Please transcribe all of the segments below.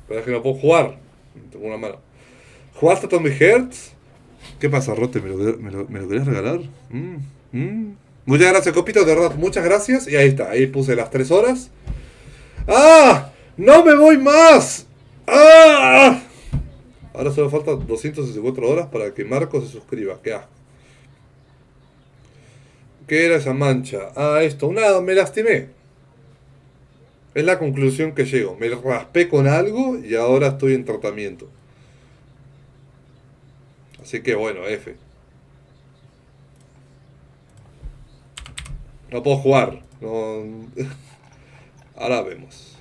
Pero es que no puedo jugar. Tengo una mano. ¿Jugaste a Tommy Hearts? ¿Qué pasa, Rote? ¿Me lo querías regalar? Muchas gracias, Copito, de verdad, muchas gracias. Y ahí está, ahí puse las 3 horas. ¡Ah! ¡No me voy más! ¡Ah! Ahora solo faltan 264 horas para que Marco se suscriba. ¡Qué asco! ¿Qué era esa mancha? Ah, esto. Nada, me lastimé. Es la conclusión que llego. Me raspé con algo y ahora estoy en tratamiento. Así que bueno, F. No puedo jugar. No... Ahora vemos.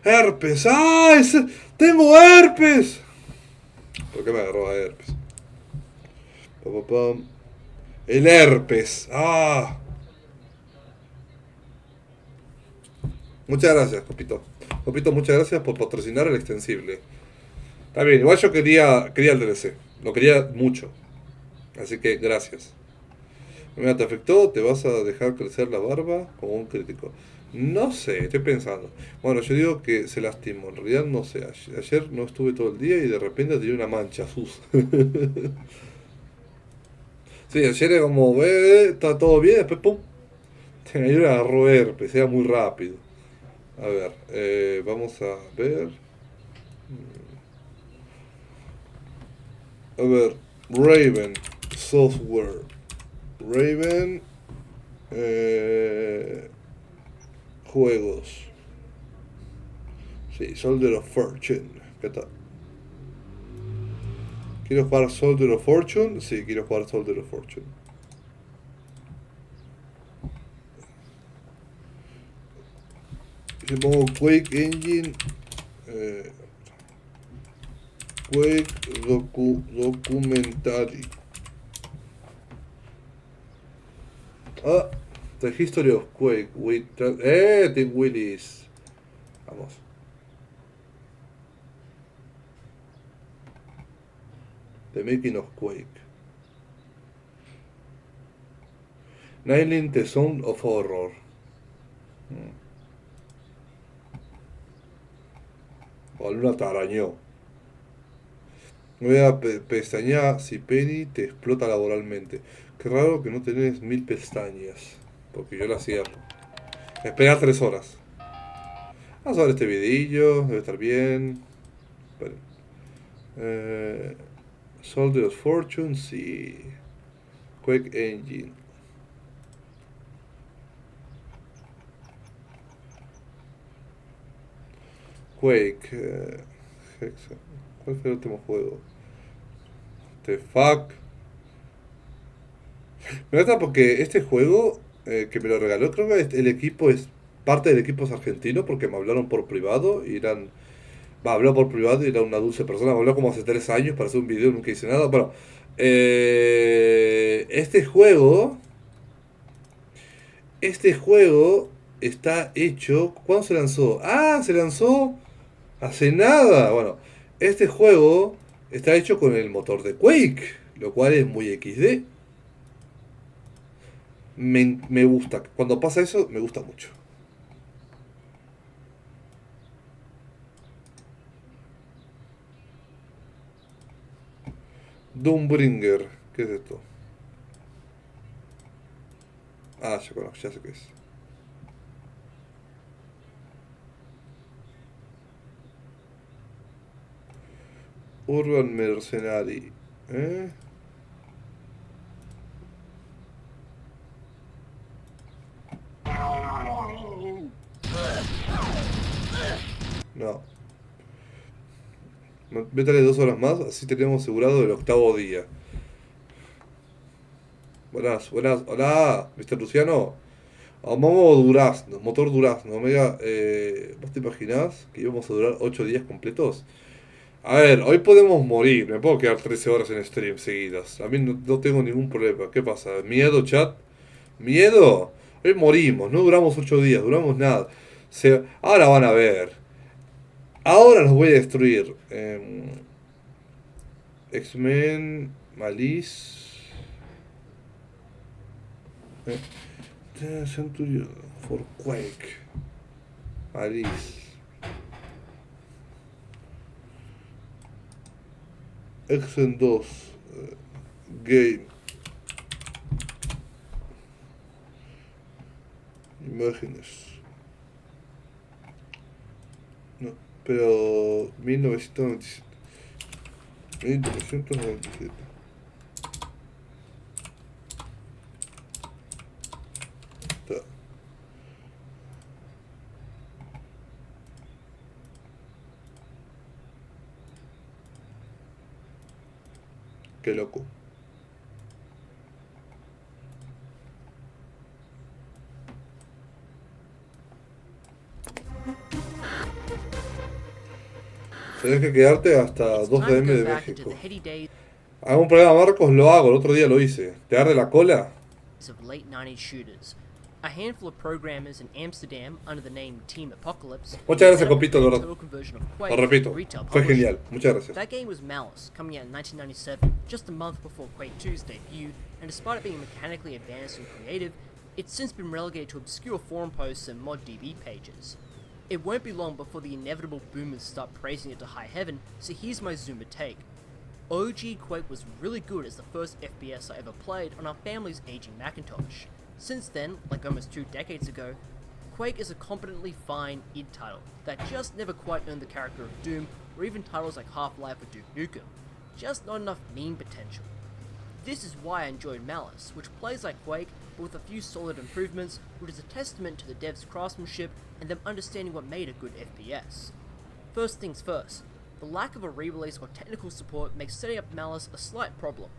¡Herpes! ¡Ah! ¡Tengo herpes! ¿Por qué me agarró a herpes? El herpes. ¡Ah! Muchas gracias, Copito. Copito, muchas gracias por patrocinar el extensible. Está bien, igual yo quería el DLC. Lo quería mucho. Así que gracias. Mira, ¿te afectó? ¿Te vas a dejar crecer la barba? Como un crítico. No sé, estoy pensando. Bueno, yo digo que se lastimó. En realidad no sé. Ayer no estuve todo el día y de repente tenía una mancha sus. Sí, ayer era como, está todo bien, después pum. Tenía una agarró herpes, era muy rápido. A ver, vamos a ver. A ver, Raven Software. Raven Juegos. Sí, Soldier of Fortune. ¿Qué tal? ¿Quiero jugar Soldier of Fortune? Sí, quiero jugar Soldier of Fortune. Si pongo Quake Engine. eh, Quake Documentary. Ah, The History of Quake. Tim Willis. Vamos. The Making of Quake. Nailing the Sound of Horror. O Luna te arañó. Voy a pestañear si Penny te explota laboralmente. Qué raro que no tenés 1000 pestañas. Porque yo la cierro. Espera 3 horas. Vamos a ver este videillo. Debe estar bien. Esperen. Soldier of Fortune, sí. Quake Engine. Quake. ¿Cuál fue el último juego? The fuck. Me gusta porque este juego que me lo regaló, creo que el equipo es parte del equipo es argentino porque me hablaron por privado y eran. Va, habló por privado y era una dulce persona. Me habló como hace 3 años para hacer un video, nunca hice nada. Bueno, este juego. Este juego está hecho. ¿Cuándo se lanzó? Ah, se lanzó hace nada. Bueno, este juego está hecho con el motor de Quake, lo cual es muy XD. Me gusta. Cuando pasa eso, me gusta mucho. Doombringer. ¿Qué es esto? Ah, ya conozco, ya sé qué es. Urban Mercenary. ¿Eh? No. Métale 2 horas más, así tenemos asegurado el octavo día. Buenas, buenas. Hola, Mr. Luciano. Vamos Durazno, motor Durazno. Omega, ¿vos te imaginás que íbamos a durar 8 días completos? A ver, hoy podemos morir. Me puedo quedar 13 horas en stream seguidas. A mí no tengo ningún problema. ¿Qué pasa? ¿Miedo, chat? ¿Miedo? Hoy morimos. No duramos 8 días, duramos nada. Ahora van a ver. Ahora los voy a destruir. X-Men, Malice. Centurion for Quake. Alice. Exen 2. Game. Imágenes. No, pero 1997. 1997. Está. Qué loco. Tenés que quedarte hasta 2 DM de México. ¿Algún problema, Marcos? Lo hago, el otro día lo hice. ¿Te arde la cola? Of late 90s shooters. A handful of programmers in Amsterdam under the name Team Apocalypse. Muchas gracias, compito, lo repito. Fue genial. Muchas gracias. That game was Malice, coming out in 1997, just a month before Quake 2's debut, and despite it being mechanically advanced and creative, it's since been relegated to obscure forum posts and ModDB pages. It won't be long before the inevitable boomers start praising it to high heaven, so here's my zoomer take. OG Quake was really good as the first FPS I ever played on our family's aging Macintosh. Since then, like almost 2 decades ago, Quake is a competently fine id title that just never quite earned the character of Doom or even titles like Half-Life or Duke Nukem. Just not enough meme potential. This is why I enjoyed Malice, which plays like Quake but with a few solid improvements, which is a testament to the devs' craftsmanship and them understanding what made a good FPS. First things first, the lack of a re-release or technical support makes setting up Malice a slight problem,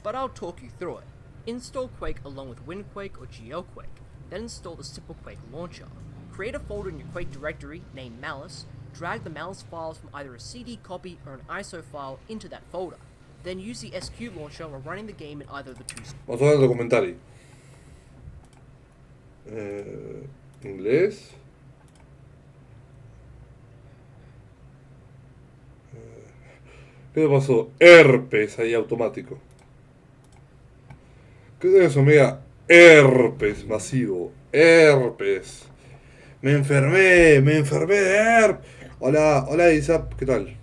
but I'll talk you through it. Install Quake along with WinQuake or GeoQuake, then install the simple Quake launcher. Create a folder in your Quake directory named Malice, drag the Malice files from either a CD copy or an ISO file into that folder. Then use the SQ launcher while running the game in either of the two. Vamos a ver el documentario. Inglés. ¿Qué le pasó? Herpes ahí automático. ¿Qué es eso, amiga? Herpes masivo. Herpes. Me enfermé de herpes. Hola, hola Isap, ¿qué tal?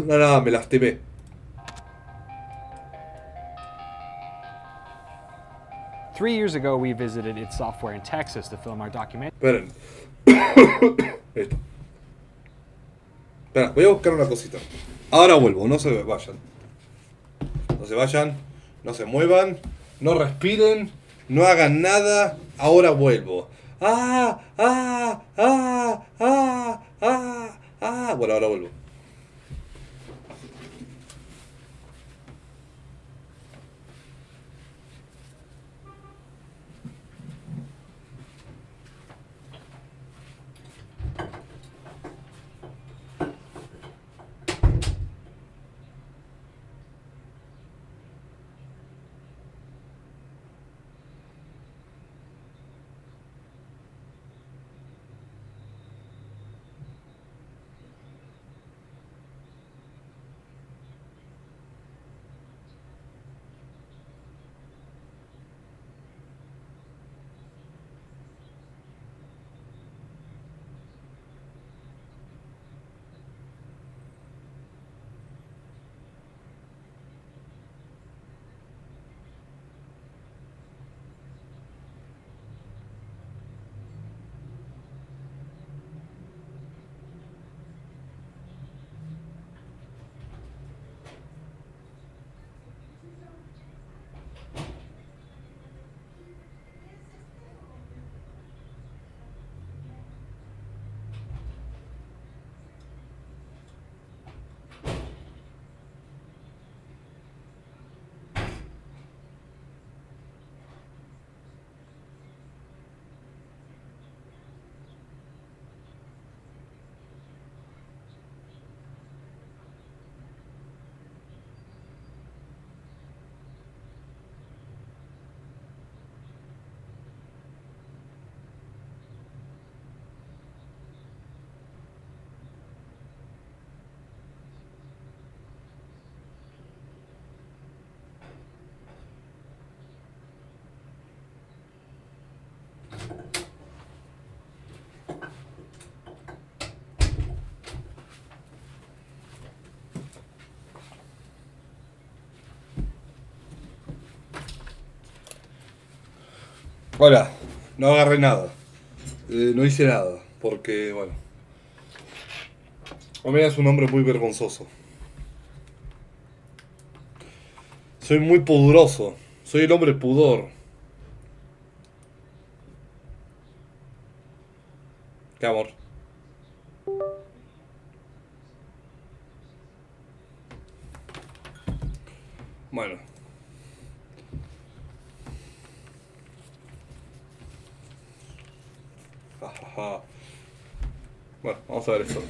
No, nada, me lastimé. Three years ago, we visited its software in Texas to film our documentary. Esperen. Esto. Espera, voy a buscar una cosita. Ahora vuelvo, no se vayan. No se vayan, no se muevan, no respiren, no hagan nada. Ahora vuelvo. Bueno, ahora vuelvo. Hola, no agarré nada. No hice nada, porque, bueno, Omega es un hombre muy vergonzoso. Soy muy pudoroso. Soy el hombre pudor. ¿Qué amor? Bueno. Jajaja. Bueno, vamos a ver esto.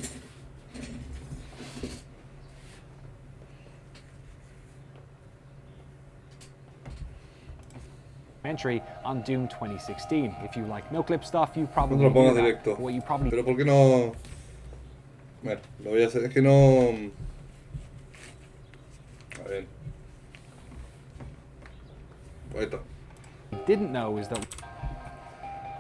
Entry on Doom 2016. If you like no clip stuff, you No probably te lo knew pongas that. directo. What you probably Pero ¿por qué no? Bueno, lo voy a hacer. Es que no. A ver. Ahí está. didn't know is that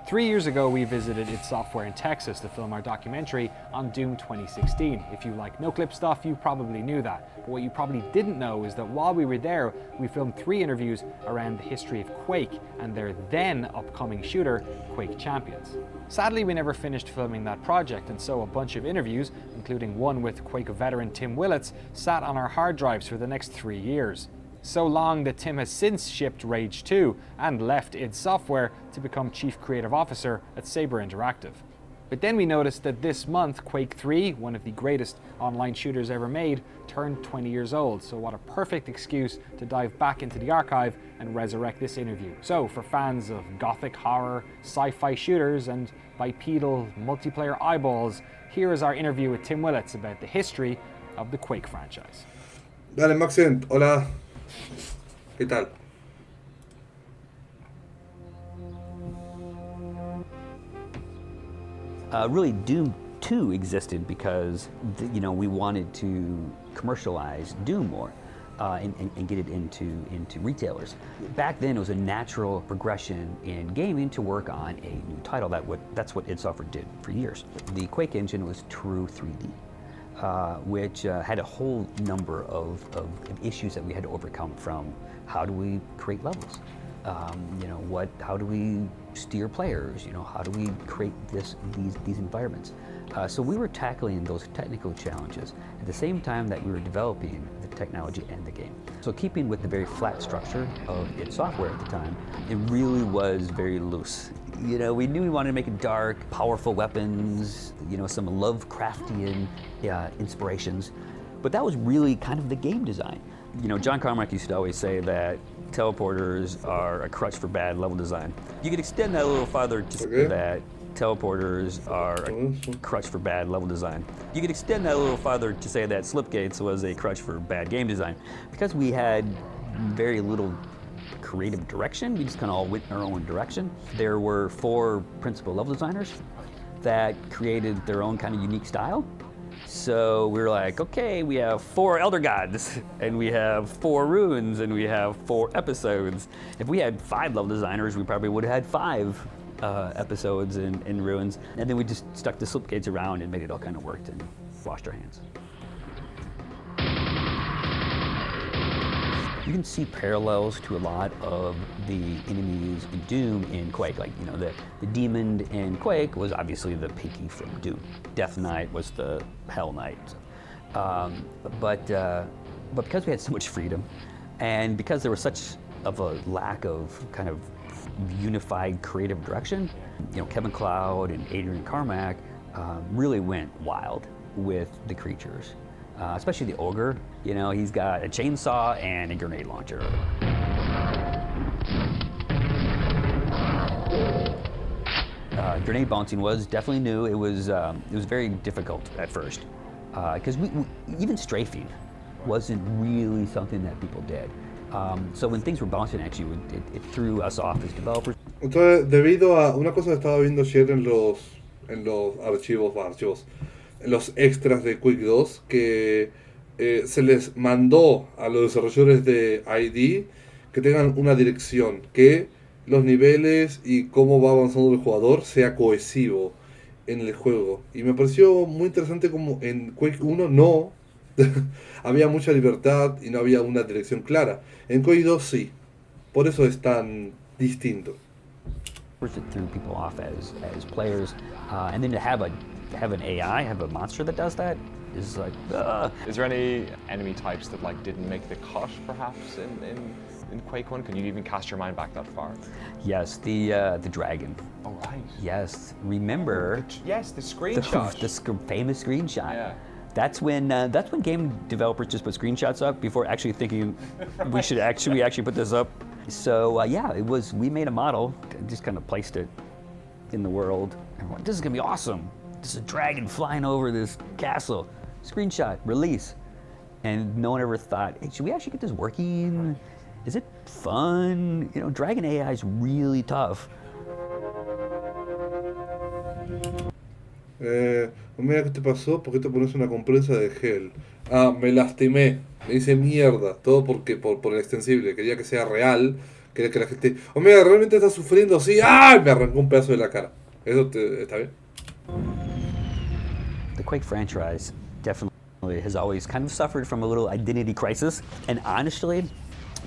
3 years ago we visited id Software in Texas to film our documentary on Doom 2016. If you like no clip stuff, you probably knew that. But what you probably didn't know is that while we were there, we filmed 3 interviews around the history of Quake and their then upcoming shooter, Quake Champions. Sadly, we never finished filming that project, and so a bunch of interviews, including one with Quake veteran Tim Willits, sat on our hard drives for the next 3 years. So long that Tim has since shipped Rage 2 and left id Software to become Chief Creative Officer at Saber Interactive. But then we noticed that this month, Quake 3, one of the greatest online shooters ever made, turned 20 years old, so what a perfect excuse to dive back into the archive and resurrect this interview. So, for fans of gothic horror, sci-fi shooters, and bipedal multiplayer eyeballs, here is our interview with Tim Willits about the history of the Quake franchise. Dale, Maxent, hola. ¿Qué tal? Really, Doom 2 existed because we wanted to commercialize Doom more and get it into retailers. Back then, it was a natural progression in gaming to work on a new title. That's what id Software did for years. The Quake engine was true 3D. Which had a whole number of issues that we had to overcome, from how do we create levels, how do we steer players, how do we create these environments. So we were tackling those technical challenges at the same time that we were developing the technology and the game. So keeping with the very flat structure of id Software at the time, it really was very loose. We knew we wanted to make it dark, powerful weapons, some Lovecraftian inspirations, but that was really kind of the game design. John Carmack used to always say that teleporters are a crutch for bad level design. You could extend that a little farther to say that teleporters are a crutch for bad level design. You could extend that a little farther to say that slipgates was a crutch for bad game design. Because we had very little creative direction, we just kind of all went in our own direction. There were 4 principal level designers that created their own kind of unique style. So we were like, okay, we have 4 Elder Gods, and we have 4 runes, and we have 4 episodes. If we had 5 level designers, we probably would have had 5 episodes and runes. And then we just stuck the slipgates around and made it all kind of work and washed our hands. You can see parallels to a lot of the enemies in Doom in Quake. Like, the demon in Quake was obviously the Pinky from Doom. Death Knight was the Hell Knight. But because we had so much freedom, and because there was such of a lack of kind of unified creative direction, Kevin Cloud and Adrian Carmack really went wild with the creatures. Especially the ogre, he's got a chainsaw and a grenade launcher. Grenade bouncing was definitely new. It was very difficult at first, because even strafing wasn't really something that people did. So when things were bouncing at you, it threw us off as developers. Entonces, debido a una cosa que estaba viendo ayer en los archivos, en los extras de Quake 2, que se les mandó a los desarrolladores de ID que tengan una dirección, que los niveles y cómo va avanzando el jugador sea cohesivo en el juego. Y me pareció muy interesante como en Quake 1 no había mucha libertad y no había una dirección clara. En Quake 2 sí. Por eso es tan distinto. it threw people off as players, and then to have an AI, have a monster that does that is like. Is there any enemy types that like didn't make the cut, perhaps in Quake 1? Can you even cast your mind back that far? Yes, the dragon. Oh right. Yes, remember? Yes, the screenshot. The famous screenshot. Yeah. That's when game developers just put screenshots up before actually thinking we should actually put this up. So yeah, it was. We made a model, just kind of placed it in the world. And we're like, this is gonna be awesome. There's a dragon flying over this castle. Screenshot, release, and no one ever thought, hey, should we actually get this working? Is it fun? You know, Dragon AI is really tough. Mira, ¿qué te pasó? ¿Por qué te pones una compresa de gel? Ah, me lastimé. Me hice mierda. Todo porque por el extensible. Quería que sea real. Quería que la gente... Omega, ¿realmente estás sufriendo? Sí. ¡Ah! Me arrancó un pedazo de la cara. ¿Eso está bien? The Quake franchise definitely has always kind of suffered from a little identity crisis. And honestly,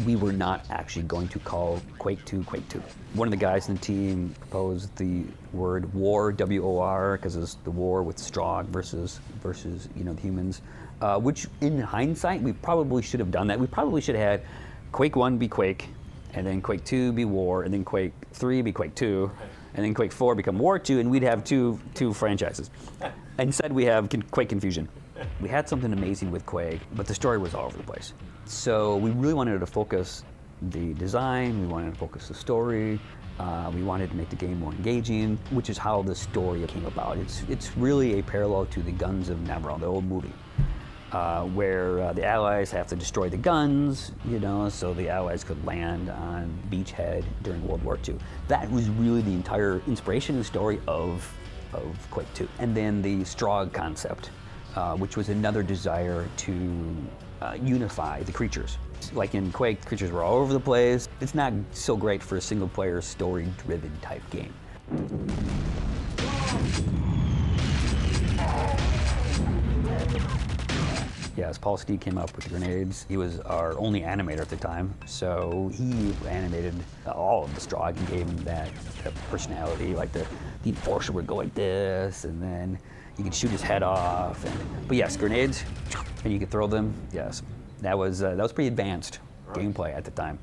we were not actually going to call Quake 2 Quake 2. One of the guys in the team proposed the word war, W-O-R, because it's the war with Strogg versus the humans, which in hindsight, we probably should have done that. We probably should have had Quake 1 be Quake, and then Quake 2 be war, and then Quake 3 be Quake 2, and then Quake 4 become War 2, and we'd have two franchises. Instead, we have Quake Confusion. We had something amazing with Quake, but the story was all over the place. So we really wanted to focus the design, we wanted to focus the story, we wanted to make the game more engaging, which is how the story came about. It's really a parallel to the Guns of Navarone, the old movie, where the Allies have to destroy the guns, so the Allies could land on Beachhead during World War II. That was really the entire inspiration and story of Quake 2. And then the Strogg concept, which was another desire to unify the creatures. Like in Quake, the creatures were all over the place. It's not so great for a single-player, story-driven type game. Yes, Paul Steed came up with the grenades. He was our only animator at the time, so he animated all of the Strogg and gave him that personality. Like the Enforcer would go like this, and then you could shoot his head off. But yes, grenades, and you could throw them. Yes, that was pretty advanced gameplay at the time.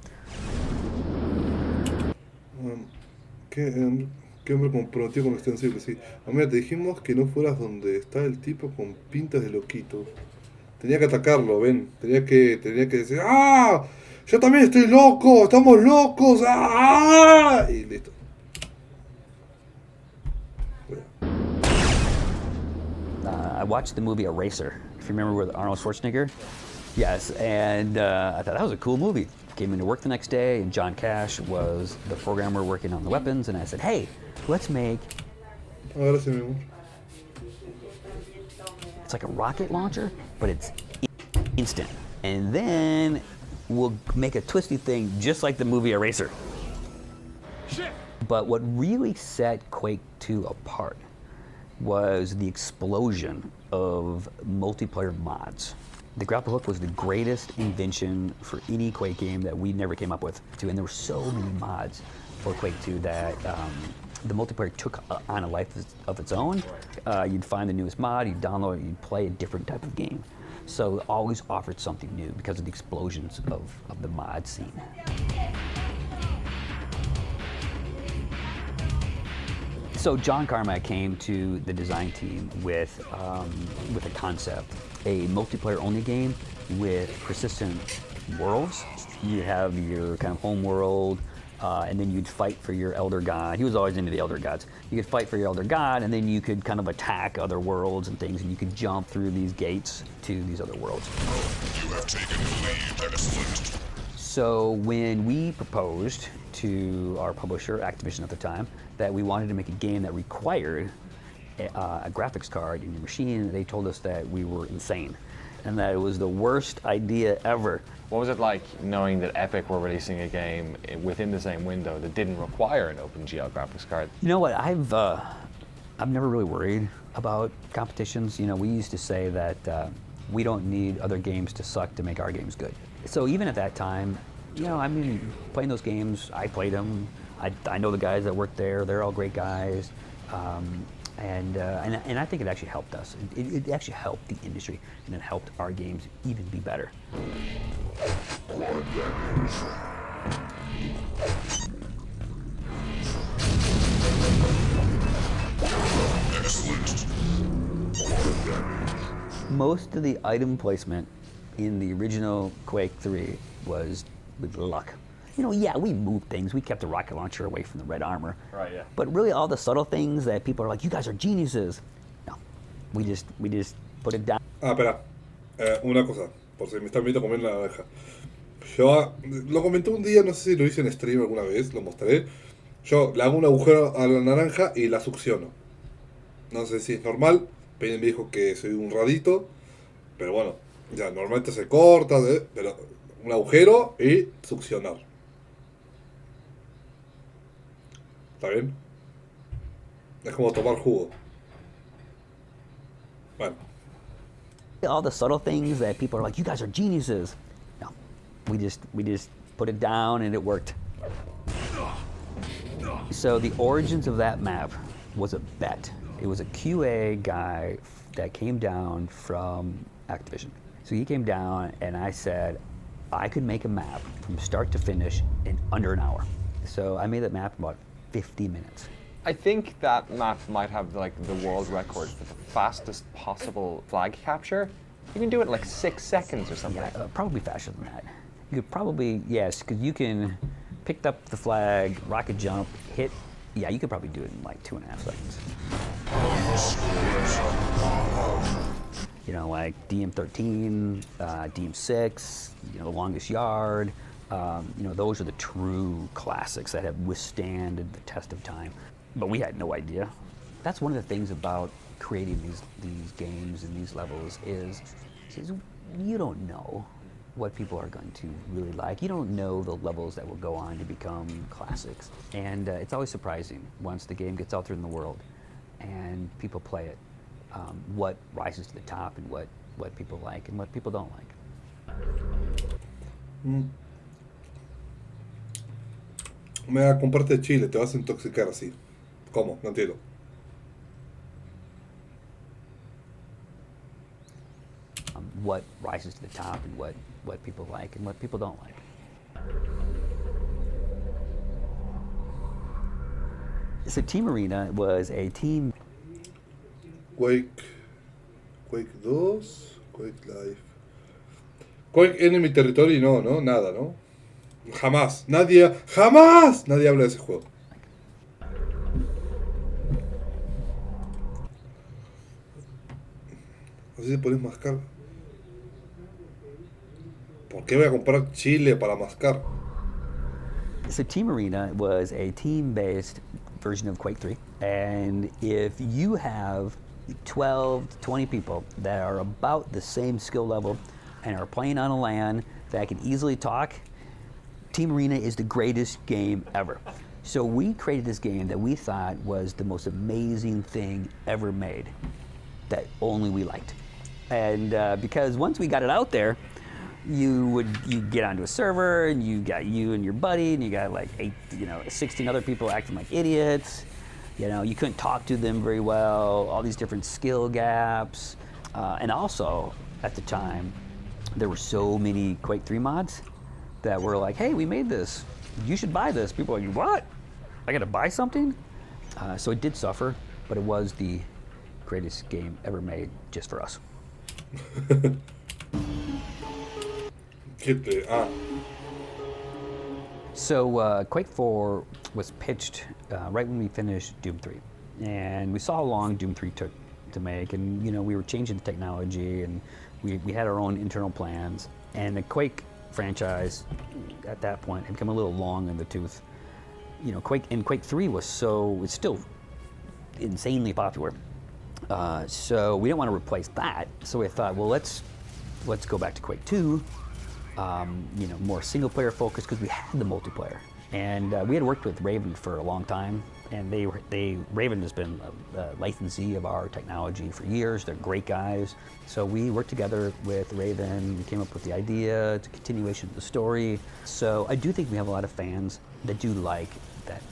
¿Qué hombre comprometido con extensible? Sí. Mira, te dijimos que no fueras donde está el tipo con pintas de loquito. Tenía que atacarlo, ven. Tenía que decir, ¡ah! Yo también estoy loco, estamos locos, ¡ah! Y listo. I watched the movie Eraser, if you remember, with Arnold Schwarzenegger. Yes, and I thought that was a cool movie. Came into work the next day, and John Cash was the programmer working on the weapons, and I said, hey, let's make... Gracias, mi amor. It's like a rocket launcher, but it's instant. And then we'll make a twisty thing just like the movie Eraser. Shit. But what really set Quake 2 apart was the explosion of multiplayer mods. The grapple hook was the greatest invention for any Quake game that we never came up with. And there were so many mods for Quake 2 that the multiplayer took on a life of its own. You'd find the newest mod, you'd download it, you'd play a different type of game. So it always offered something new because of the explosions of the mod scene. So John Carmack came to the design team with a concept, a multiplayer-only game with persistent worlds. You have your kind of home world, and then you'd fight for your elder god. He was always into the elder gods. You could fight for your elder god, and then you could kind of attack other worlds and things, and you could jump through these gates to these other worlds. You have taken the lead, excellent. So when we proposed to our publisher, Activision at the time, that we wanted to make a game that required a graphics card in your machine, they told us that we were insane and that it was the worst idea ever. What was it like knowing that Epic were releasing a game within the same window that didn't require an OpenGL graphics card? You know what, I've never really worried about competitions. You know, we used to say that we don't need other games to suck to make our games good. So even at that time, you know, I mean, playing those games, I played them. I know the guys that work there. They're all great guys. And I think it actually helped us. It actually helped the industry, and it helped our games even be better. Excellent. Most of the item placement in the original Quake 3 was with luck. You know, yeah, we moved things. We kept the rocket launcher away from the red armor. Right, yeah. But really all the subtle things that people are like, you guys are geniuses. No, we just put it down. Ah, espera. Una cosa, por si me están viendo comer la naranja. Yo lo comenté un día, no sé si lo hice en stream alguna vez, lo mostré. Yo le hago un agujero a la naranja y la succiono. No sé si es normal. Peña me dijo que soy un radito. Pero bueno, ya normalmente se corta, pero un agujero y succionar. ¿Está bien? Es como tomar jugo. Bueno. All the subtle things that people are like, you guys are geniuses. No, we just put it down and it worked. So the origins of that map was a bet. It was a QA guy that came down from Activision. So he came down and I said, I could make a map from start to finish in under an hour. So I made that map in about 50 minutes. I think that map might have like the world record for the fastest possible flag capture. You can do it in like 6 seconds or something. Yeah, probably faster than that. You could probably, yes, because you can pick up the flag, rocket jump, hit. Yeah, you could probably do it in like 2.5 seconds. You know, like DM13, DM6, you know, the longest yard. You know, those are the true classics that have withstanded the test of time. But we had no idea. That's one of the things about creating these games and these levels is you don't know what people are going to really like. You don't know the levels that will go on to become classics. And it's always surprising once the game gets out there in the world and people play it, what rises to the top and what people like and what people don't like. Me da comparte de Chile, te vas a intoxicar así. ¿Cómo? No entiendo. What rises to the top and what people like and what people don't like. So Team Arena was a team. Quake 2, Quake Live. Quake Enemy Territory no, nada, ¿no? Jamás nadie habla de ese juego. Así te pones mascar. ¿Por qué voy a comprar chile para mascar? So Team Arena was a team-based version of Quake 3. And if you have 12 to 20 people that are about the same skill level and are playing on a LAN that can easily talk, Team Arena is the greatest game ever. So we created this game that we thought was the most amazing thing ever made that only we liked. And because once we got it out there, you get onto a server and you got you and your buddy and you got like 16 other people acting like idiots. You know, you couldn't talk to them very well, all these different skill gaps. And also, at the time, there were so many Quake 3 mods that were like, hey, we made this. You should buy this. People are like, what? I gotta buy something? So it did suffer, but it was the greatest game ever made just for us. So Quake 4 was pitched right when we finished Doom 3. And we saw how long Doom 3 took to make, and you know, we were changing the technology and we had our own internal plans. And the Quake franchise at that point had become a little long in the tooth. You know, Quake 3 was it's still insanely popular. So we didn't want to replace that. So we thought, well, let's go back to Quake 2. You know, more single player focused because we had the multiplayer. And we had worked with Raven for a long time, and Raven has been a licensee of our technology for years. They're great guys. So we worked together with Raven, we came up with the idea, it's a continuation of the story. So I do think we have a lot of fans that do like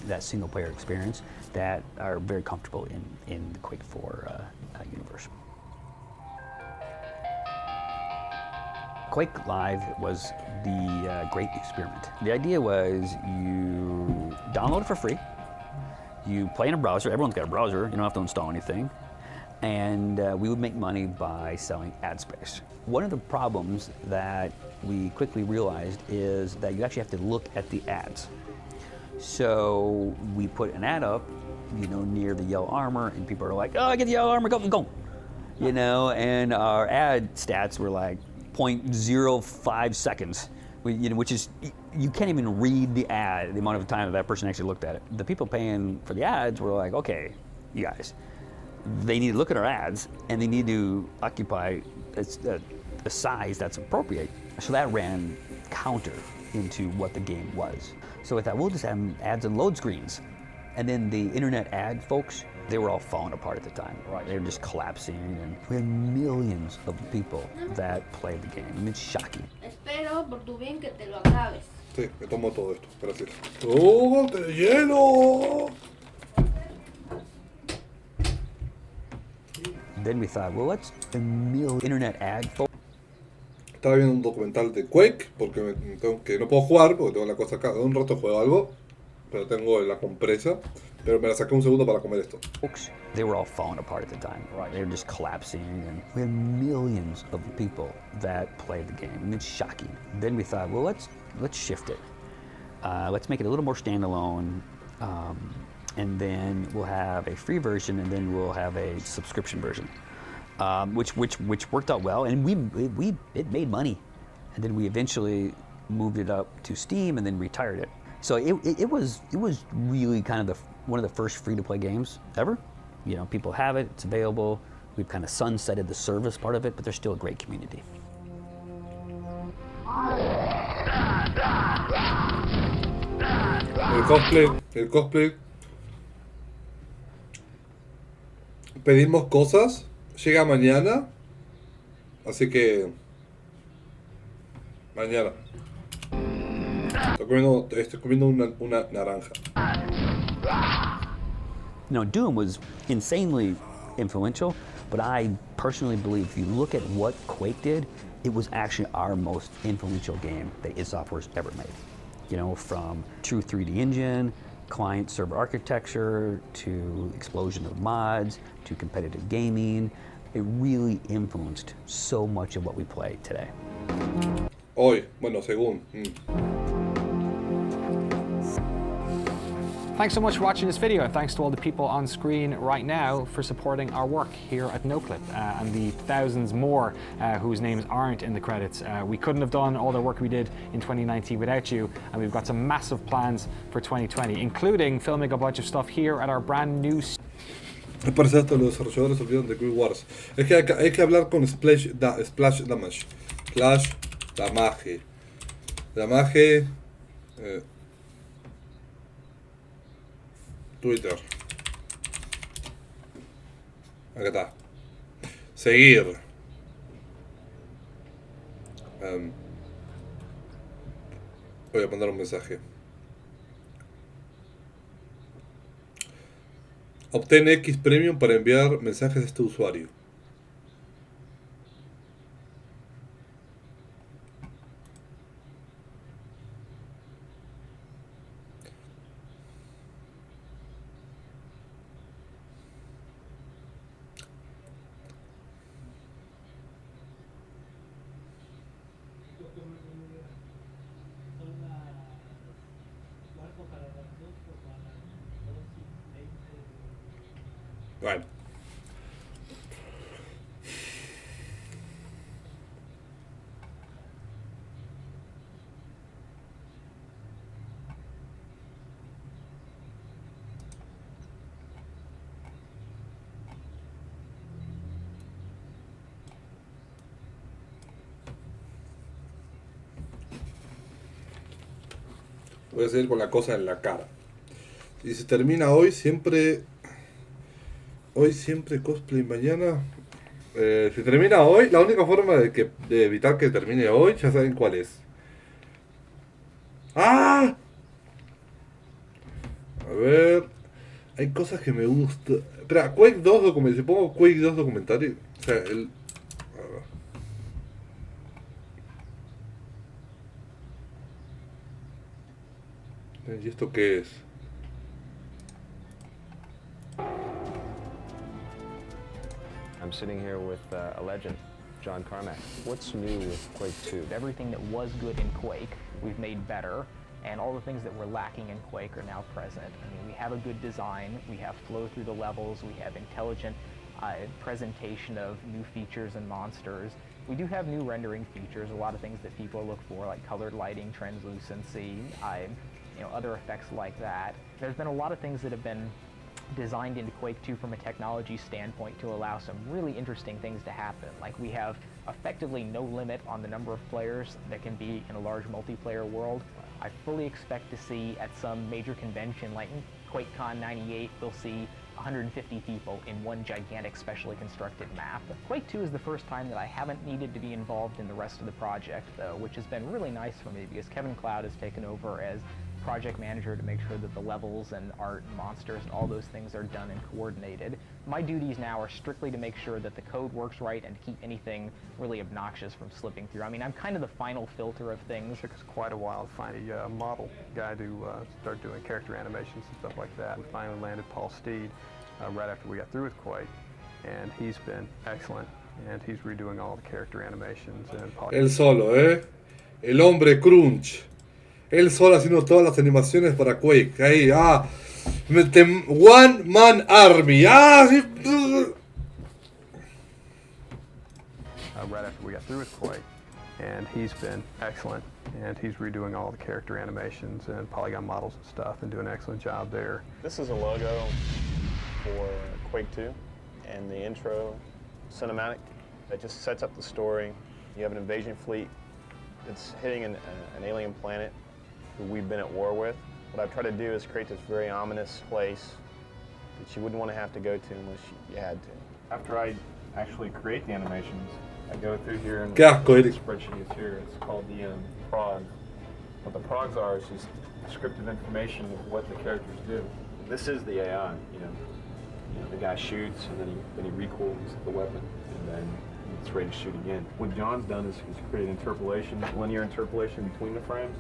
that single player experience that are very comfortable in the Quake 4 universe. Quake Live was the great experiment. The idea was you download it for free, you play in a browser, everyone's got a browser, you don't have to install anything, and we would make money by selling ad space. One of the problems that we quickly realized is that you actually have to look at the ads. So we put an ad up, near the yellow armor, and people are like, oh, I get the yellow armor, go. And our ad stats were like 0.05 seconds, which is, you can't even read the ad, the amount of time that person actually looked at it. The people paying for the ads were like, okay, you guys, they need to look at our ads, and they need to occupy a size that's appropriate. So that ran counter into what the game was. So I thought, we'll just have ads and load screens. And then the internet ad folks, they were all falling apart at the time. Right. They were just collapsing, and we had millions of people that played the game. I mean, it's shocking. Espero por tu bien que te lo acabes. Sí, me tomo todo esto, gracias. ¡Oh, te lleno! Then we thought, well, let's a million internet ad folks. Estaba viendo un documental de Quake, porque no puedo jugar, porque tengo la cosa acá. De un rato juego algo, pero tengo la compresa. Pero me la saqué un segundo para comer esto. They were all falling apart at the time. Right. They were just collapsing, and we had millions of people that played the game. I mean, it's shocking. Then we thought, well, let's shift it. Let's make it a little more standalone, and then we'll have a free version, and then we'll have a subscription version, which worked out well, and it made money, and then we eventually moved it up to Steam, and then retired it. So it was really kind of one of the first free-to-play games ever. People have it, it's available. We've kind of sunsetted the service part of it, but there's still a great community. El cosplay. Pedimos cosas, llega mañana, así que mañana. Estoy comiendo una naranja. Doom was insanely influential, but I personally believe if you look at what Quake did, it was actually our most influential game that id Software's ever made. From true 3D engine, client server architecture, to explosion of mods, to competitive gaming. It really influenced so much of what we play today. Hoy, bueno, según. Thanks so much for watching this video, and thanks to all the people on screen right now for supporting our work here at NoClip, and the thousands more whose names aren't in the credits. We couldn't have done all the work we did in 2019 without you, and we've got some massive plans for 2020, including filming a bunch of stuff here at our brand new Me parece hasta los desarrolladores olvidan de Guild Wars. Es que hay que hablar con Splash Damage. Splash Damage. Damage. Twitter. Acá está. Seguir. Voy a mandar un mensaje. Obtén X Premium para enviar mensajes a este usuario. Bueno. Voy a seguir con la cosa en la cara. Y si termina hoy, siempre... Hoy siempre cosplay, mañana. Si termina hoy, la única forma de evitar que termine hoy, ya saben cuál es. ¡Ah! ver. Hay cosas que me gustan. Espera, Quake 2 documental. Si pongo Quake 2 documental. O sea, el. A ver. ¿Y esto qué es? I'm sitting here with a legend, John Carmack. What's new with Quake 2? Everything that was good in Quake, we've made better, and all the things that were lacking in Quake are now present. I mean, we have a good design, we have flow through the levels, we have intelligent presentation of new features and monsters. We do have new rendering features, a lot of things that people look for, like colored lighting, translucency, other effects like that. There's been a lot of things that have been designed into Quake 2 from a technology standpoint to allow some really interesting things to happen. Like, we have effectively no limit on the number of players that can be in a large multiplayer world. I fully expect to see at some major convention like QuakeCon 98, we'll see 150 people in one gigantic specially constructed map. Quake 2 is the first time that I haven't needed to be involved in the rest of the project, though, which has been really nice for me because Kevin Cloud has taken over as project manager to make sure that the levels and art and monsters and all those things are done and coordinated. My duties now are strictly to make sure that the code works right and keep anything really obnoxious from slipping through. I mean, I'm kind of the final filter of things. It took us quite a while to find a model guy to start doing character animations and stuff like that. We finally landed Paul Steed right after we got through with Quake, and he's been excellent, and he's redoing all the character animations. And Él solo, el hombre crunch. Él solo haciendo todas las animaciones para Quake. Ahí, One Man Army. Right after we got through with Quake, and he's been excellent, and he's redoing all the character animations and polygon models and stuff, and doing an excellent job there. This is a logo for Quake 2, and the intro cinematic that just sets up the story. You have an invasion fleet that's hitting an alien planet who we've been at war with. What I've tried to do is create this very ominous place that you wouldn't want to have to go to unless you had to. After I actually create the animations, I go through here and Qué asco, the Eric. spreadsheet is here. It's called the progs. What the progs are is just descriptive information of what the characters do. This is the AI. You know, the guy shoots and then he recalls the weapon and then it's ready to shoot again. What John's done is he's created interpolation, linear interpolation between the frames,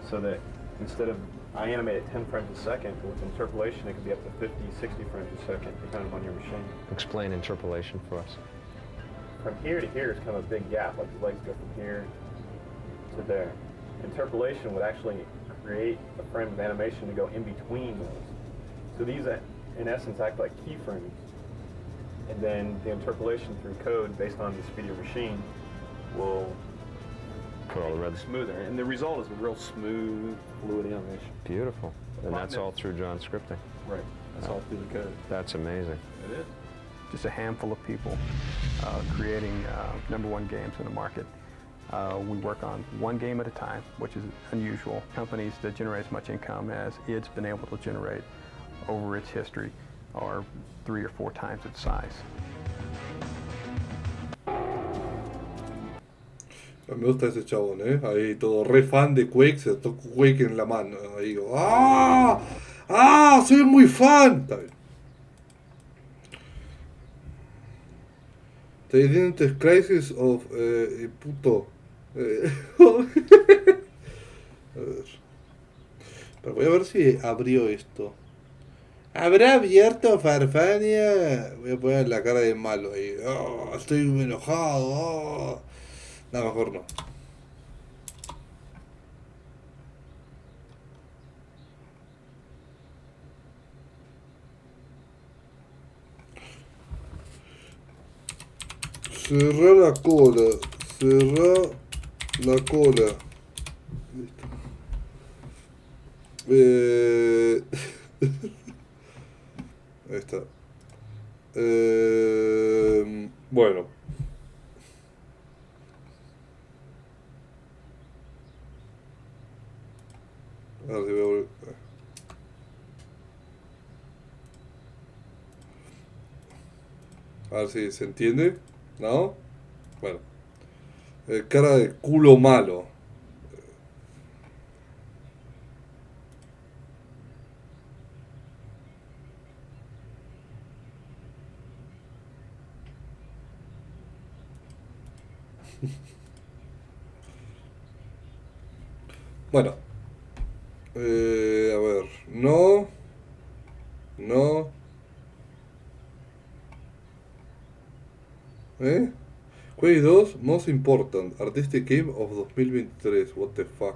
so that instead of I animate at 10 frames a second, with interpolation it can be up to 50, 60 frames a second, depending on your machine. Explain interpolation for us. From here to here is kind of a big gap, like the legs go from here to there. Interpolation would actually create a frame of animation to go in between those. So these, in essence, act like keyframes. And then the interpolation through code, based on the speed of your machine, will put all the red smoother. And the result is a real smooth, fluid animation. Beautiful. And that's all through John's scripting. Right. That's all through the code. That's amazing. It is. Just a handful of people creating #1 games in the market. We work on one game at a time, which is unusual. Companies that generate as much income as it's been able to generate over its history are 3 or 4 times its size. Me gusta ese chabón, ahí todo re fan de Quake, se tocó Quake en la mano. Ahí digo, soy muy fan. Está bien. The Identity Crisis of puto. A ver. Pero voy a ver si abrió esto. ¿Habrá abierto Farfania? Voy a poner la cara de malo ahí. Estoy enojado. No, mejor no. Cerrar la cola. Cerrar la cola. Listo. Ahí está. Bueno. A ver si voy a volver. A ver si se entiende. ¿No? Bueno. Cara de culo malo. Bueno. A ver. No. No. Quake 2 Most Important Artistic Game of 2023. What the fuck.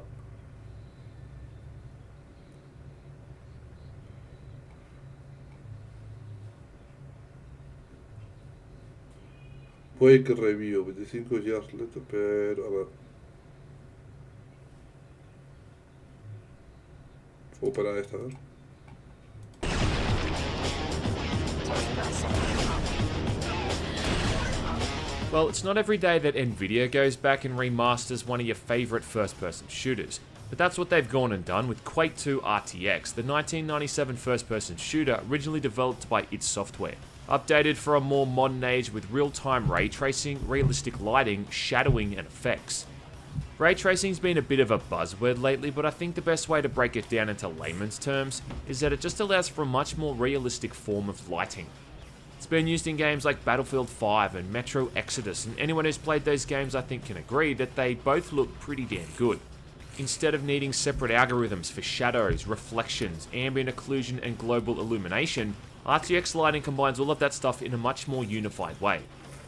Quake Review 25 years later, pero a ver. Para esta, a ver. Well, it's not every day that Nvidia goes back and remasters one of your favourite first-person shooters, but that's what they've gone and done with Quake 2 RTX, the 1997 first-person shooter originally developed by id Software. Updated for a more modern age with real-time ray tracing, realistic lighting, shadowing and effects. Ray tracing's been a bit of a buzzword lately, but I think the best way to break it down into layman's terms is that it just allows for a much more realistic form of lighting. It's been used in games like Battlefield 5 and Metro Exodus, and anyone who's played those games I think can agree that they both look pretty damn good. Instead of needing separate algorithms for shadows, reflections, ambient occlusion and global illumination, RTX lighting combines all of that stuff in a much more unified way.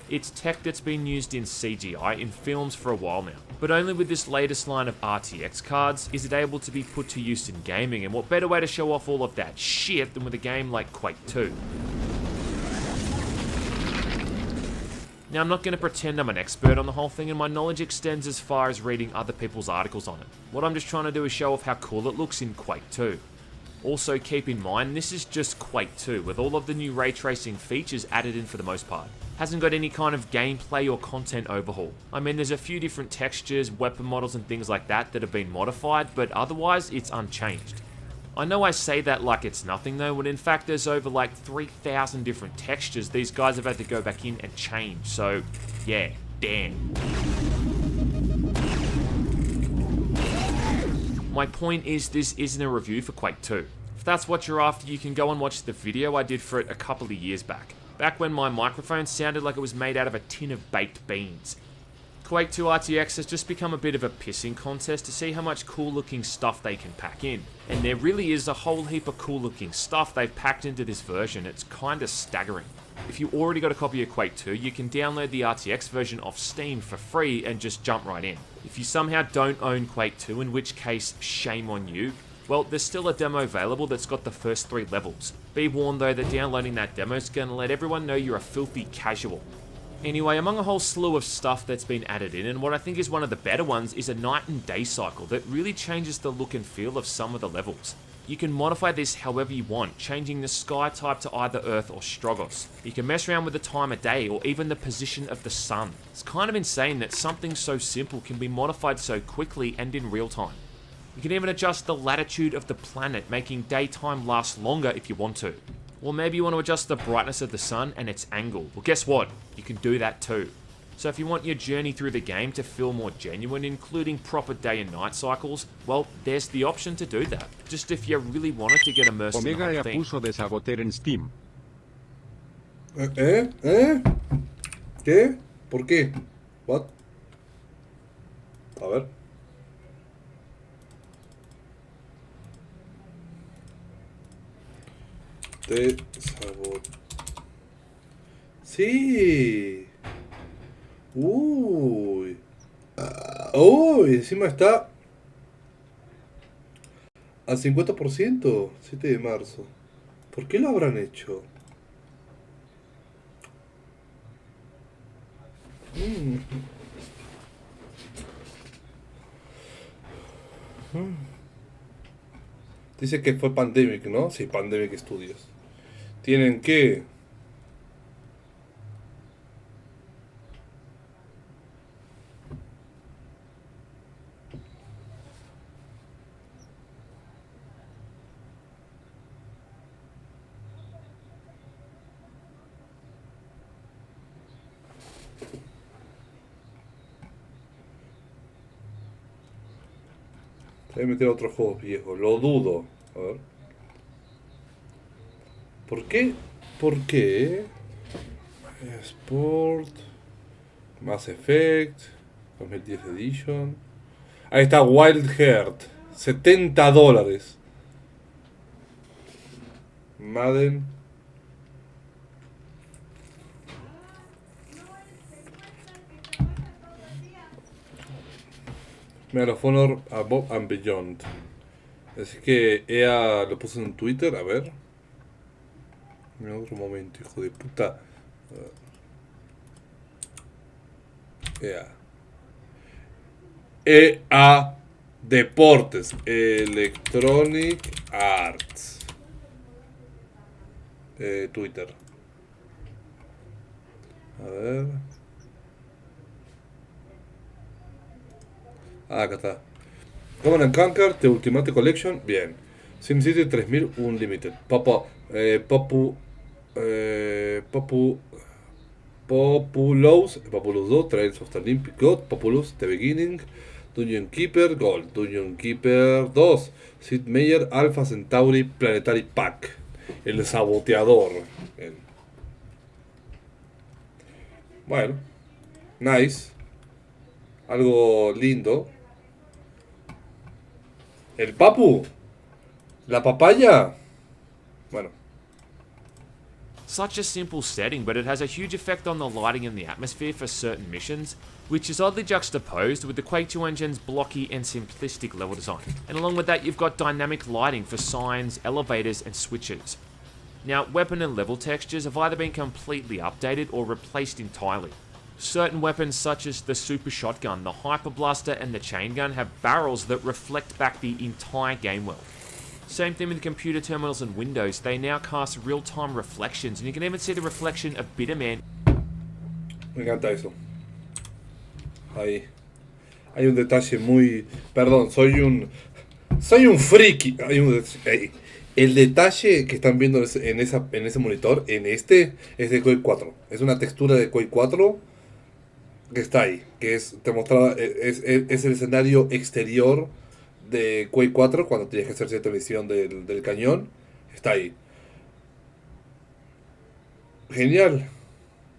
It's tech that's been used in CGI in films for a while now, but only with this latest line of RTX cards is it able to be put to use in gaming, and what better way to show off all of that shit than with a game like Quake 2. Now, I'm not going to pretend I'm an expert on the whole thing, and my knowledge extends as far as reading other people's articles on it. What I'm just trying to do is show off how cool it looks in Quake 2. Also, keep in mind, this is just Quake 2, with all of the new ray tracing features added in for the most part. Hasn't got any kind of gameplay or content overhaul. I mean, there's a few different textures, weapon models and things like that that have been modified, but otherwise, it's unchanged. I know I say that like it's nothing though, when in fact there's over like 3,000 different textures these guys have had to go back in and change, so yeah, damn. My point is, this isn't a review for Quake 2. If that's what you're after, you can go and watch the video I did for it a couple of years back when my microphone sounded like it was made out of a tin of baked beans. Quake 2 RTX has just become a bit of a pissing contest to see how much cool looking stuff they can pack in. And there really is a whole heap of cool looking stuff they've packed into this version. It's kinda staggering. If you already got a copy of Quake 2, you can download the RTX version off Steam for free and just jump right in. If you somehow don't own Quake 2, in which case shame on you, well, there's still a demo available that's got the first 3 levels. Be warned though that downloading that demo is going to let everyone know you're a filthy casual. Anyway, among a whole slew of stuff that's been added in, and what I think is one of the better ones, is a night and day cycle that really changes the look and feel of some of the levels. You can modify this however you want, changing the sky type to either Earth or Strogos. You can mess around with the time of day or even the position of the sun. It's kind of insane that something so simple can be modified so quickly and in real time. You can even adjust the latitude of the planet, making daytime last longer if you want to. Or maybe you want to adjust the brightness of the sun and its angle. Well, guess what? You can do that too. So if you want your journey through the game to feel more genuine, including proper day and night cycles, well, there's the option to do that. Just if you really wanted to get immersed in the Omega whole thing. apuso de sabotear en Steam. ¿Qué? ¿Por qué? What? A ver. Te sabot. Sí. Uy. Uy, encima está al 50%, 7 de marzo. ¿Por qué lo habrán hecho? Dice que fue Pandemic, ¿no? Sí, Pandemic Studios. Tienen que... Voy a meter otros juegos viejos, lo dudo. A ver. ¿Por qué? ¿Por qué? Sport, Mass Effect, 2010 Edition. Ahí está Wild Heart. $70. Madden. Medal of Honor Above and Beyond. Así que EA lo puso en Twitter, a ver. En otro momento, hijo de puta. EA. EA Deportes. Electronic Arts. Twitter. A ver. Acá está. Command and Conquer, The Ultimate Collection, bien. SimCity 3000 Unlimited. Populous 2, Trails of the Olympic God, Populous, The Beginning, Dungeon Keeper, Gold, Dungeon Keeper 2, Sid Meier, Alpha Centauri, Planetary Pack, el saboteador. Bien. Bueno, nice. Algo lindo. El papu. La papaya. Bueno. Such a simple setting, but it has a huge effect on the lighting and the atmosphere for certain missions, which is oddly juxtaposed with the Quake 2 engine's blocky and simplistic level design. And along with that, you've got dynamic lighting for signs, elevators, and switches. Now, weapon and level textures have either been completely updated or replaced entirely. Certain weapons such as the super shotgun, the hyper blaster, and the chain gun have barrels that reflect back the entire game world. Same thing with computer terminals and windows, they now cast real-time reflections, and you can even see the reflection of Bitterman. Me encanta eso. Ahí. Hay un detalle muy... Perdón, soy un friki. El detalle que están viendo en ese monitor, en este, es de Quake 4. Es una textura de Quake 4 que está ahí. Que es, te mostraba, es el escenario exterior de Quake 4 cuando tienes que hacer cierta misión del cañón. Está ahí. Genial.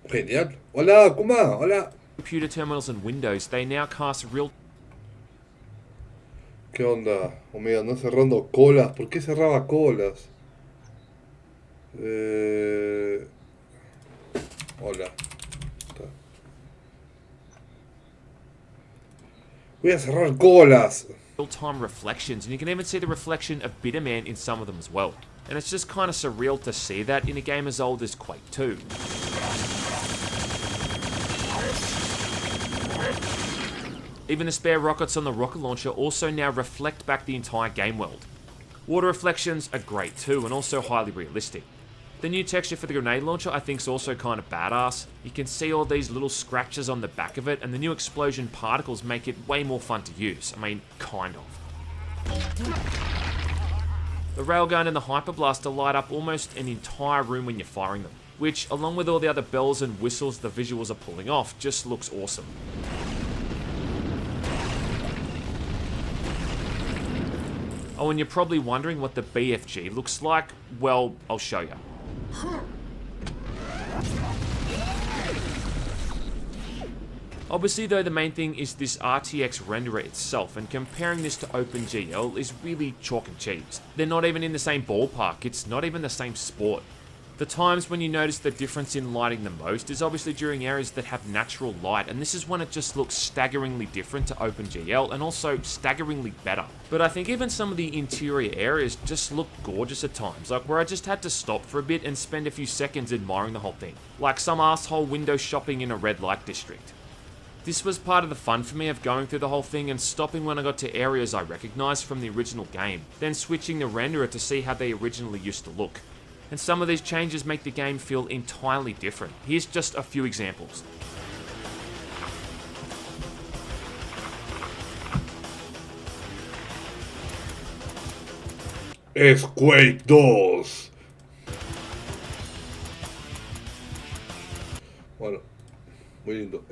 Genial. Hola, Kuma. Hola. Computer terminals and windows, they now cast real... ¿Qué onda? Omega, no cerrando colas. ¿Por qué cerraba colas? Hola. Voy a cerrar colas. Real-time reflections, and you can even see the reflection of Bitterman in some of them as well. And it's just kind of surreal to see that in a game as old as Quake 2. Even the spare rockets on the rocket launcher also now reflect back the entire game world. Water reflections are great too, and also highly realistic. The new texture for the grenade launcher I think is also kind of badass. You can see all these little scratches on the back of it, and the new explosion particles make it way more fun to use. I mean, kind of. The railgun and the hyper blaster light up almost an entire room when you're firing them, which, along with all the other bells and whistles the visuals are pulling off, just looks awesome. Oh, and you're probably wondering what the BFG looks like. Well, I'll show you. Obviously though, the main thing is this RTX renderer itself, and comparing this to OpenGL is really chalk and cheese. They're not even in the same ballpark, it's not even the same sport. The times when you notice the difference in lighting the most is obviously during areas that have natural light, and this is when it just looks staggeringly different to OpenGL, and also staggeringly better. But I think even some of the interior areas just look gorgeous at times, like where I just had to stop for a bit and spend a few seconds admiring the whole thing. Like some asshole window shopping in a red light district. This was part of the fun for me of going through the whole thing and stopping when I got to areas I recognised from the original game, then switching the renderer to see how they originally used to look. And some of these changes make the game feel entirely different. Here's just a few examples. Es Quake 2. Bueno, muy lindo.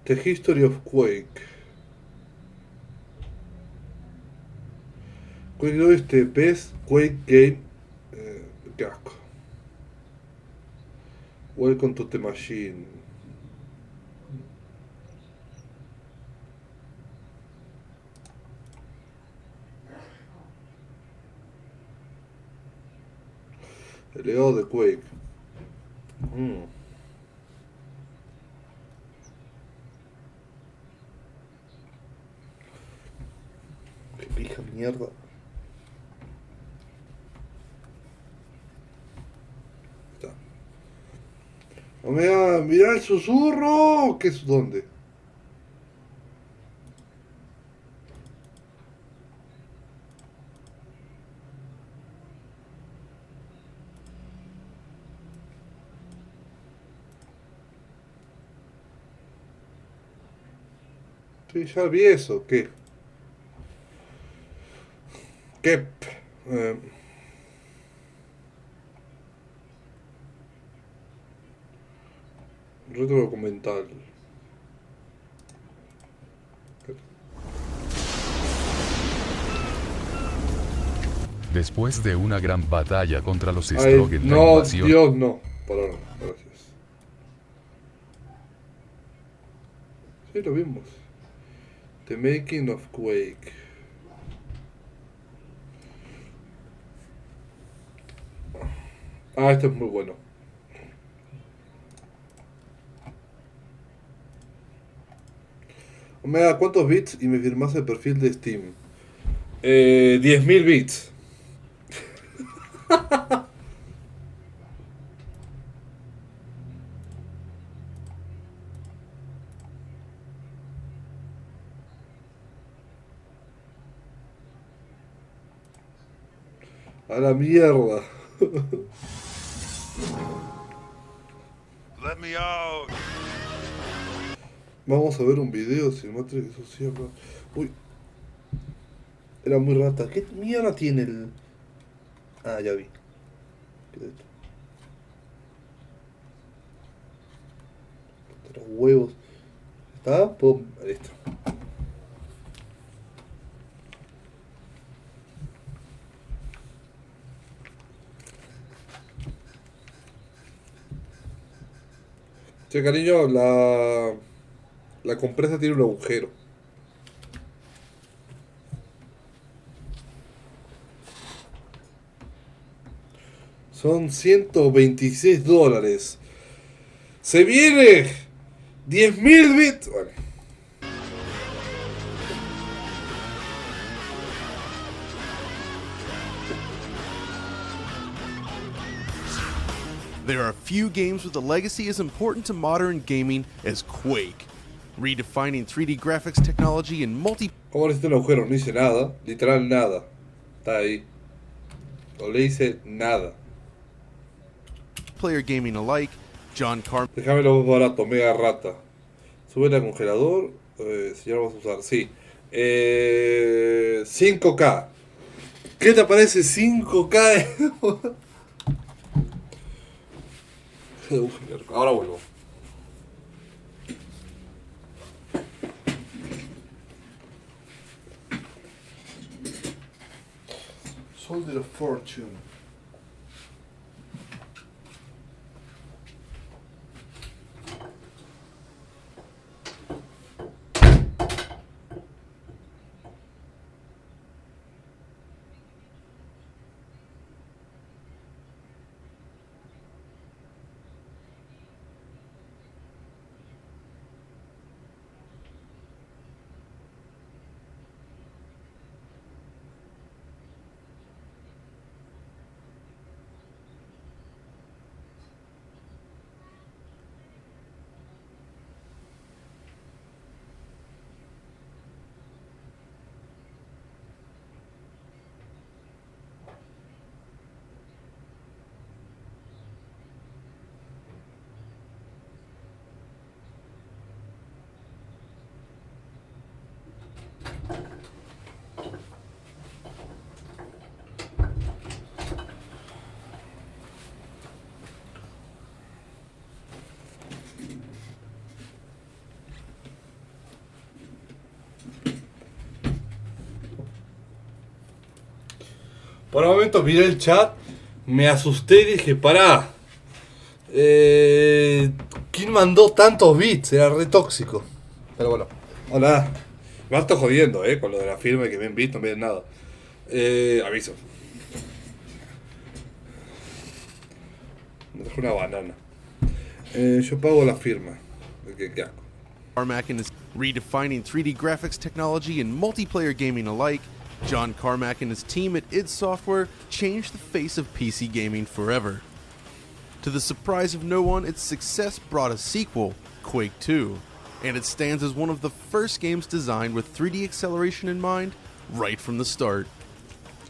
The History of Quake. Quake 2 is the best Quake game. Qué asco. Welcome to the machine. El legado de Quake. Qué pija mierda. Está. Omega, mira el susurro. ¿Qué es dónde? Sí, ya vi eso. ¿Qué? ¿Qué? Retro documental. Después de una gran batalla contra los Ay, Strogg en la no, invasión, Dios, no. Para no, gracias. Sí, lo vimos. The Making of Quake. Ah, este es muy bueno. Omega, ¿cuántos bits? Y me firmás el perfil de Steam. 10.000 bits. A la mierda. Let me out. Vamos a ver un video cinemático que eso cierra. Uy. Era muy rata. ¿Qué mierda tiene el...? Ah, ya vi. ¿Qué es esto? Los huevos. ¿Está? Pum. Listo. Che, cariño, la compresa tiene un agujero. Son $126. ¡Se viene! 10.000 bits. Vale. There are few games with a legacy as important to modern gaming as Quake. Redefining 3D graphics technology and ¿Cómo necesito un agujero? No hice nada. Literal nada. Está ahí. No le hice nada. Player gaming alike, John Carmack. Déjame lo más barato, mega rata. Sube el congelador. Si ya lo vamos a usar, sí. 5K. ¿Qué te parece 5K? Ahora vuelvo. Soldier of Fortune. Por un momento miré el chat, me asusté y dije, pará, ¿Quién mandó tantos bits? Era re tóxico. Pero bueno, hola. Me estoy jodiendo, con lo de la firma y que me han visto, no me den nada. Aviso. Me traje una banana. Yo pago la firma. ¿Qué hago? Carmack and his redefining 3D graphics technology and multiplayer gaming alike, John Carmack and his team at id Software changed the face of PC gaming forever. To the surprise of no one, its success brought a sequel, Quake 2, and it stands as one of the first games designed with 3D acceleration in mind right from the start.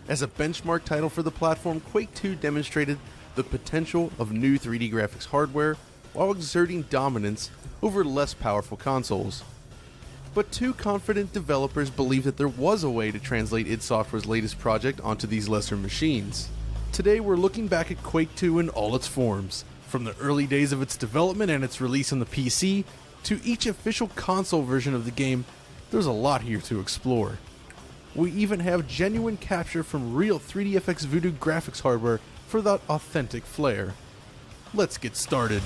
As a benchmark title for the platform, Quake 2 demonstrated the potential of new 3D graphics hardware while exerting dominance over less powerful consoles. But two confident developers believed that there was a way to translate id Software's latest project onto these lesser machines. Today we're looking back at Quake 2 in all its forms, from the early days of its development and its release on the PC, to each official console version of the game. There's a lot here to explore. We even have genuine capture from real 3DFX Voodoo graphics hardware for that authentic flair. Let's get started.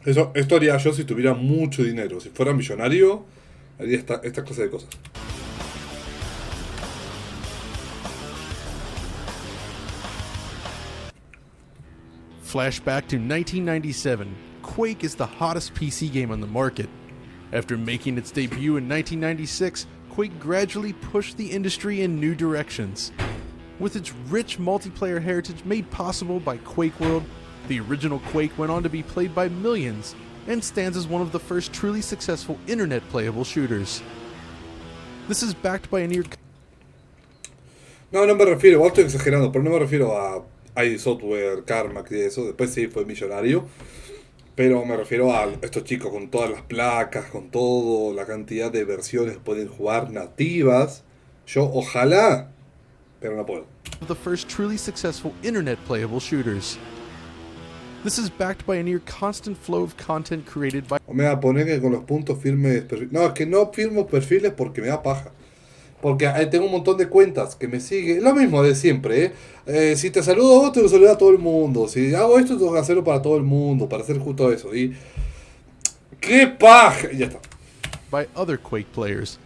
Esto haría yo si tuviera mucho dinero. Si fuera millonario, haría esta clase de cosas. Flashback to 1997. Quake is the hottest PC game on the market. After making its debut in 1996, Quake gradually pushed the industry in new directions. With its rich multiplayer heritage made possible by Quake World, the original Quake went on to be played by millions and stands as one of the first truly successful internet playable shooters. This is backed by a near... No me refiero, vos estoy exagerando, pero no me refiero a id Software, Carmack y eso. Después sí fue millonario. Pero me refiero a estos chicos con todas las placas, con todo, la cantidad de versiones que pueden jugar nativas. Yo ojalá, pero no puedo. The first truly successful internet playable shooters. This is backed by a near constant flow of content created by... O me va a poner que con los puntos firmes perfiles. No, es que no firmo perfiles porque me da paja. Porque tengo un montón de cuentas que me siguen. Lo mismo de siempre, si te saludo a vos, te lo saludo a todo el mundo. Si hago esto, tengo que hacerlo para todo el mundo. Para hacer justo eso. Y... ¡qué paja! Y ya está. By other Quake players.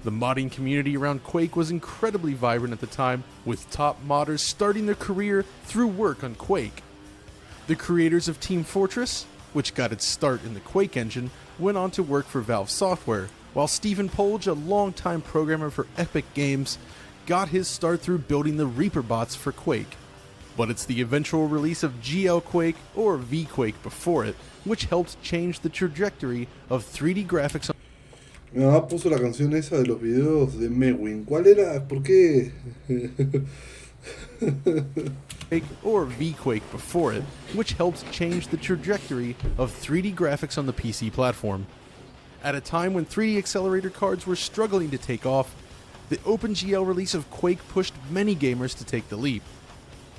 The modding community around Quake was incredibly vibrant at the time, with top modders starting their career through work on Quake. The creators of Team Fortress, which got its start in the Quake engine, went on to work for Valve Software, while Stephen Polge, a longtime programmer for Epic Games, got his start through building the Reaper bots for Quake. But it's the eventual release of GL Quake, or V-Quake before it, which helped change the trajectory of 3D graphics on... Mi mamá puso la canción esa de los videos de Mewin. ¿Cuál era? ¿Por qué? or V-Quake before it, which helped change the trajectory of 3D graphics on the PC platform. At a time when 3D accelerator cards were struggling to take off, the OpenGL release of Quake pushed many gamers to take the leap.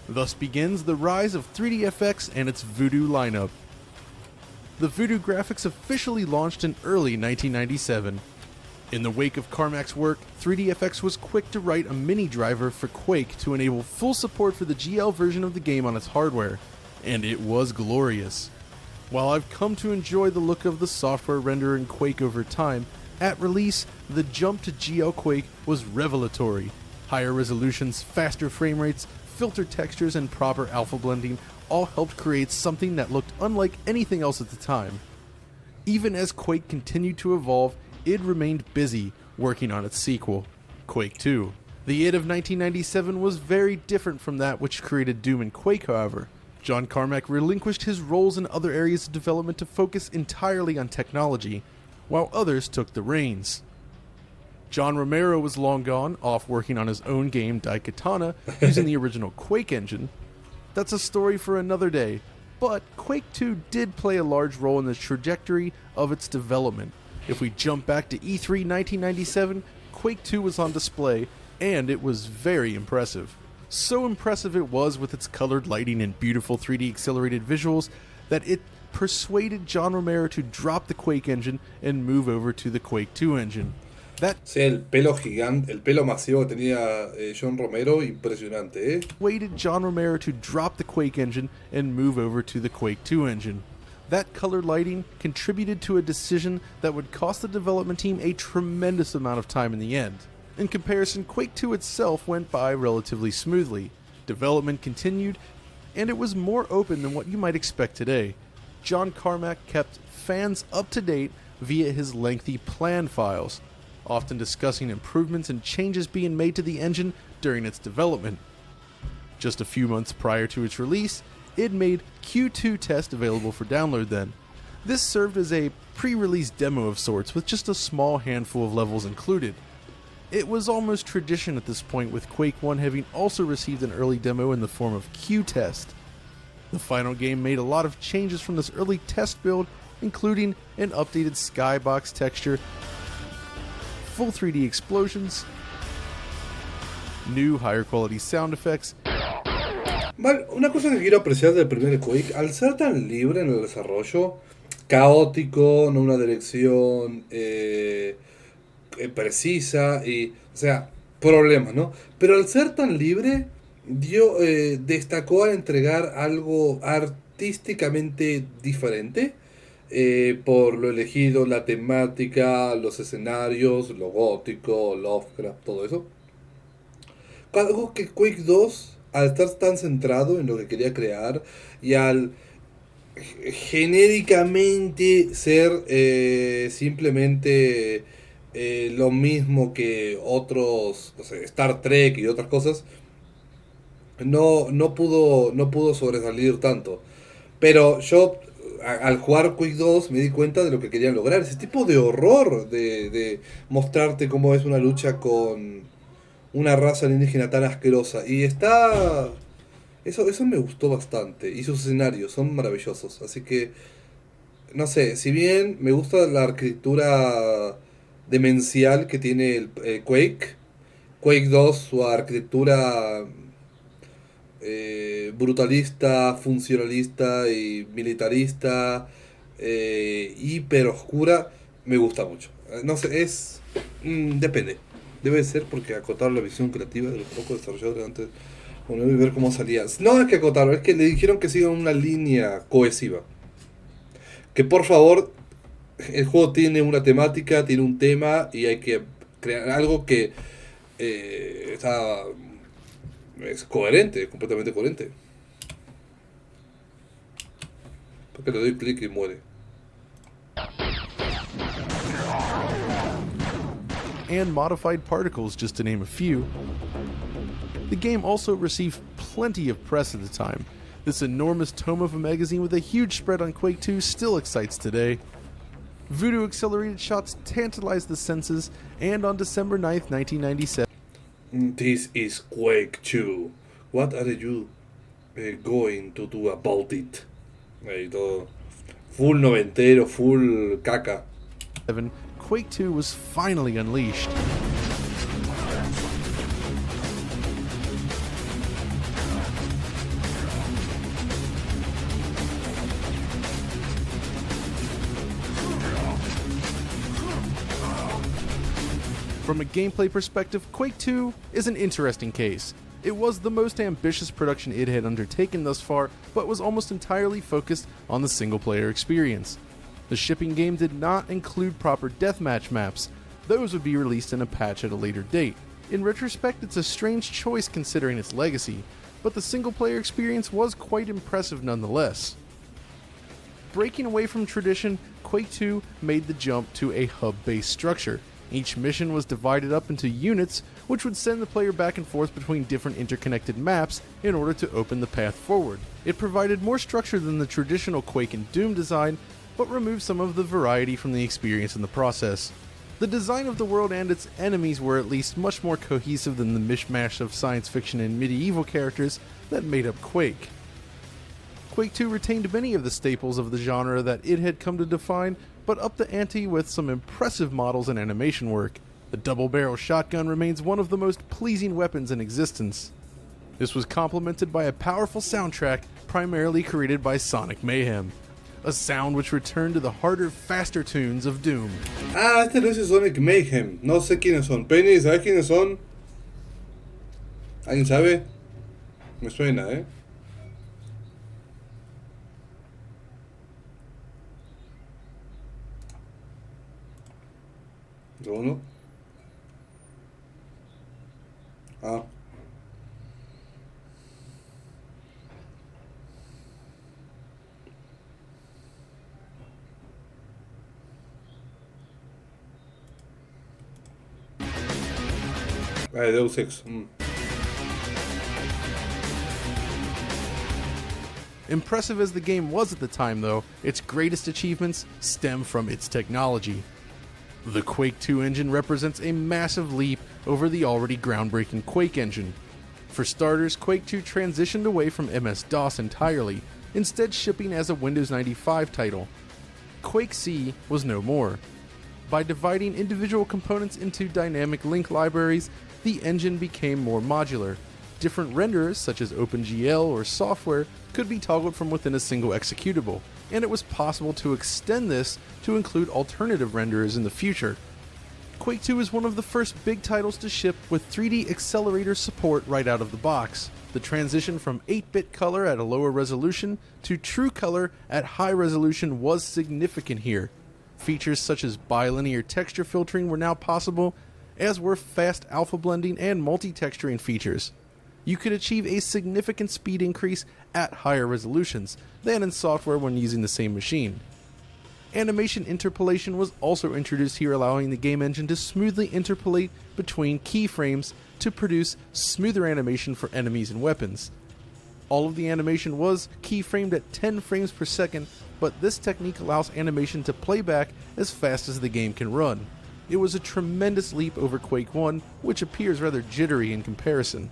Thus begins the rise of 3DFX and its Voodoo lineup. The Voodoo graphics officially launched in early 1997. In the wake of Carmack's work, 3DFX was quick to write a mini driver for Quake to enable full support for the GL version of the game on its hardware, and it was glorious. While I've come to enjoy the look of the software render in Quake over time, at release, the jump to GL Quake was revelatory. Higher resolutions, faster frame rates, filter textures, and proper alpha blending all helped create something that looked unlike anything else at the time. Even as Quake continued to evolve, id remained busy working on its sequel, Quake 2. The id of 1997 was very different from that which created Doom and Quake, however. John Carmack relinquished his roles in other areas of development to focus entirely on technology, while others took the reins. John Romero was long gone, off working on his own game Daikatana, using the original Quake engine. That's a story for another day, but Quake 2 did play a large role in the trajectory of its development. If we jump back to E3 1997, Quake 2 was on display, and it was very impressive. So impressive it was with its colored lighting and beautiful 3D accelerated visuals that it persuaded John Romero to drop the Quake engine and move over to the Quake 2 engine. Sí, el pelo gigante, el pelo masivo que tenía John Romero, impresionante, persuaded John Romero to drop the Quake engine and move over to the Quake 2 engine. That color lighting contributed to a decision that would cost the development team a tremendous amount of time in the end. In comparison, Quake 2 itself went by relatively smoothly. Development continued, and it was more open than what you might expect today. John Carmack kept fans up to date via his lengthy plan files, often discussing improvements and changes being made to the engine during its development. Just a few months prior to its release, it made Q2 Test available for download then. This served as a pre-release demo of sorts with just a small handful of levels included. It was almost tradition at this point, with Quake 1 having also received an early demo in the form of Q-Test. The final game made a lot of changes from this early test build, including an updated skybox texture, full 3D explosions, new higher quality sound effects. Vale, una cosa que quiero apreciar del primer Quake, al ser tan libre en el desarrollo, caótico, no una dirección precisa, y, o sea, problemas, ¿no? Pero al ser tan libre, destacó al entregar algo artísticamente diferente. Por lo elegido, la temática, los escenarios, lo gótico, Lovecraft, todo eso. Algo que Quake 2, al estar tan centrado en lo que quería crear y al genéricamente ser simplemente lo mismo que otros, no sé, Star Trek y otras cosas, no pudo sobresalir tanto. Pero yo, al jugar Quake 2, me di cuenta de lo que querían lograr. Ese tipo de horror de mostrarte cómo es una lucha con una raza alienígena tan asquerosa. Y eso me gustó bastante. Y sus escenarios son maravillosos. Así que, no sé, si bien me gusta la arquitectura demencial que tiene el Quake 2, su arquitectura brutalista, funcionalista y militarista, hiper oscura, me gusta mucho. No sé, depende. Debe ser porque acotar la visión creativa de los pocos desarrolladores antes de ver cómo salía. No es que acotarlo, es que le dijeron que sigan una línea cohesiva. Que por favor, el juego tiene una temática, tiene un tema y hay que crear algo que es coherente, completamente coherente. Porque le doy clic y muere. And modified particles, just to name a few. The game also received plenty of press at the time. This enormous tome of a magazine with a huge spread on Quake 2 still excites today. Voodoo accelerated shots tantalized the senses, and on December 9th, 1997... This is Quake 2. What are you going to do about it? Ahí todo. Full noventero, full caca. Quake 2 was finally unleashed. From a gameplay perspective, Quake 2 is an interesting case. It was the most ambitious production it had undertaken thus far, but was almost entirely focused on the single-player experience. The shipping game did not include proper deathmatch maps. Those would be released in a patch at a later date. In retrospect, it's a strange choice considering its legacy, but the single-player experience was quite impressive nonetheless. Breaking away from tradition, Quake 2 made the jump to a hub-based structure. Each mission was divided up into units, which would send the player back and forth between different interconnected maps in order to open the path forward. It provided more structure than the traditional Quake and Doom design, but removed some of the variety from the experience in the process. The design of the world and its enemies were at least much more cohesive than the mishmash of science fiction and medieval characters that made up Quake. Quake 2 retained many of the staples of the genre that it had come to define, but upped the ante with some impressive models and animation work. The double-barrel shotgun remains one of the most pleasing weapons in existence. This was complemented by a powerful soundtrack primarily created by Sonic Mayhem. a sound which returned to the harder, faster tunes of Doom. Ah, este no es Sonic Mayhem. No sé quiénes son. Penny, ¿sabes quiénes son? ¿Alguien sabe? Me suena, ¿eh? ¿Segundo? Ah. Deus Ex. Impressive as the game was at the time, though, its greatest achievements stem from its technology. The Quake 2 engine represents a massive leap over the already groundbreaking Quake engine. For starters, Quake 2 transitioned away from MS-DOS entirely, instead shipping as a Windows 95 title. Quake C was no more. By dividing individual components into dynamic link libraries, the engine became more modular. Different renderers, such as OpenGL or software, could be toggled from within a single executable, and it was possible to extend this to include alternative renderers in the future. Quake 2 is one of the first big titles to ship with 3D accelerator support right out of the box. The transition from 8-bit color at a lower resolution to true color at high resolution was significant here. Features such as bilinear texture filtering were now possible, as were fast alpha blending and multi-texturing features. You could achieve a significant speed increase at higher resolutions than in software when using the same machine. Animation interpolation was also introduced here, allowing the game engine to smoothly interpolate between keyframes to produce smoother animation for enemies and weapons. All of the animation was keyframed at 10 frames per second, but this technique allows animation to play back as fast as the game can run. It was a tremendous leap over Quake 1, which appears rather jittery in comparison.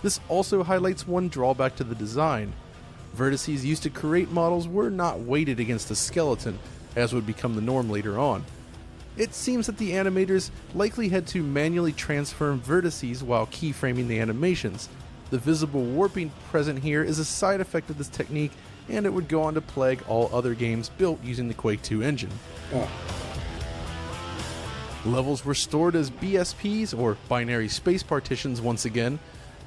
This also highlights one drawback to the design. Vertices used to create models were not weighted against a skeleton, as would become the norm later on. It seems that the animators likely had to manually transform vertices while keyframing the animations. The visible warping present here is a side effect of this technique, and it would go on to plague all other games built using the Quake 2 engine. Levels were stored as BSPs, or binary space partitions once again,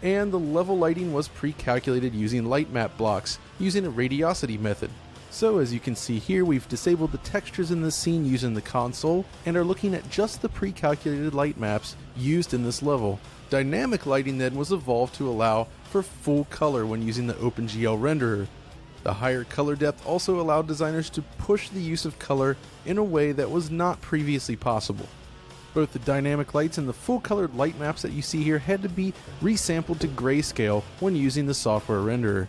and the level lighting was pre-calculated using light map blocks, using a radiosity method. So as you can see here, we've disabled the textures in this scene using the console, and are looking at just the pre-calculated light maps used in this level. Dynamic lighting then was evolved to allow for full color when using the OpenGL renderer. The higher color depth also allowed designers to push the use of color in a way that was not previously possible. Both the dynamic lights and the full-colored light maps that you see here had to be resampled to grayscale when using the software renderer.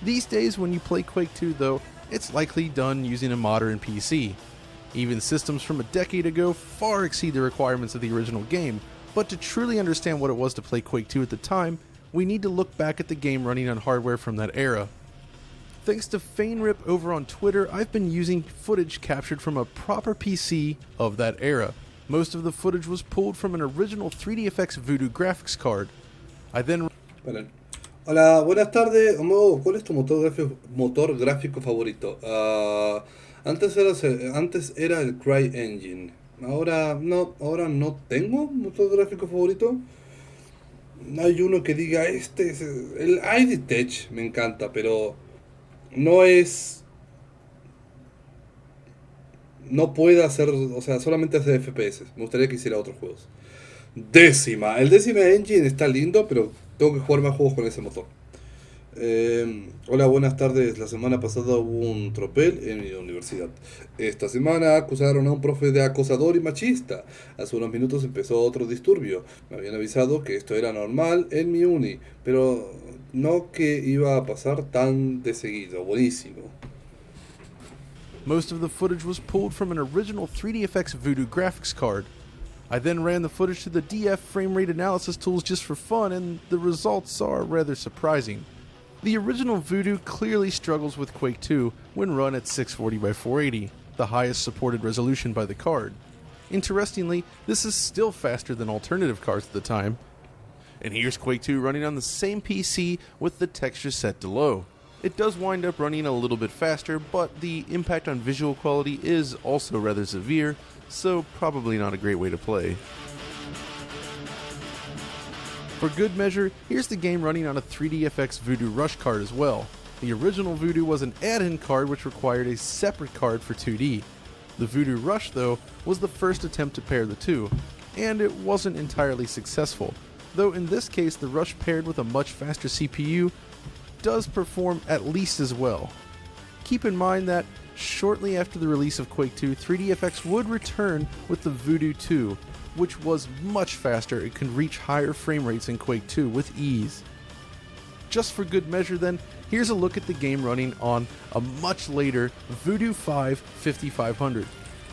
These days, when you play Quake 2 though, it's likely done using a modern PC. Even systems from a decade ago far exceed the requirements of the original game, but to truly understand what it was to play Quake 2 at the time, we need to look back at the game running on hardware from that era. Thanks to FaneRip over on Twitter, I've been using footage captured from a proper PC of that era. Most of the footage was pulled from an original 3DFX Voodoo graphics card. I then... Hola, buenas tardes. ¿Cuál es tu motor gráfico favorito? Antes era el CryEngine. Ahora no tengo motor gráfico favorito. Hay uno que diga, este es el ID-Tech, me encanta, pero no puede hacer, o sea, solamente hace FPS. Me gustaría que hiciera otros juegos. El Décima Engine está lindo, pero tengo que jugar más juegos con ese motor. Hola, buenas tardes. La semana pasada hubo un tropel en mi universidad. Esta semana acusaron a un profe de acosador y machista. Hace unos minutos empezó otro disturbio. Me habían avisado que esto era normal en mi uni, pero no que iba a pasar tan de seguido. Buenísimo. Most of the footage was pulled from an original 3DFX Voodoo graphics card. I then ran the footage to the DF frame rate analysis tools just for fun, and the results are rather surprising. The original Voodoo clearly struggles with Quake 2 when run at 640 by 480, the highest supported resolution by the card. Interestingly, this is still faster than alternative cards at the time. And here's Quake 2 running on the same PC with the texture set to low. It does wind up running a little bit faster, but the impact on visual quality is also rather severe, so probably not a great way to play. For good measure, here's the game running on a 3DFX Voodoo Rush card as well. The original Voodoo was an add-in card which required a separate card for 2D. The Voodoo Rush, though, was the first attempt to pair the two, and it wasn't entirely successful, though in this case the Rush paired with a much faster CPU does perform at least as well. Keep in mind that shortly after the release of Quake 2, 3DFX would return with the Voodoo 2, which was much faster and could reach higher frame rates in Quake 2 with ease. Just for good measure then, here's a look at the game running on a much later Voodoo 5 5500.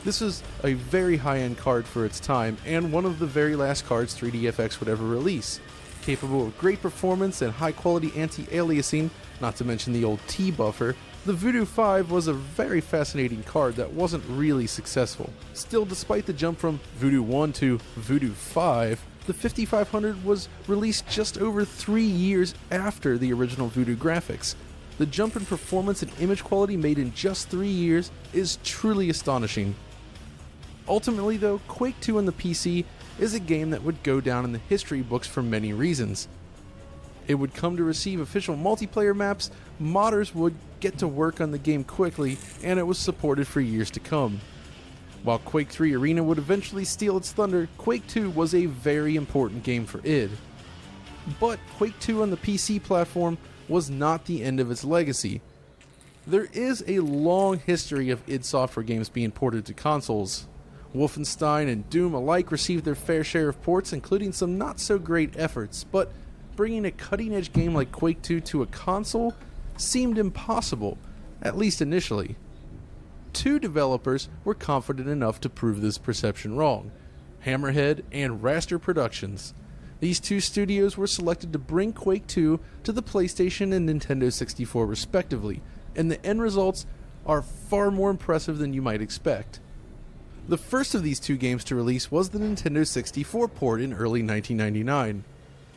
This is a very high-end card for its time, and one of the very last cards 3DFX would ever release. Capable of great performance and high-quality anti-aliasing, not to mention the old T-buffer, the Voodoo 5 was a very fascinating card that wasn't really successful. Still, despite the jump from Voodoo 1 to Voodoo 5, the 5500 was released just over 3 years after the original Voodoo graphics. The jump in performance and image quality made in just 3 years is truly astonishing. Ultimately though, Quake 2 on the PC is a game that would go down in the history books for many reasons. It would come to receive official multiplayer maps, modders would get to work on the game quickly, and it was supported for years to come. While Quake 3 Arena would eventually steal its thunder, Quake 2 was a very important game for id. But Quake 2 on the PC platform was not the end of its legacy. There is a long history of id Software games being ported to consoles. Wolfenstein and Doom alike received their fair share of ports, including some not so great efforts, but bringing a cutting-edge game like Quake 2 to a console seemed impossible, at least initially. Two developers were confident enough to prove this perception wrong: Hammerhead and Raster Productions. These two studios were selected to bring Quake 2 to the PlayStation and Nintendo 64 respectively, and the end results are far more impressive than you might expect. The first of these two games to release was the Nintendo 64 port in early 1999.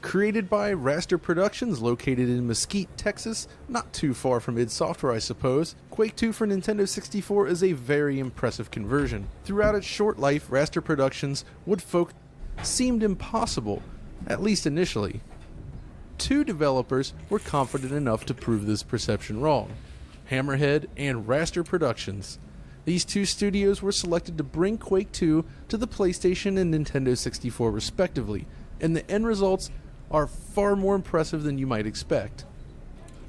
Created by Raster Productions, located in Mesquite, Texas, not too far from id Software I suppose, Quake 2 for Nintendo 64 is a very impressive conversion. Throughout its short life, Raster Productions seemed impossible, at least initially. Two developers were confident enough to prove this perception wrong: Hammerhead and Raster Productions. These two studios were selected to bring Quake 2 to the PlayStation and Nintendo 64 respectively, and the end results are far more impressive than you might expect.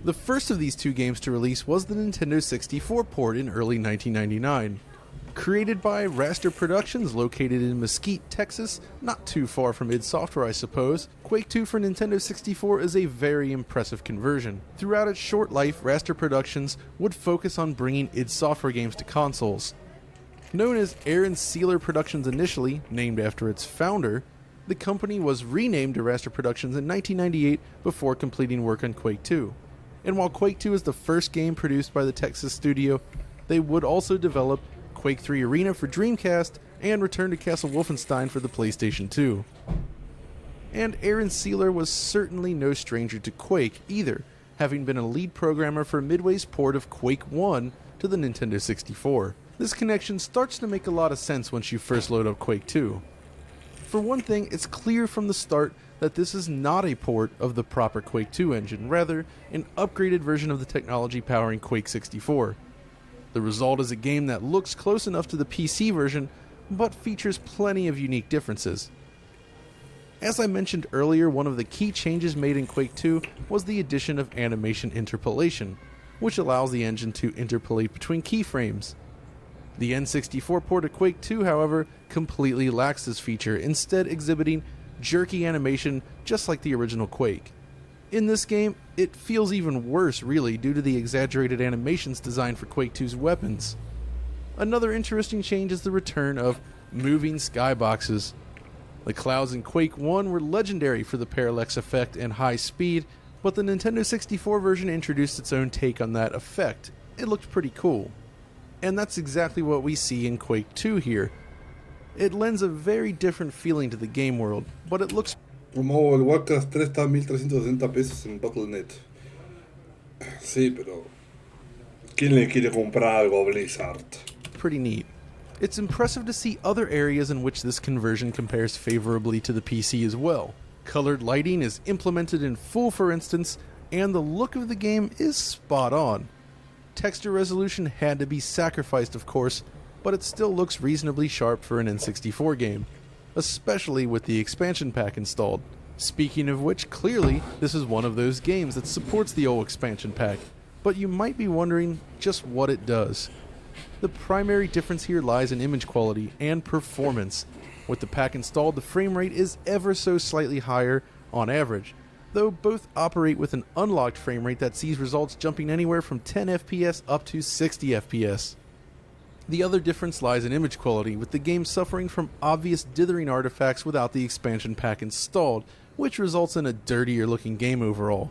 The first of these two games to release was the Nintendo 64 port in early 1999. Created by Raster Productions, located in Mesquite, Texas, not too far from id Software I suppose, Quake 2 for Nintendo 64 is a very impressive conversion. Throughout its short life, Raster Productions would focus on bringing id Software games to consoles. Known as Aaron Sealer Productions initially, named after its founder, the company was renamed to Raster Productions in 1998 before completing work on Quake 2. And while Quake 2 is the first game produced by the Texas studio, they would also develop Quake 3 Arena for Dreamcast and Return to Castle Wolfenstein for the PlayStation 2. And Aaron Sealer was certainly no stranger to Quake either, having been a lead programmer for Midway's port of Quake 1 to the Nintendo 64. This connection starts to make a lot of sense once you first load up Quake 2. For one thing, it's clear from the start that this is not a port of the proper Quake 2 engine, rather an upgraded version of the technology powering Quake 64. The result is a game that looks close enough to the PC version, but features plenty of unique differences. As I mentioned earlier, one of the key changes made in Quake 2 was the addition of animation interpolation, which allows the engine to interpolate between keyframes. The N64 port of Quake 2, however, completely lacks this feature, instead exhibiting jerky animation just like the original Quake. In this game, it feels even worse really due to the exaggerated animations designed for Quake 2's weapons. Another interesting change is the return of moving skyboxes. The clouds in Quake 1 were legendary for the parallax effect and high speed, but the Nintendo 64 version introduced its own take on that effect. It looked pretty cool. And that's exactly what we see in Quake 2 here. It lends a very different feeling to the game world, but it looks... Como el Warcraft 3 está a 1360 pesos en Battle.net. Sí, pero ¿quién le quiere comprar algo a Blizzard? Pretty neat. It's impressive to see other areas in which this conversion compares favorably to the PC as well. Colored lighting is implemented in full, for instance, and the look of the game is spot on. Texture resolution had to be sacrificed, of course, but it still looks reasonably sharp for an N64 game, especially with the expansion pack installed. Speaking of which, clearly, this is one of those games that supports the old expansion pack, but you might be wondering just what it does. The primary difference here lies in image quality and performance. With the pack installed, the frame rate is ever so slightly higher on average, though both operate with an unlocked frame rate that sees results jumping anywhere from 10 FPS up to 60 FPS. The other difference lies in image quality, with the game suffering from obvious dithering artifacts without the expansion pack installed, which results in a dirtier looking game overall.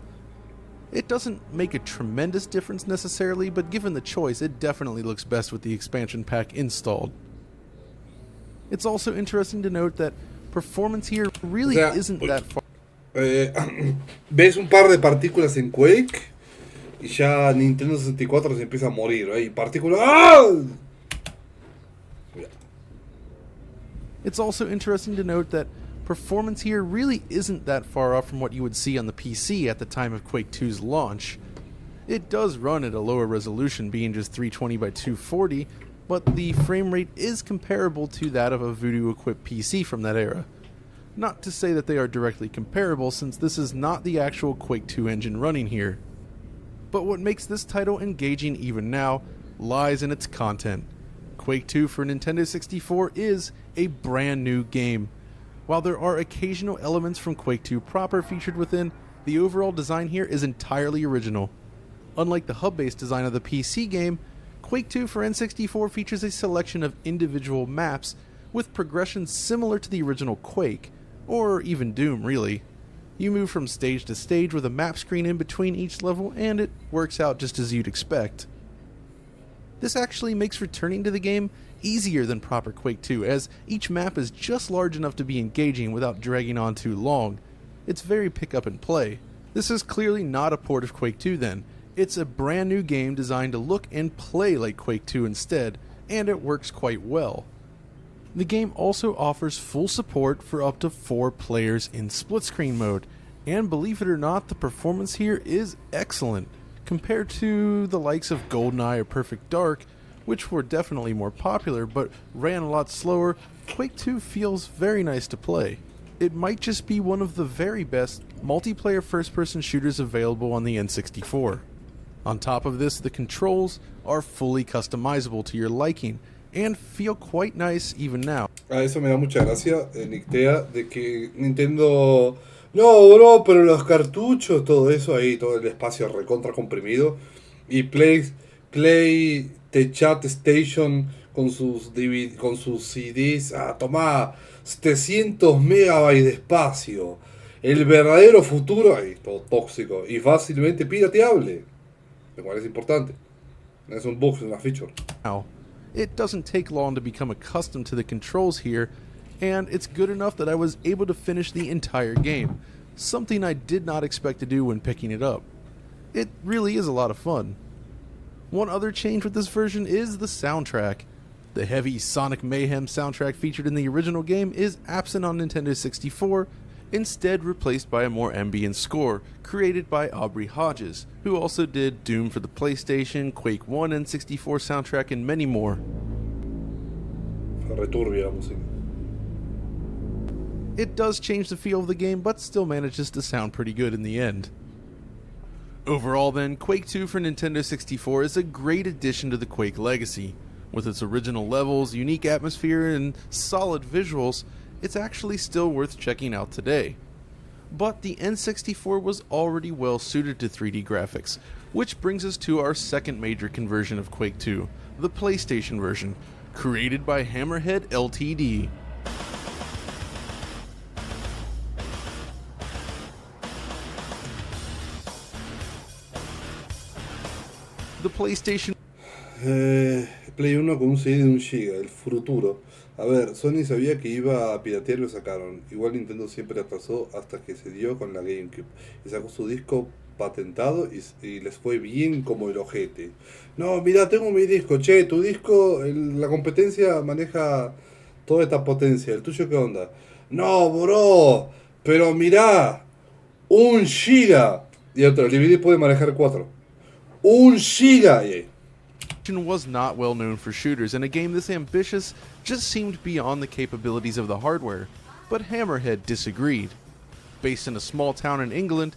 It doesn't make a tremendous difference necessarily, but given the choice, it definitely looks best with the expansion pack installed. It's also interesting to note that performance here really isn't that far. Ves un par de partículas en Quake y ya Nintendo 64 se empieza a morir. Hay partículas. ¡Ah! It's also interesting to note that performance here really isn't that far off from what you would see on the PC at the time of Quake 2's launch. It does run at a lower resolution, being just 320 by 240, but the frame rate is comparable to that of a Voodoo-equipped PC from that era. Not to say that they are directly comparable, since this is not the actual Quake 2 engine running here. But what makes this title engaging even now lies in its content. Quake 2 for Nintendo 64 is a brand new game. While there are occasional elements from Quake 2 proper featured within, the overall design here is entirely original. Unlike the hub-based design of the PC game, Quake 2 for N64 features a selection of individual maps with progression similar to the original Quake, or even Doom really. You move from stage to stage with a map screen in between each level, and it works out just as you'd expect. This actually makes returning to the game easier than proper Quake 2, as each map is just large enough to be engaging without dragging on too long. It's very pick up and play. This is clearly not a port of Quake 2 then. It's a brand new game designed to look and play like Quake 2 instead, and it works quite well. The game also offers full support for up to 4 players in split screen mode, and believe it or not, the performance here is excellent. Compared to the likes of GoldenEye or Perfect Dark, which were definitely more popular but ran a lot slower, Quake 2 feels very nice to play. It might just be one of the very best multiplayer first-person shooters available on the N64. On top of this, the controls are fully customizable to your liking, and feel quite nice even now. Eso me da mucha gracia, Nictea, de que Nintendo... No, bro, pero los cartuchos, todo eso ahí, todo el espacio recontra comprimido. Y Play The Chat Station con sus CDs. Ah, toma 700 megabytes de espacio. El verdadero futuro, ahí, todo tóxico y fácilmente pirateable. Lo cual es importante. No es un bug, es una feature. Now, it doesn't take long to become accustomed to the controls here, and it's good enough that I was able to finish the entire game, something I did not expect to do when picking it up. It really is a lot of fun. One other change with this version is the soundtrack. The heavy Sonic Mayhem soundtrack featured in the original game is absent on Nintendo 64, instead replaced by a more ambient score created by Aubrey Hodges, who also did Doom for the PlayStation, Quake 1 and 64 soundtrack, and many more. Returbia la música. It does change the feel of the game, but still manages to sound pretty good in the end. Overall then, Quake 2 for Nintendo 64 is a great addition to the Quake legacy. With its original levels, unique atmosphere, and solid visuals, it's actually still worth checking out today. But the N64 was already well suited to 3D graphics, which brings us to our second major conversion of Quake 2, the PlayStation version, created by Hammerhead Ltd. The PlayStation... Play 1 con un CD de 1 GB, el futuro. A ver, Sony sabía que iba a piratear y lo sacaron. Igual Nintendo siempre atrasó hasta que se dio con la GameCube y sacó su disco patentado y les fue bien como el ojete. No, mira, tengo mi disco, che, tu disco, la competencia maneja toda esta potencia, ¿el tuyo qué onda? No, bro, pero mirá, 1 GB. Y otro, el DVD puede manejar 4. 1 GB. Was not well known for shooters, and a game this ambitious just seemed beyond the capabilities of the hardware. But Hammerhead disagreed. Based in a small town in England,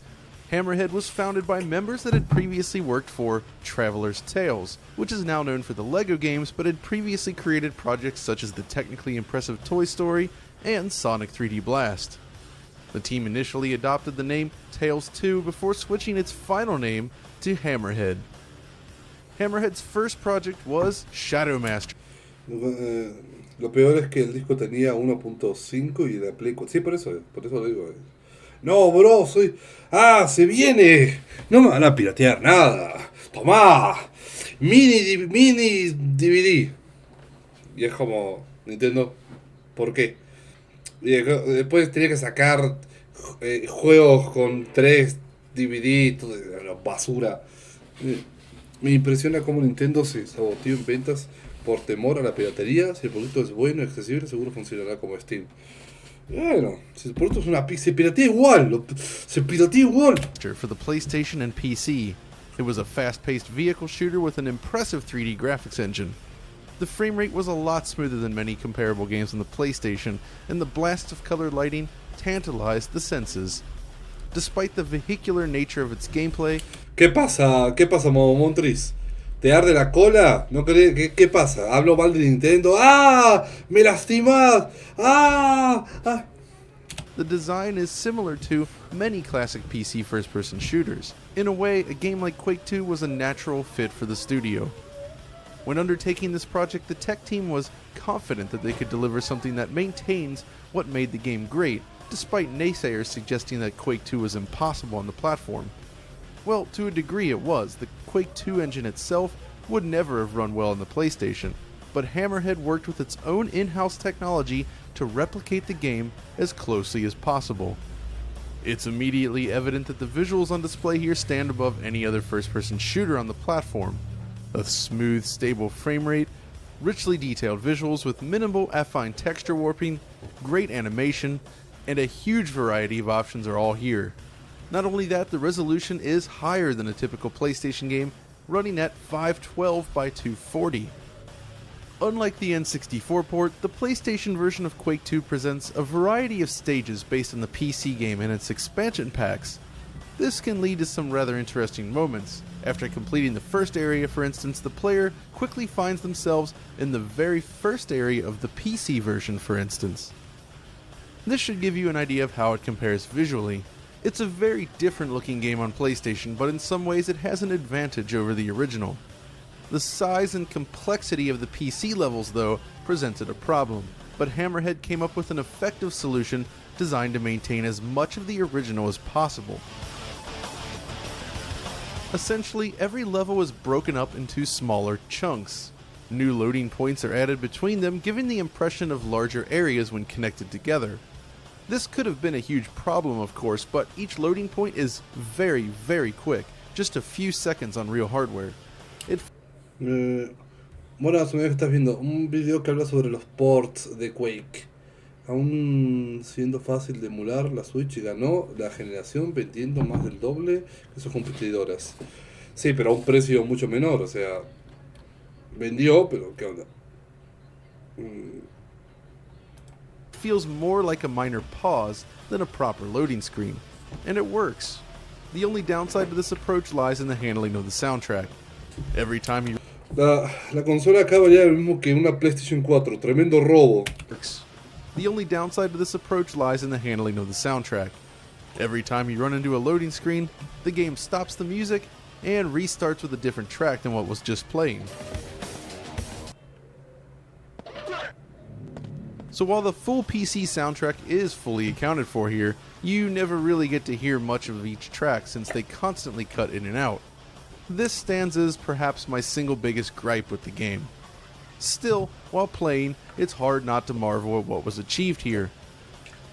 Hammerhead was founded by members that had previously worked for Traveller's Tales, which is now known for the LEGO games, but had previously created projects such as the technically impressive Toy Story and Sonic 3D Blast. The team initially adopted the name Tales 2 before switching its final name to Hammerhead. Hammerhead's first project was Shadow Master. Lo peor es que el disco tenía 1.5 y la Play 4. Sí, por eso lo digo. No, bro, soy... ¡Ah, se viene! No me van a piratear nada. ¡Tomá! Mini DVD. Y es como... Nintendo, ¿por qué? Y después tenía que sacar juegos con 3 DVD, todo, basura. Me impresiona cómo Nintendo se saboteó en ventas por temor a la piratería. Si el producto es bueno y accesible, seguro funcionará como Steam. Bueno, si el producto es una se piratea igual. Se piratea igual. For the PlayStation and PC, it was a fast-paced vehicle shooter with an impressive 3D graphics engine. The frame rate was a lot smoother than many comparable games on the PlayStation, and the blasts of colored lighting tantalized the senses. Despite the vehicular nature of its gameplay... ¿Qué pasa, Montris? ¿Te arde la cola? ¿No crees? ¿Qué pasa? ¿Hablo mal de Nintendo? ¡Ah! ¡Me lastimás! ¡Ah! ¡Ah! The design is similar to many classic PC first-person shooters. In a way, a game like Quake 2 was a natural fit for the studio. When undertaking this project, the tech team was confident that they could deliver something that maintains what made the game great, despite naysayers suggesting that Quake 2 was impossible on the platform. Well, to a degree it was. The Quake 2 engine itself would never have run well on the PlayStation, but Hammerhead worked with its own in-house technology to replicate the game as closely as possible. It's immediately evident that the visuals on display here stand above any other first-person shooter on the platform. A smooth, stable frame rate, richly detailed visuals with minimal affine texture warping, great animation, and a huge variety of options are all here. Not only that, the resolution is higher than a typical PlayStation game, running at 512 by 240. Unlike the N64 port, the PlayStation version of Quake 2 presents a variety of stages based on the PC game and its expansion packs. This can lead to some rather interesting moments. After completing the first area, for instance, the player quickly finds themselves in the very first area of the PC version, for instance. This should give you an idea of how it compares visually. It's a very different looking game on PlayStation, but in some ways it has an advantage over the original. The size and complexity of the PC levels, though, presented a problem, but Hammerhead came up with an effective solution designed to maintain as much of the original as possible. Essentially, every level is broken up into smaller chunks. New loading points are added between them, giving the impression of larger areas when connected together. This could have been a huge problem, of course, but each loading point is very, very quick, just a few seconds on real hardware. Bueno, asumo que estás viendo un video que habla sobre los ports de Quake. Aún siendo fácil de emular, la Switch ganó la generación vendiendo más del doble que sus competidoras. Sí, pero a un precio mucho menor, o sea, vendió, pero ¿qué onda? Feels more like a minor pause than a proper loading screen, and it works. The only downside to this approach lies in the handling of the soundtrack. Every time you... La consola acá valía lo mismo que una PlayStation 4, tremendo robo. The only downside to this approach lies in the handling of the soundtrack. Every time you run into a loading screen, the game stops the music and restarts with a different track than what was just playing. So while the full PC soundtrack is fully accounted for here, you never really get to hear much of each track since they constantly cut in and out. This stands as perhaps my single biggest gripe with the game. Still, while playing, it's hard not to marvel at what was achieved here.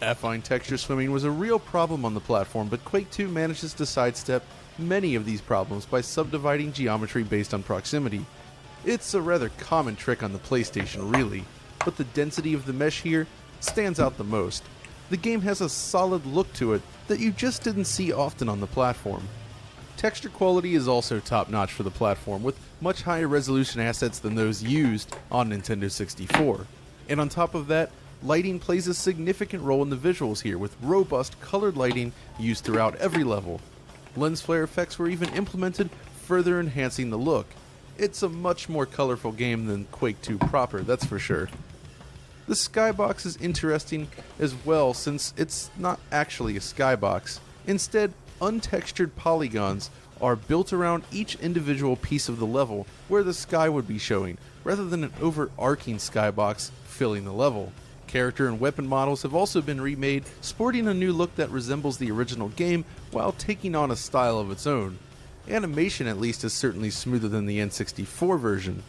Affine texture swimming was a real problem on the platform, but Quake 2 manages to sidestep many of these problems by subdividing geometry based on proximity. It's a rather common trick on the PlayStation really, but the density of the mesh here stands out the most. The game has a solid look to it that you just didn't see often on the platform. Texture quality is also top-notch for the platform, with much higher resolution assets than those used on Nintendo 64. And on top of that, lighting plays a significant role in the visuals here, with robust colored lighting used throughout every level. Lens flare effects were even implemented, further enhancing the look. It's a much more colorful game than Quake 2 proper, that's for sure. The skybox is interesting as well, since it's not actually a skybox. Instead, untextured polygons are built around each individual piece of the level where the sky would be showing, rather than an overarching skybox filling the level. Character and weapon models have also been remade, sporting a new look that resembles the original game while taking on a style of its own. Animation at least is certainly smoother than the N64 version.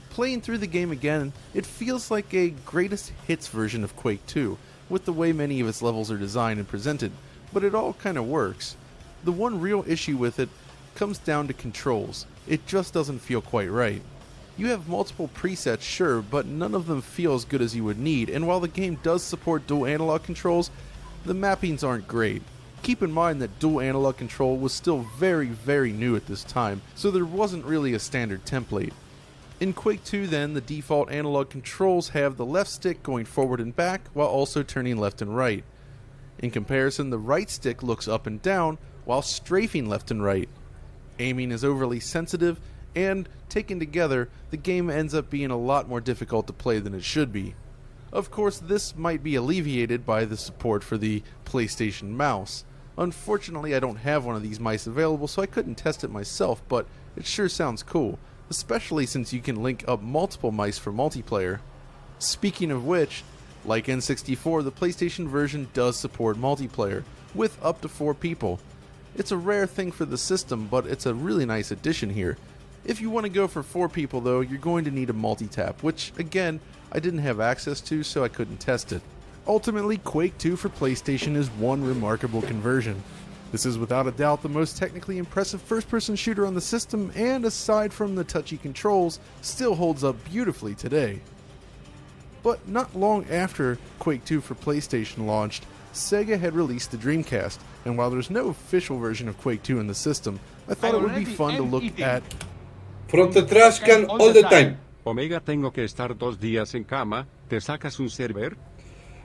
Playing through the game again, it feels like a greatest hits version of Quake 2, with the way many of its levels are designed and presented, but it all kinda works. The one real issue with it comes down to controls. It just doesn't feel quite right. You have multiple presets, sure, but none of them feel as good as you would need, and while the game does support dual analog controls, the mappings aren't great. Keep in mind that dual analog control was still very new at this time, so there wasn't really a standard template. In Quake 2 then, the default analog controls have the left stick going forward and back, while also turning left and right. In comparison, the right stick looks up and down, while strafing left and right. Aiming is overly sensitive, and taken together, the game ends up being a lot more difficult to play than it should be. Of course, this might be alleviated by the support for the PlayStation mouse. Unfortunately, I don't have one of these mice available, so I couldn't test it myself, but it sure sounds cool, especially since you can link up multiple mice for multiplayer. Speaking of which, like N64, the PlayStation version does support multiplayer, with up to 4 people. It's a rare thing for the system, but it's a really nice addition here. If you want to go for 4 people though, you're going to need a multi-tap, which again, I didn't have access to, so I couldn't test it. Ultimately, Quake 2 for PlayStation is one remarkable conversion. This is without a doubt the most technically impressive first-person shooter on the system, and aside from the touchy controls, still holds up beautifully today. But not long after Quake 2 for PlayStation launched, Sega had released the Dreamcast, and while there's no official version of Quake 2 in the system, I thought it would be fun to look at... From the trash can all the time. Omega, tengo que estar 2 días en cama. ¿Te sacas un server?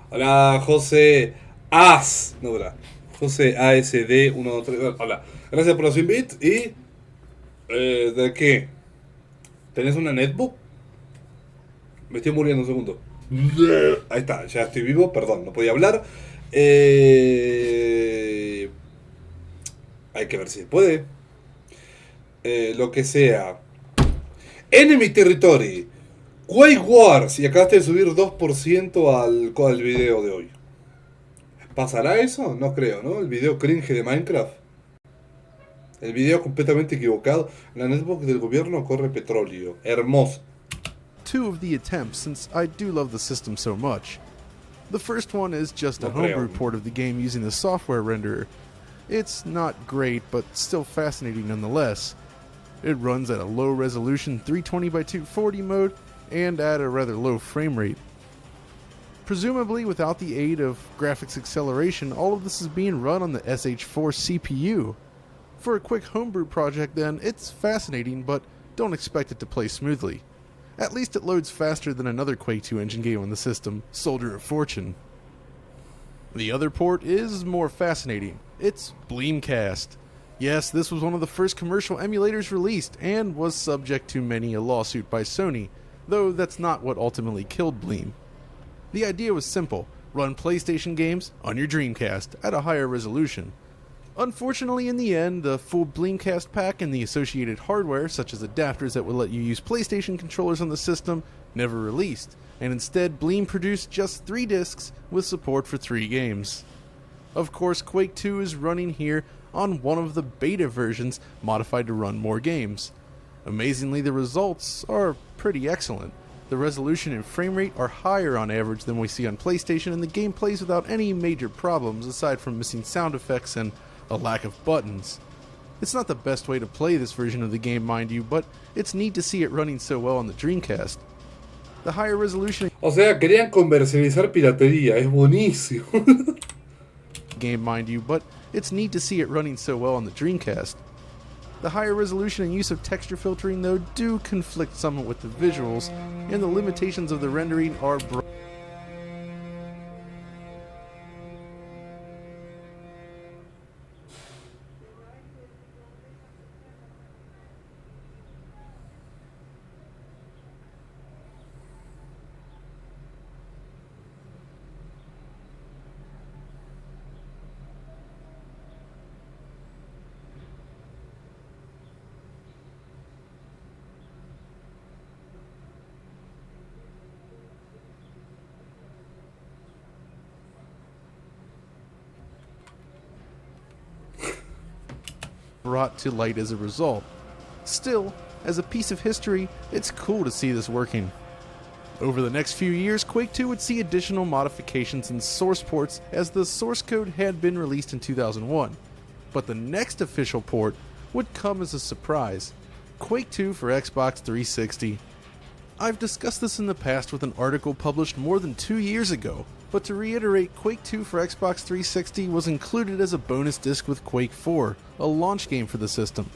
Hola, José As. No, ¿verdad? José ASD 123. Hola. Gracias por los invites. ¿Y de qué? ¿Tenés una netbook? Me estoy muriendo un segundo. Ahí está, ya estoy vivo. Perdón, no podía hablar. Hay que ver si se puede. Lo que sea. Enemy Territory, Quake Wars, y acabaste de subir 2% al video de hoy. ¿Pasará eso? No creo, ¿no? El video cringe de Minecraft. El video completamente equivocado. La netbook del gobierno corre petróleo. Hermoso. 2 of the attempts, since I do love the system so much. The first one is just a homebrew port of the game using the software renderer. It's not great, but still fascinating nonetheless. It runs at a low resolution 320x240 mode and at a rather low frame rate. Presumably without the aid of graphics acceleration, all of this is being run on the SH4 CPU. For a quick homebrew project then, it's fascinating, but don't expect it to play smoothly. At least it loads faster than another Quake 2 engine game on the system, Soldier of Fortune. The other port is more fascinating. It's Bleemcast. Yes, this was one of the first commercial emulators released, and was subject to many a lawsuit by Sony, though that's not what ultimately killed Bleem. The idea was simple: run PlayStation games on your Dreamcast at a higher resolution. Unfortunately, in the end, the full Bleemcast pack and the associated hardware, such as adapters that would let you use PlayStation controllers on the system, never released, and instead Bleem produced just 3 discs with support for 3 games. Of course, Quake 2 is running here on one of the beta versions modified to run more games. Amazingly, the results are pretty excellent. The resolution and frame rate are higher on average than we see on PlayStation, and the game plays without any major problems aside from missing sound effects and a lack of buttons. It's not the best way to play this version of the game, mind you, but it's neat to see it running so well on the Dreamcast. The higher resolution... O sea, querían comercializar piratería, es buenísimo. game, mind you, but it's neat to see it running so well on the Dreamcast. The higher resolution and use of texture filtering, though, do conflict somewhat with the visuals, and the limitations of the rendering are brought to light as a result. Still, as a piece of history, it's cool to see this working. Over the next few years, Quake 2 would see additional modifications and source ports as the source code had been released in 2001. But the next official port would come as a surprise: Quake 2 for Xbox 360. I've discussed this in the past with an article published more than 2 years ago, but to reiterate, Quake 2 for Xbox 360 was included as a bonus disc with Quake 4, a launch game for the system.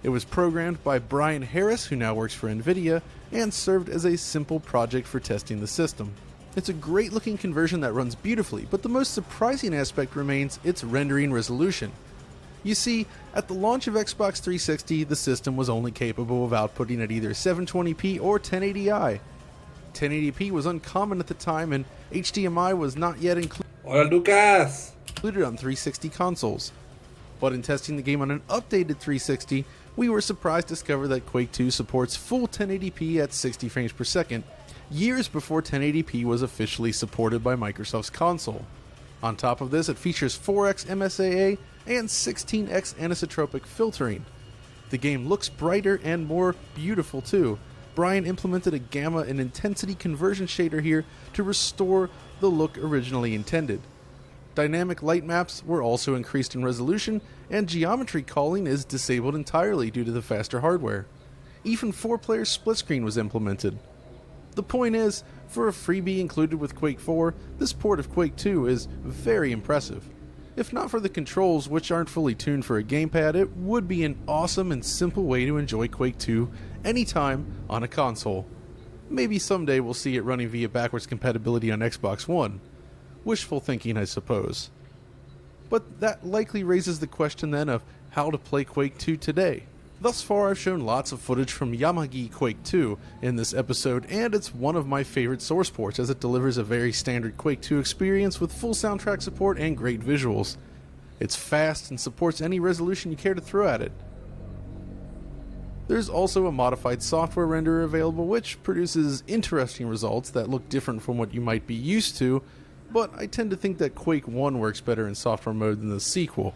It was programmed by Brian Harris, who now works for Nvidia, and served as a simple project for testing the system. It's a great looking conversion that runs beautifully, but the most surprising aspect remains its rendering resolution. You see, at the launch of Xbox 360, the system was only capable of outputting at either 720p or 1080i. 1080p was uncommon at the time, and HDMI was not yet included on 360 consoles. But in testing the game on an updated 360, we were surprised to discover that Quake 2 supports full 1080p at 60 frames per second, years before 1080p was officially supported by Microsoft's console. On top of this, it features 4x MSAA and 16x anisotropic filtering. The game looks brighter and more beautiful too. Brian implemented a gamma and intensity conversion shader here to restore the look originally intended. Dynamic light maps were also increased in resolution, and geometry calling is disabled entirely due to the faster hardware. Even 4-player split screen was implemented. The point is, for a freebie included with Quake 4, this port of Quake 2 is very impressive. If not for the controls, which aren't fully tuned for a gamepad, it would be an awesome and simple way to enjoy Quake 2 anytime on a console. Maybe someday we'll see it running via backwards compatibility on Xbox One. Wishful thinking, I suppose. But that likely raises the question then of how to play Quake 2 today. Thus far, I've shown lots of footage from Yamagi Quake 2 in this episode, and it's one of my favorite source ports as it delivers a very standard Quake 2 experience with full soundtrack support and great visuals. It's fast and supports any resolution you care to throw at it. There's also a modified software renderer available which produces interesting results that look different from what you might be used to, but I tend to think that Quake 1 works better in software mode than the sequel.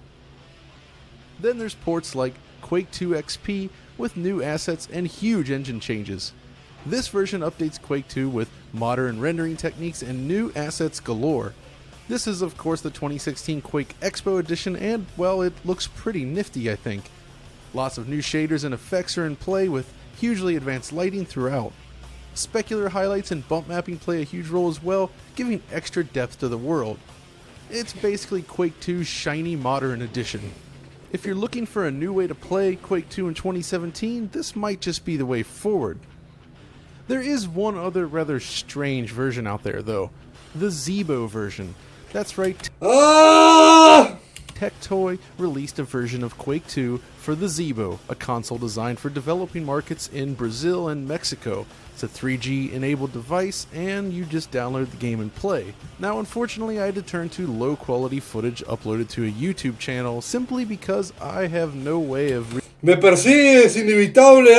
Then there's ports like Quake 2 XP with new assets and huge engine changes. This version updates Quake 2 with modern rendering techniques and new assets galore. This is of course the 2016 Quake Expo edition, and well, it looks pretty nifty, I think. Lots of new shaders and effects are in play with hugely advanced lighting throughout. Specular highlights and bump mapping play a huge role as well, giving extra depth to the world. It's basically Quake 2's shiny modern edition. If you're looking for a new way to play Quake 2 in 2017, this might just be the way forward. There is one other rather strange version out there though, the Zeebo version. That's right, Tectoy released a version of Quake 2 for the Zeebo, a console designed for developing markets in Brazil and Mexico. It's a 3G enabled device, and you just download the game and play. Now unfortunately I had to turn to low quality footage uploaded to a YouTube channel simply because I have no way of Me persigues, inevitable!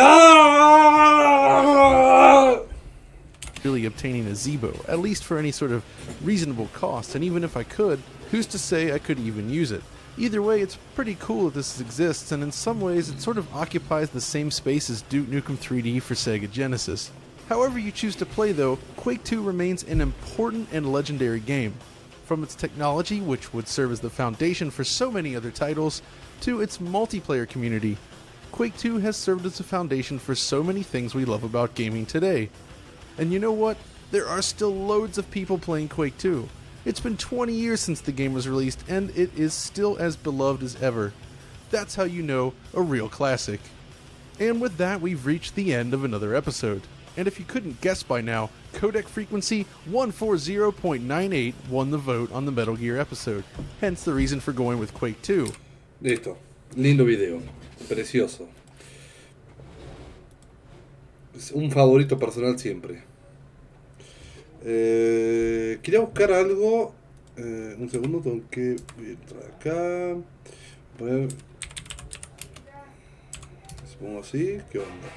really obtaining a Zeebo, at least for any sort of reasonable cost, and even if I could, who's to say I could even use it? Either way, it's pretty cool that this exists, and in some ways it sort of occupies the same space as Duke Nukem 3D for Sega Genesis. However you choose to play though, Quake 2 remains an important and legendary game. From its technology, which would serve as the foundation for so many other titles, to its multiplayer community, Quake 2 has served as a foundation for so many things we love about gaming today. And you know what? There are still loads of people playing Quake 2. It's been 20 years since the game was released, and it is still as beloved as ever. That's how you know a real classic. And with that, we've reached the end of another episode. And if you couldn't guess by now, codec frequency 140.98 won the vote on the Metal Gear episode. Hence the reason for going with Quake 2. Listo. Lindo video. Precioso. Es un favorito personal siempre. Quería buscar algo. Un segundo, tengo que entrar acá. Poner. Si pongo así, ¿qué onda?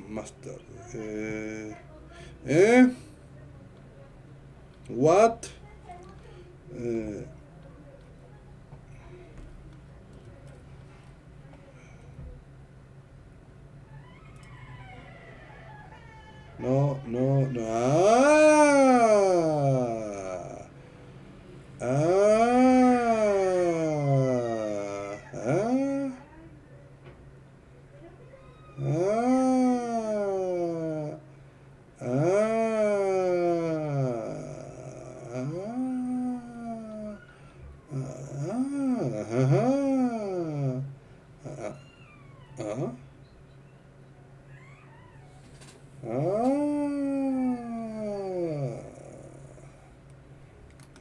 Más tarde. What? No, no, no. Ah.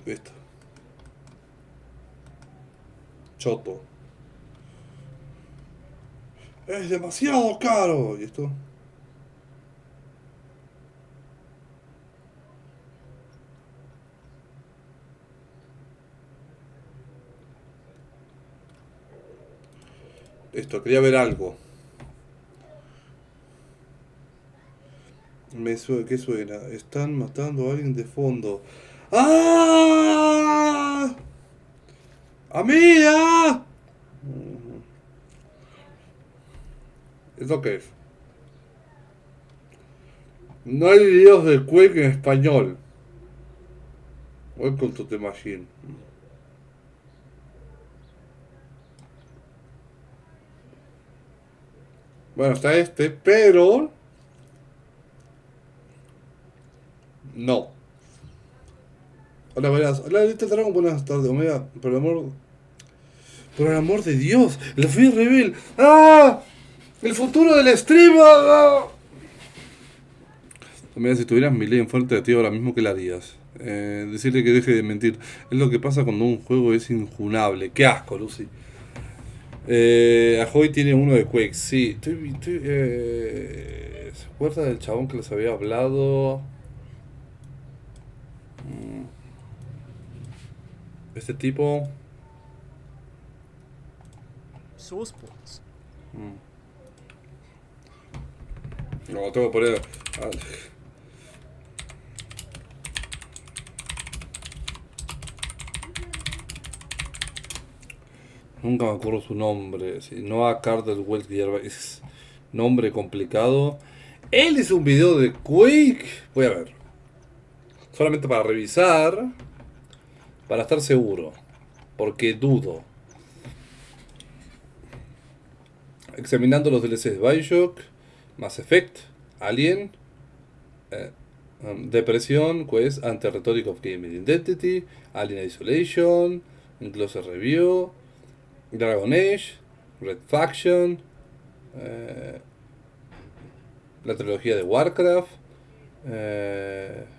Listo. Choto. Es demasiado caro. ¿Y esto? Esto, quería ver algo. ¿Qué suena? Están matando a alguien de fondo. ¡Ah! ¡Amiga! ¿Esto qué es? No hay videos de Quake en español. Welcome to the machine. Bueno, está este, pero... No. Hola, buenas. Hola, Little Dragon, buenas tardes, Omega. Por el amor de Dios, el Free Reveal. ¡Ah! El futuro del stream. ¡Ah! Omega, si tuvieras mi ley en fuerte de ti ahora mismo, ¿qué le harías? Decirle que deje de mentir. Es lo que pasa cuando un juego es injunable. ¡Qué asco, Lucy! Ahoy tiene uno de Quake, sí. ¿Se acuerda del chabón que les había hablado? Este tipo. Source points. No, tengo que poner. Nunca me acuerdo su nombre. Sí, Noah Cardwell es nombre complicado. Él hizo un video de Quake. Voy a ver. Solamente para revisar. Para estar seguro. Porque dudo. Examinando los DLCs de Bioshock, Mass Effect, Alien, Depresión, Quest, Anti-Rhetoric of Game Identity, Alien Isolation, Closer Review, Dragon Age, Red Faction, la trilogía de Warcraft,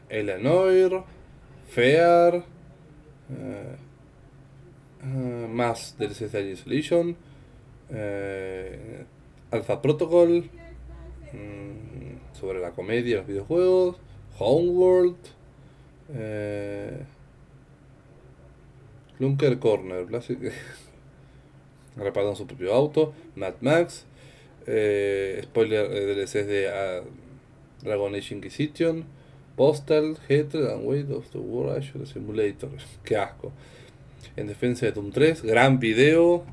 Eleanor, Fear, más DLCs de Alien Isolation, Alpha Protocol, sobre la comedia en los videojuegos, Homeworld, Clunker Corner, reparando su propio auto, Mad Max, spoiler DLCs de Dragon Age Inquisition, Postal, Hatred and Weight of the War Asher Simulator, que asco. En defensa de Doom 3, gran video.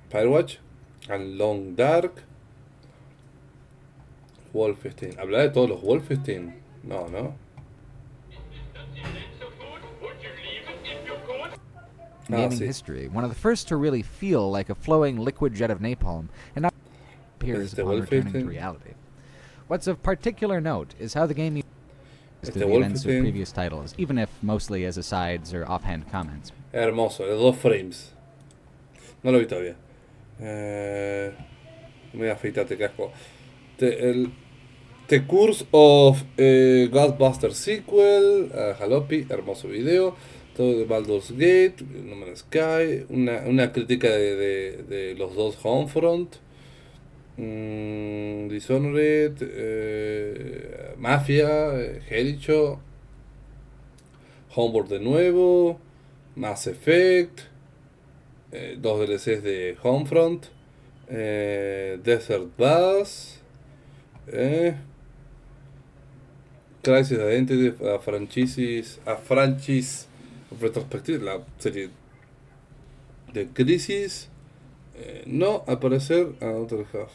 Firewatch, Long Dark, Wolfenstein. ¿Hablará de todos los Wolfenstein? No, ¿no? in gaming history, one of the first to really feel like a flowing liquid jet of napalm and not appears upon returning to reality. What's of particular note is how the game uses the events of previous titles, even if mostly as asides or offhand comments. Hermoso, de 2 frames. No lo vi todavía. Me voy a afeitarte, casco. The Curse of Ghostbusters Sequel, Jalopi, hermoso video. Todo de Baldur's Gate, No Man's Sky, una crítica de los dos Homefront, Dishonored, Mafia, Jericho, Homeworld de nuevo, Mass Effect, 2 DLCs de Homefront, Desert Bus, Crisis Identity, a franchise retrospective, la serie de Crisis, no aparecer a otro half.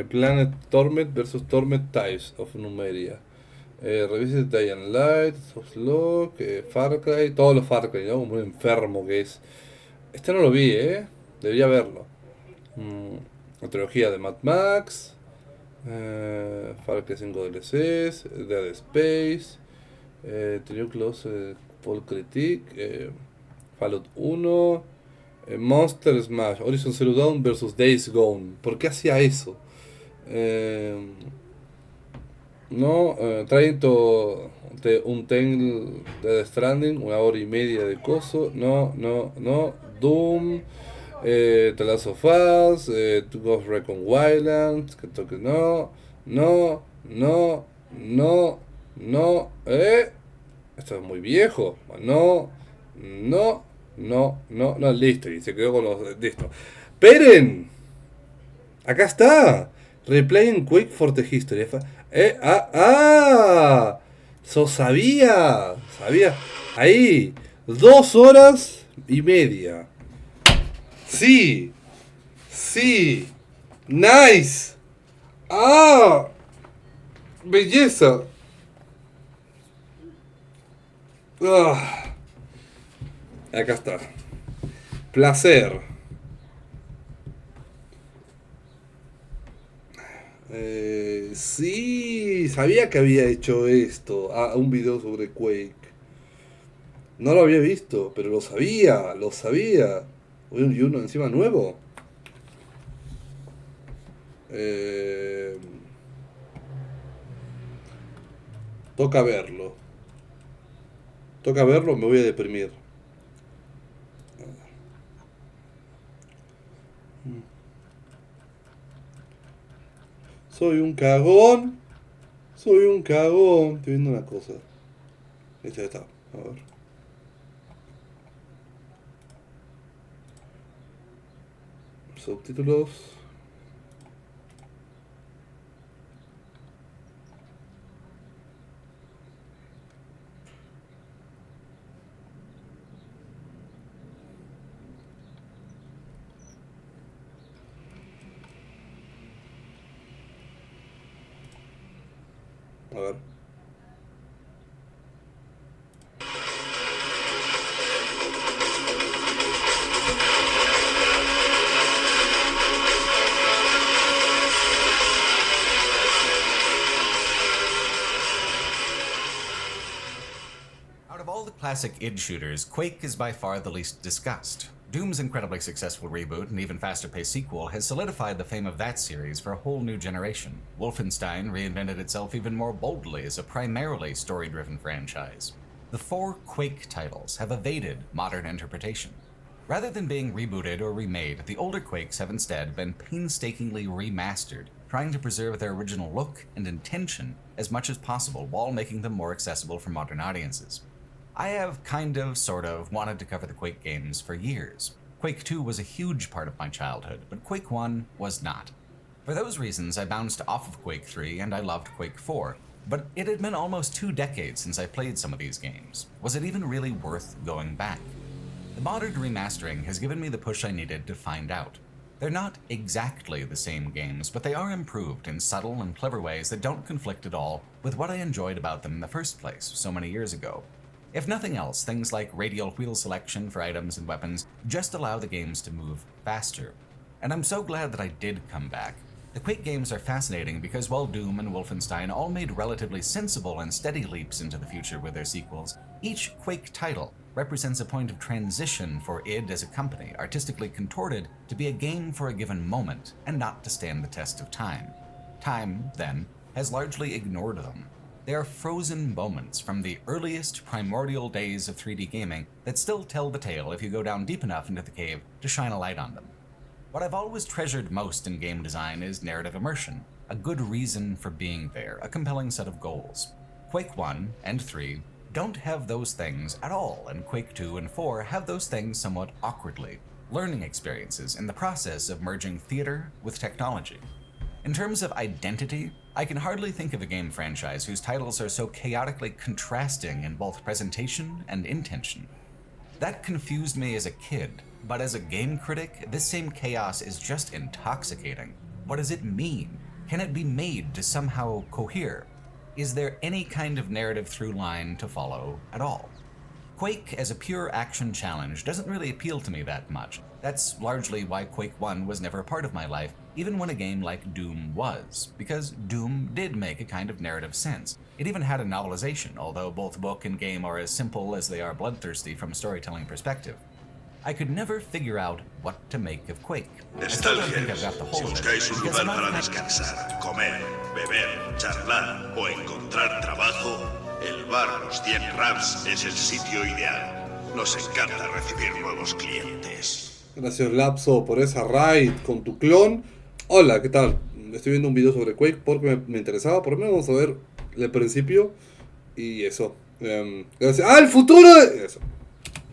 Planet Torment versus Torment Types of Numeria. Revisit Dying Light, Softlock, Far Cry, todos los Far Cry, ¿no? Como un enfermo que es. Este no lo vi, debería verlo. La trilogía de Mad Max, Far Cry 5 DLCs, Dead Space, Trio Close, Paul Critique, Fallout 1, Monster Smash, Horizon Zero Dawn vs Days Gone. ¿Por qué hacía eso? Trying to Untangle Dead Stranding, 1 hora y media de coso. No. Doom, The Last of Us, Ghost Recon Wildlands, que toque no. Esto es muy viejo. No, listo. Y se quedó con los. Listo. ¡Esperen! Acá está. Replaying Quake for the History. Sabía. Ahí. 2 horas y media. Sí. Nice. Belleza. Acá está. Placer. Sí, sabía que había hecho esto. Un video sobre Quake. No lo había visto, pero lo sabía. Y uno encima nuevo. Toca verlo, me voy a deprimir. Soy un cagón. Estoy viendo una cosa. Ya está. A ver. Subtítulos. A ver. Out of all the classic id shooters, Quake is by far the least discussed. Doom's incredibly successful reboot and even faster-paced sequel has solidified the fame of that series for a whole new generation. Wolfenstein reinvented itself even more boldly as a primarily story-driven franchise. The 4 Quake titles have evaded modern interpretation. Rather than being rebooted or remade, the older Quakes have instead been painstakingly remastered, trying to preserve their original look and intention as much as possible while making them more accessible for modern audiences. I have sort of wanted to cover the Quake games for years. Quake 2 was a huge part of my childhood, but Quake 1 was not. For those reasons, I bounced off of Quake 3 and I loved Quake 4, but it had been almost 2 decades since I played some of these games. Was it even really worth going back? The modern remastering has given me the push I needed to find out. They're not exactly the same games, but they are improved in subtle and clever ways that don't conflict at all with what I enjoyed about them in the first place so many years ago. If nothing else, things like radial wheel selection for items and weapons just allow the games to move faster. And I'm so glad that I did come back. The Quake games are fascinating because while Doom and Wolfenstein all made relatively sensible and steady leaps into the future with their sequels, each Quake title represents a point of transition for id as a company, artistically contorted to be a game for a given moment and not to stand the test of time. Time, then, has largely ignored them. They are frozen moments from the earliest primordial days of 3D gaming that still tell the tale if you go down deep enough into the cave to shine a light on them. What I've always treasured most in game design is narrative immersion, a good reason for being there, a compelling set of goals. Quake 1 and 3 don't have those things at all, and Quake 2 and 4 have those things somewhat awkwardly, learning experiences in the process of merging theater with technology. In terms of identity, I can hardly think of a game franchise whose titles are so chaotically contrasting in both presentation and intention. That confused me as a kid, but as a game critic, this same chaos is just intoxicating. What does it mean? Can it be made to somehow cohere? Is there any kind of narrative through line to follow at all? Quake as a pure action challenge doesn't really appeal to me that much. That's largely why Quake 1 was never a part of my life, even when a game like Doom was, because Doom did make a kind of narrative sense. It even had a novelization, although both book and game are as simple as they are bloodthirsty from a storytelling perspective. I could never figure out what to make of Quake. I still don't think I've got the whole of it. Buscáis un lugar para descansar, comer, beber, charlar o encontrar trabajo, el bar Los 100 Raps es el sitio ideal. Nos encanta recibir nuevos clientes. Gracias Lapso por esa raid con tu clon. Hola, ¿qué tal? Estoy viendo un video sobre Quake porque me interesaba. Por lo menos vamos a ver el principio y eso. Gracias. ¡Ah, el futuro! Eso.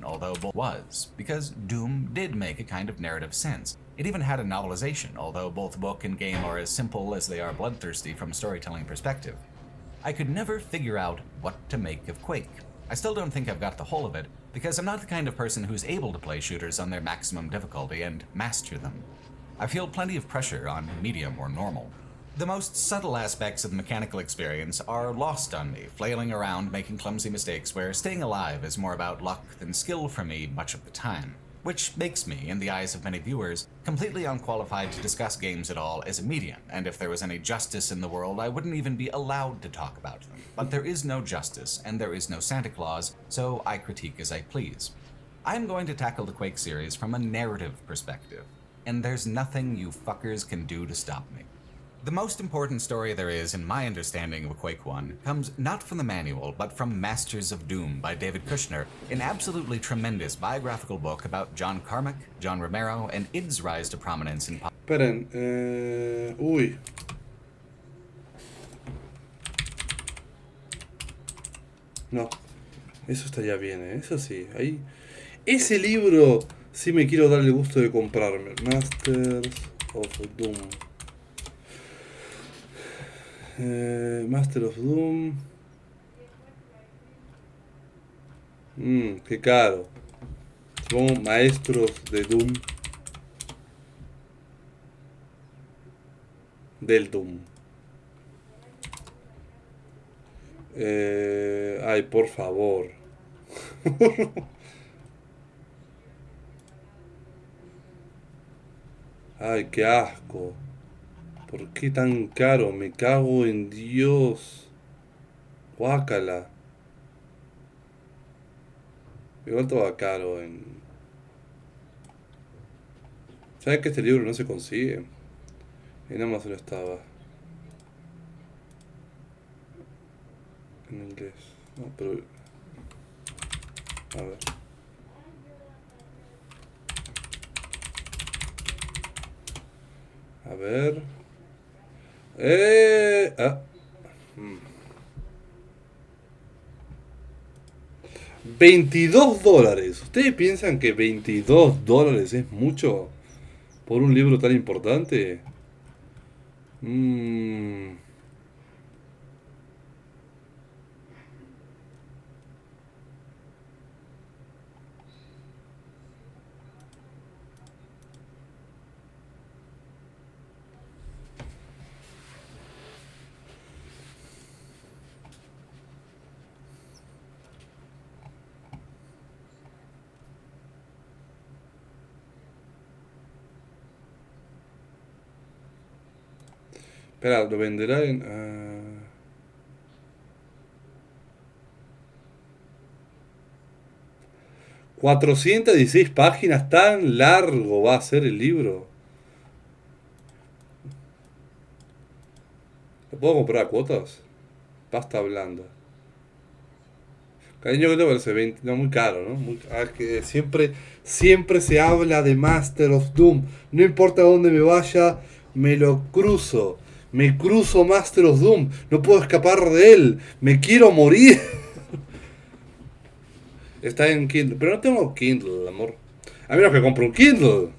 Although was, because Doom did make a kind of narrative sense. It even had a novelization, although both book and game are as simple as they are bloodthirsty from a storytelling perspective. I could never figure out what to make of Quake. I still don't think I've got the whole of it, because I'm not the kind of person who's able to play shooters on their maximum difficulty and master them. I feel plenty of pressure on medium or normal. The most subtle aspects of the mechanical experience are lost on me, flailing around making clumsy mistakes where staying alive is more about luck than skill for me much of the time, which makes me, in the eyes of many viewers, completely unqualified to discuss games at all as a medium, and if there was any justice in the world, I wouldn't even be allowed to talk about them. But there is no justice, and there is no Santa Claus, so I critique as I please. I'm going to tackle the Quake series from a narrative perspective, and there's nothing you fuckers can do to stop me. The most important story there is, in my understanding of Quake 1, comes not from the manual, but from Masters of Doom by David Kushner, an absolutely tremendous biographical book about John Carmack, John Romero, and id's rise to prominence in pop. Esperen, uy. No, eso estaría bien, eso sí. Ahí, ese libro sí me quiero dar el gusto de comprarme. Masters of Doom. Master of Doom. Qué caro. Supongo maestros de Doom. Del Doom. Ay, por favor. Ay, qué asco. ¿Por qué tan caro? Me cago en Dios. Guácala. Igual todo caro en... ¿Sabes que este libro no se consigue? En Amazon estaba. En inglés. No, pero... A ver. A ver... $22. ¿Ustedes piensan que $22 es mucho por un libro tan importante? Espera, lo venderá en... 416 páginas, tan largo va a ser el libro. ¿Lo puedo comprar a cuotas? Pasta blanda. Cariño, ¿qué te parece? 20, no, muy caro, ¿no? Es que siempre se habla de Master of Doom. No importa dónde me vaya, me lo cruzo. Me cruzo Master of Doom. No puedo escapar de él. Me quiero morir. Está en Kindle. Pero no tengo Kindle, amor. A menos que compre un Kindle.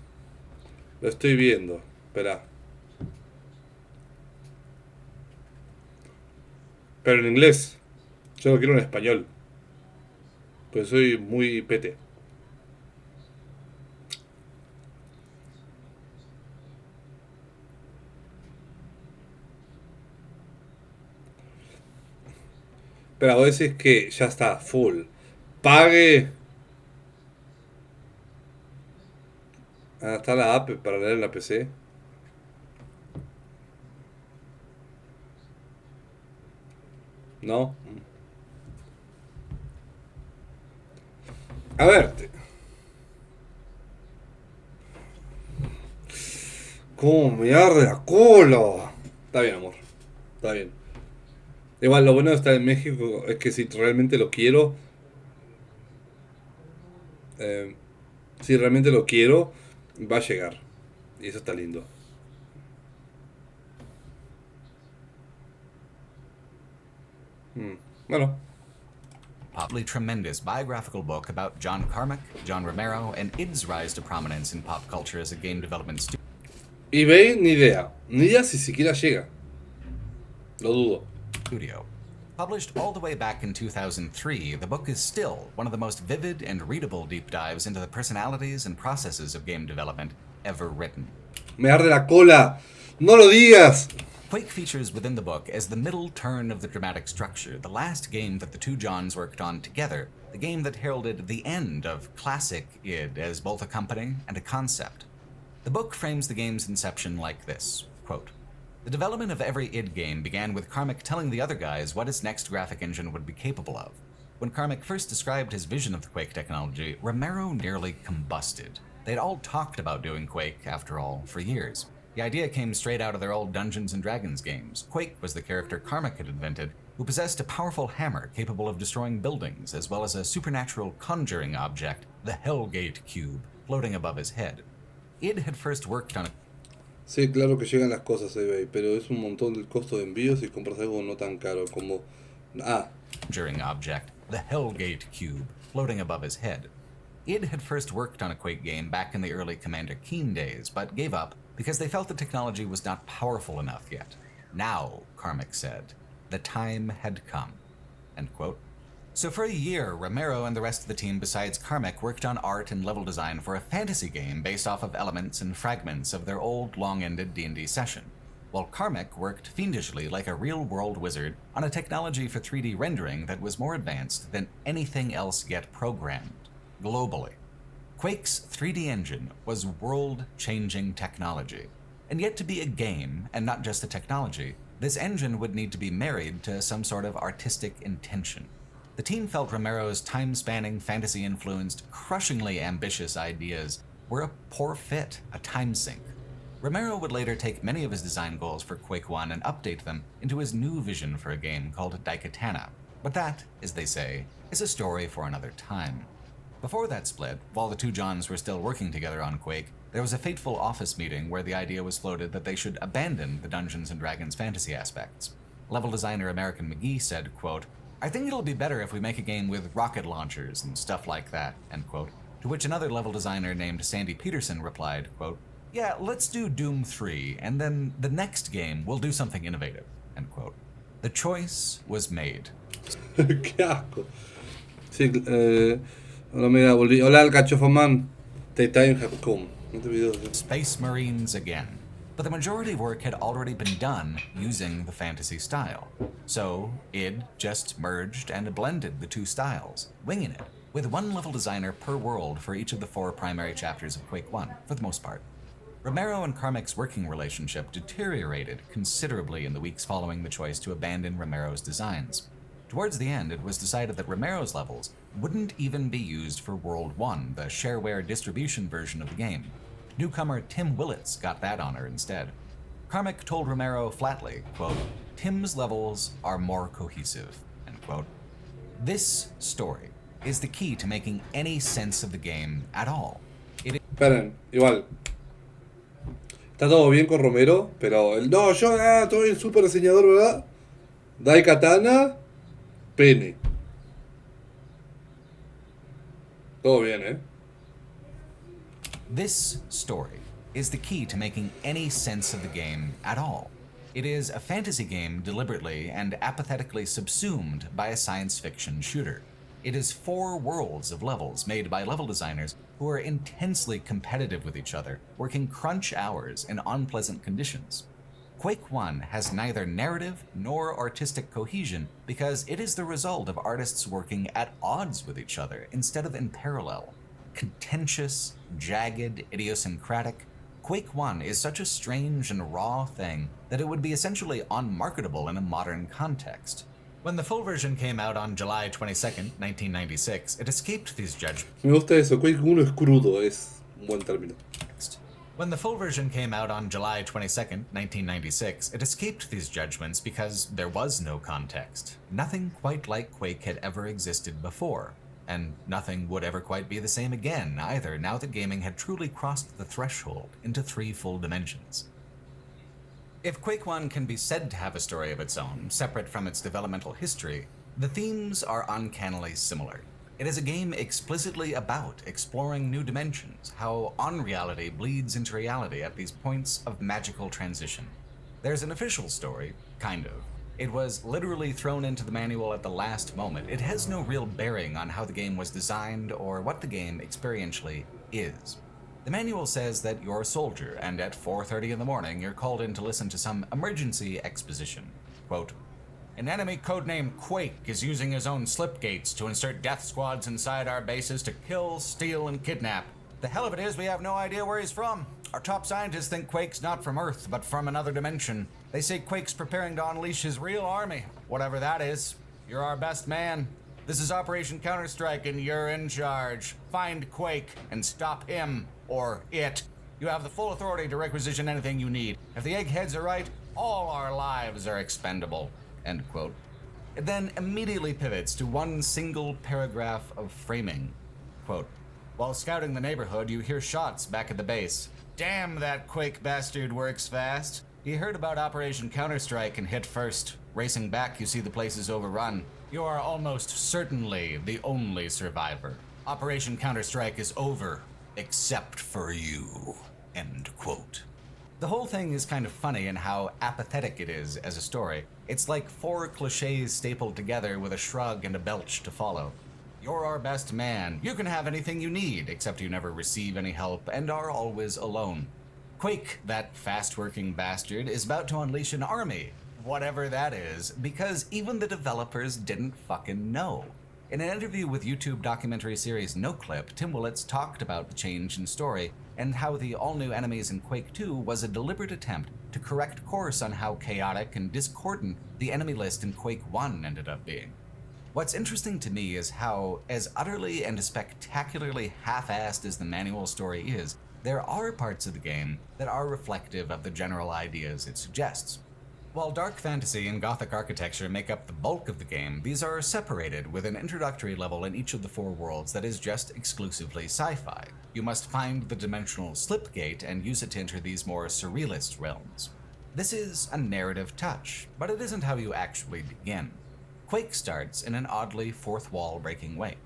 Lo estoy viendo. Espera. Pero en inglés. Yo lo quiero en español. Pues soy muy pete. Pero a veces que ya está full. Pague. Ah, está la app para leer en la PC. No. A ver. ¿Cómo me arde la cola? Está bien, amor. Está bien. Igual, lo bueno de estar en México es que si realmente lo quiero. Si realmente lo quiero, va a llegar. Y eso está lindo. Bueno. Probably tremendous biographical book about John Carmack, John Romero, and id's rise to prominence in pop culture as a game development eBay, ni idea. Ni idea si siquiera llega. Lo dudo. Studio. Published all the way back in 2003, the book is still one of the most vivid and readable deep dives into the personalities and processes of game development ever written. Me arde la cola. No lo digas. Quake features within the book as the middle turn of the dramatic structure, the last game that the two Johns worked on together, the game that heralded the end of classic id as both a company and a concept. The book frames the game's inception like this, quote, "The development of every id game began with Carmack telling the other guys what his next graphic engine would be capable of. When Carmack first described his vision of the Quake technology, Romero nearly combusted. They'd all talked about doing Quake, after all, for years. The idea came straight out of their old Dungeons & Dragons games. Quake was the character Carmack had invented, who possessed a powerful hammer capable of destroying buildings, as well as a supernatural conjuring object, the Hellgate Cube, floating above his head. Id had first worked on a... Sí, claro que llegan las cosas a eBay, pero es un montón del costo de envío si compras algo no tan caro como... conjuring object, the Hellgate Cube, floating above his head. Id had first worked on a Quake game back in the early Commander Keen days, but gave up because they felt the technology was not powerful enough yet. Now, Carmack said, the time had come. End quote. So for a year, Romero and the rest of the team besides Carmack worked on art and level design for a fantasy game based off of elements and fragments of their old long-ended D&D session, while Carmack worked fiendishly like a real-world wizard on a technology for 3D rendering that was more advanced than anything else yet programmed, globally. Quake's 3D engine was world-changing technology, and yet to be a game, and not just a technology, this engine would need to be married to some sort of artistic intention. The team felt Romero's time-spanning, fantasy-influenced, crushingly ambitious ideas were a poor fit, a time sink. Romero would later take many of his design goals for Quake 1 and update them into his new vision for a game called Daikatana. But that, as they say, is a story for another time. Before that split, while the two Johns were still working together on Quake, there was a fateful office meeting where the idea was floated that they should abandon the Dungeons & Dragons fantasy aspects. Level designer American McGee said, quote, "I think it'll be better if we make a game with rocket launchers and stuff like that," end quote. To which another level designer named Sandy Peterson replied, quote, "Yeah, let's do Doom 3, and then the next game we'll do something innovative," end quote. The choice was made. Qué asco. Sí, hola, mira, volví. Hola, Alcachofaman. The time has come. Space Marines again. But the majority of work had already been done using the fantasy style. So, id just merged and blended the two styles, winging it, with one level designer per world for each of the 4 primary chapters of Quake 1, for the most part. Romero and Carmack's working relationship deteriorated considerably in the weeks following the choice to abandon Romero's designs. Towards the end, it was decided that Romero's levels wouldn't even be used for World 1, the shareware distribution version of the game. Newcomer Tim Willits got that honor instead. Carmack told Romero flatly, quote, "Tim's levels are more cohesive," end quote. This story is the key to making any sense of the game at all. Esperen, igual. Está todo bien con Romero, pero no, yo soy el super diseñador, ¿verdad? Dai Katana, pene. Todo bien, ¿eh? This story is the key to making any sense of the game at all. It is a fantasy game deliberately and apathetically subsumed by a science fiction shooter. It is 4 worlds of levels made by level designers who are intensely competitive with each other, working crunch hours in unpleasant conditions. Quake 1 has neither narrative nor artistic cohesion because it is the result of artists working at odds with each other instead of in parallel. Contentious, jagged, idiosyncratic, Quake 1 is such a strange and raw thing that it would be essentially unmarketable in a modern context. When the full version came out on July 22nd, 1996, it escaped these judgments. Me gusta eso, Quake 1 es crudo, es un buen término. When the full version came out on July 22nd, 1996, it escaped these judgments because there was no context. Nothing quite like Quake had ever existed before, and nothing would ever quite be the same again either now that gaming had truly crossed the threshold into 3 full dimensions. If Quake 1 can be said to have a story of its own, separate from its developmental history, the themes are uncannily similar. It is a game explicitly about exploring new dimensions, how unreality bleeds into reality at these points of magical transition. There's an official story, kind of. It was literally thrown into the manual at the last moment. It has no real bearing on how the game was designed or what the game experientially is. The manual says that you're a soldier, and at 4:30 in the morning, you're called in to listen to some emergency exposition. Quote, "An enemy codenamed Quake is using his own slipgates to insert death squads inside our bases to kill, steal, and kidnap. The hell of it is we have no idea where he's from. Our top scientists think Quake's not from Earth, but from another dimension. They say Quake's preparing to unleash his real army, whatever that is. You're our best man. This is Operation Counter-Strike, and you're in charge. Find Quake and stop him, or it. You have the full authority to requisition anything you need. If the eggheads are right, all our lives are expendable." End quote. It then immediately pivots to one single paragraph of framing. Quote, "While scouting the neighborhood, you hear shots back at the base. Damn, that Quake bastard works fast. He heard about Operation Counter-Strike and hit first. Racing back, you see the place is overrun. You are almost certainly the only survivor. Operation Counter-Strike is over, except for you." End quote. The whole thing is kind of funny in how apathetic it is as a story. It's like 4 cliches stapled together with a shrug and a belch to follow. You're our best man. You can have anything you need, except you never receive any help and are always alone. Quake, that fast-working bastard, is about to unleash an army, whatever that is, because even the developers didn't fucking know. In an interview with YouTube documentary series NoClip, Tim Willits talked about the change in story and how the all-new enemies in Quake 2 was a deliberate attempt to correct course on how chaotic and discordant the enemy list in Quake 1 ended up being. What's interesting to me is how, as utterly and spectacularly half-assed as the manual story is, there are parts of the game that are reflective of the general ideas it suggests. While dark fantasy and gothic architecture make up the bulk of the game, these are separated with an introductory level in each of the 4 worlds that is just exclusively sci-fi. You must find the dimensional slipgate and use it to enter these more surrealist realms. This is a narrative touch, but it isn't how you actually begin. Quake starts in an oddly fourth wall breaking way.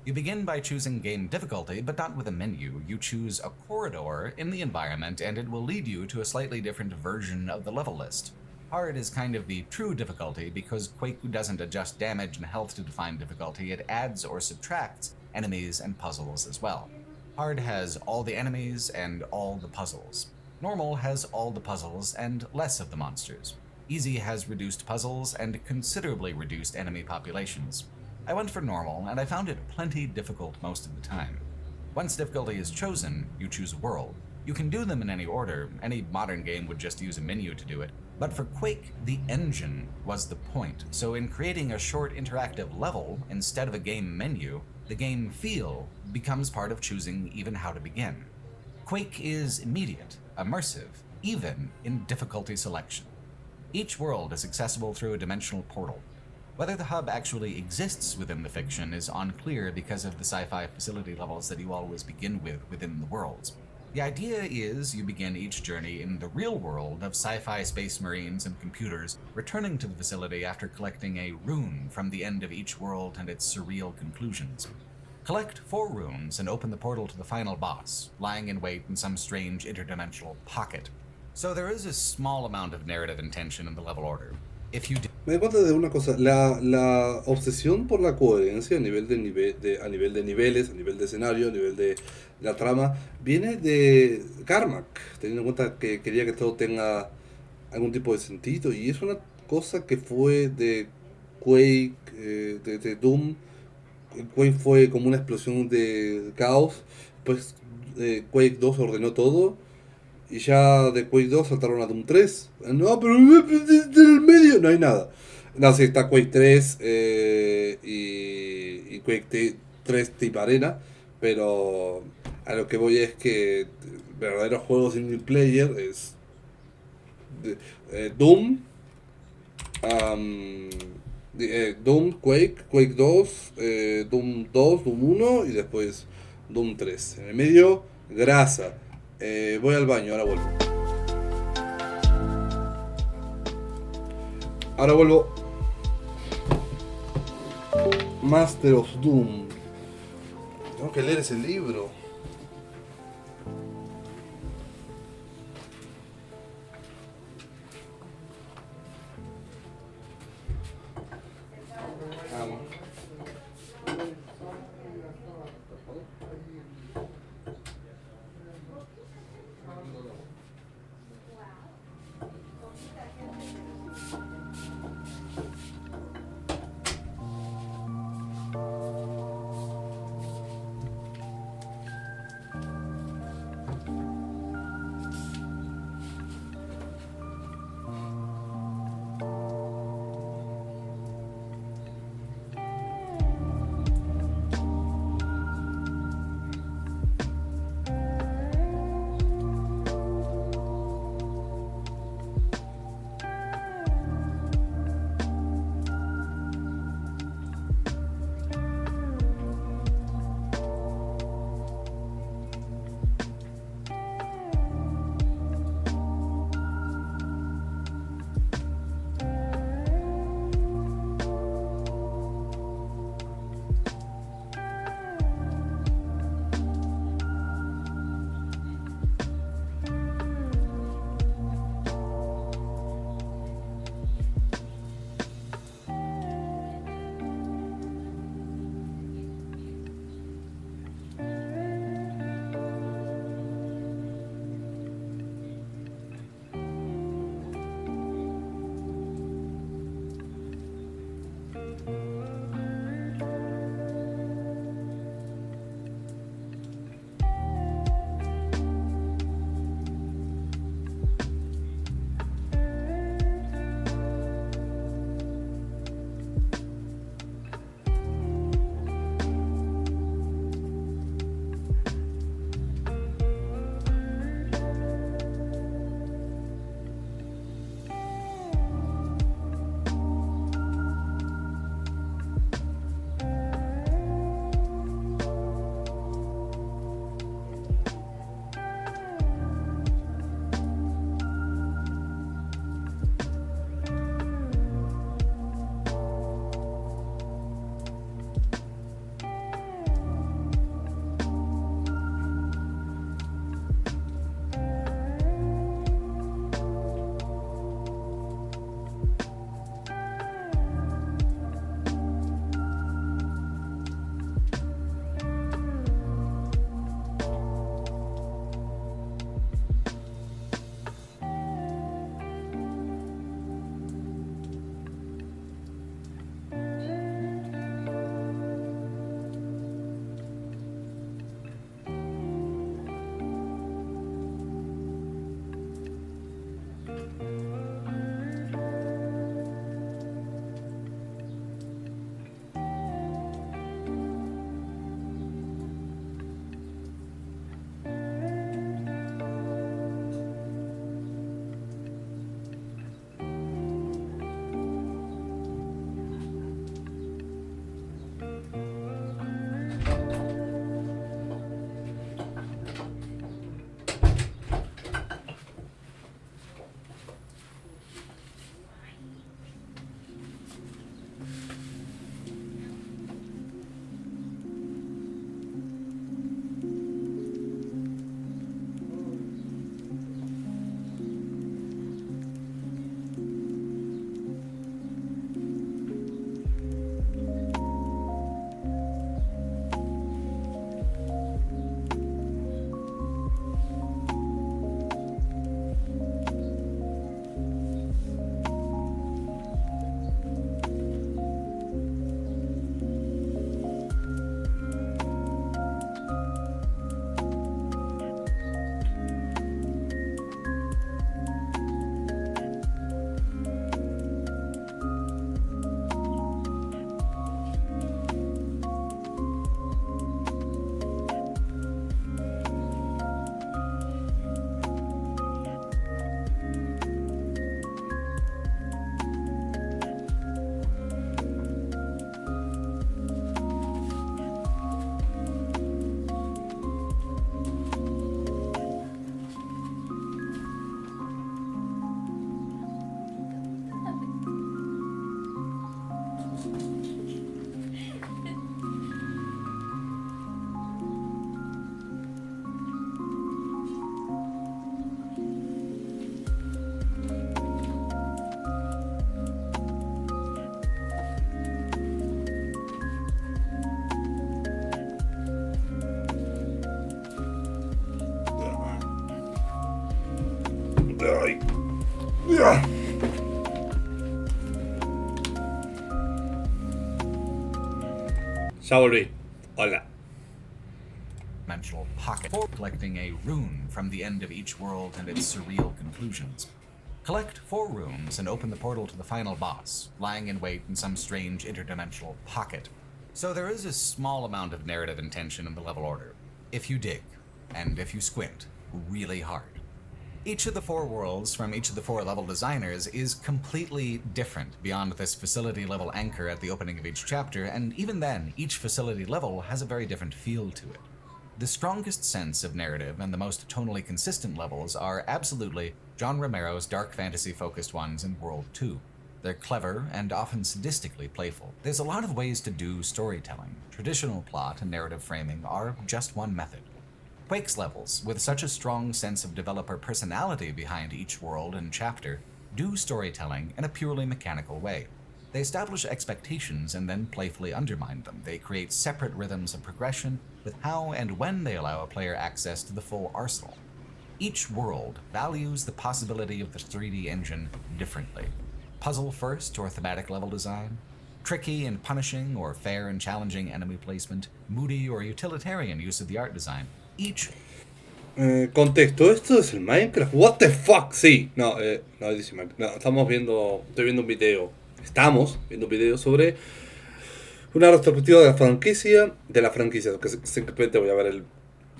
You begin by choosing game difficulty, but not with a menu. You choose a corridor in the environment and it will lead you to a slightly different version of the level list. Hard is kind of the true difficulty because Quake doesn't adjust damage and health to define difficulty, it adds or subtracts enemies and puzzles as well. Hard has all the enemies and all the puzzles. Normal has all the puzzles and less of the monsters. Easy has reduced puzzles and considerably reduced enemy populations. I went for normal and I found it plenty difficult most of the time. Once difficulty is chosen, you choose a world. You can do them in any order. Any modern game would just use a menu to do it. But for Quake, the engine was the point. So in creating a short interactive level instead of a game menu, the game feel becomes part of choosing even how to begin. Quake is immediate, immersive, even in difficulty selection. Each world is accessible through a dimensional portal. Whether the hub actually exists within the fiction is unclear because of the sci-fi facility levels that you always begin with within the worlds. The idea is you begin each journey in the real world of sci-fi space marines and computers, returning to the facility after collecting a rune from the end of each world and its surreal conclusions. Collect 4 runes and open the portal to the final boss, lying in wait in some strange interdimensional pocket. So there is a small amount of narrative intention in the level order. If you Me doy cuenta de una cosa, la obsesión por la coherencia a nivel de niveles, a nivel de escenario, a nivel de la trama, viene de Carmack, teniendo en cuenta que quería que todo tenga algún tipo de sentido, y es una cosa que fue de Quake, de Doom. Quake fue como una explosión de caos, pues Quake 2 ordenó todo. Y ya de Quake 2 saltaron a Doom 3. No, pero en el medio no hay nada. No, sí, está Quake 3 y Quake 3 Team Arena. Pero a lo que voy es que verdaderos juegos single player es Doom, Doom, Quake 2, Doom 2, Doom 1 y después Doom 3. En el medio, grasa. Voy al baño, ahora vuelvo. Ahora vuelvo. Master of Doom. Tengo que leer ese libro. Ya volví. Hola. Dimensional pocket, collecting a rune from the end of each world and its surreal conclusions. Collect 4 runes and open the portal to the final boss, lying in wait in some strange interdimensional pocket. So there is a small amount of narrative intention in the level order, if you dig, and if you squint really hard. Each of the 4 worlds from each of the 4 level designers is completely different beyond this facility level anchor at the opening of each chapter, and even then, each facility level has a very different feel to it. The strongest sense of narrative and the most tonally consistent levels are absolutely John Romero's dark fantasy-focused ones in World 2. They're clever and often sadistically playful. There's a lot of ways to do storytelling. Traditional plot and narrative framing are just one method. Quake's levels, with such a strong sense of developer personality behind each world and chapter, do storytelling in a purely mechanical way. They establish expectations and then playfully undermine them. They create separate rhythms of progression with how and when they allow a player access to the full arsenal. Each world values the possibility of the 3D engine differently. Puzzle first or thematic level design, tricky and punishing or fair and challenging enemy placement, moody or utilitarian use of the art design. Each Contexto, ¿esto es el Minecraft? What the fuck? Sí, no, no dice Minecraft. No, estoy viendo un video. Estamos viendo un video sobre una retrospectiva de la franquicia, que simplemente voy a ver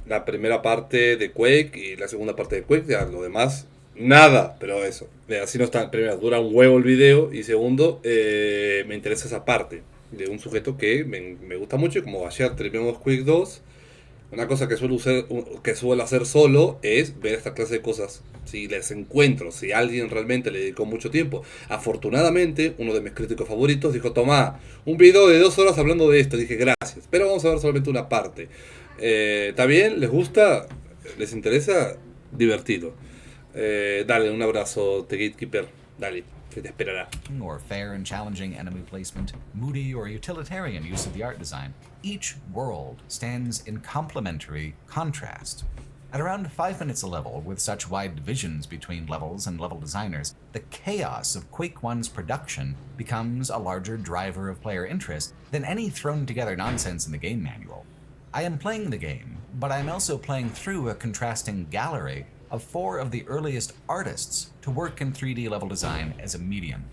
la primera parte de Quake y la segunda parte de Quake, ya lo demás, nada, pero eso. Así no está, primero, dura un huevo el video, y segundo, me interesa esa parte de un sujeto que me gusta mucho, y como ayer terminamos Quake 2, una cosa que suelo hacer solo es ver esta clase de cosas. Si les encuentro, si alguien realmente le dedicó mucho tiempo. Afortunadamente, uno de mis críticos favoritos dijo: tomá, un video de 2 horas hablando de esto. Dije: gracias, pero vamos a ver solamente una parte. ¿Está bien? ¿Les gusta? ¿Les interesa? Divertido. Dale, un abrazo, The Gatekeeper. Dale, que te esperará. Or fair and challenging enemy placement, moody or utilitarian use of the art design. Each world stands in complementary contrast. At around 5 minutes a level, with such wide divisions between levels and level designers, the chaos of Quake 1's production becomes a larger driver of player interest than any thrown together nonsense in the game manual. I am playing the game, but I am also playing through a contrasting gallery of 4 of the earliest artists to work in 3D level design as a medium.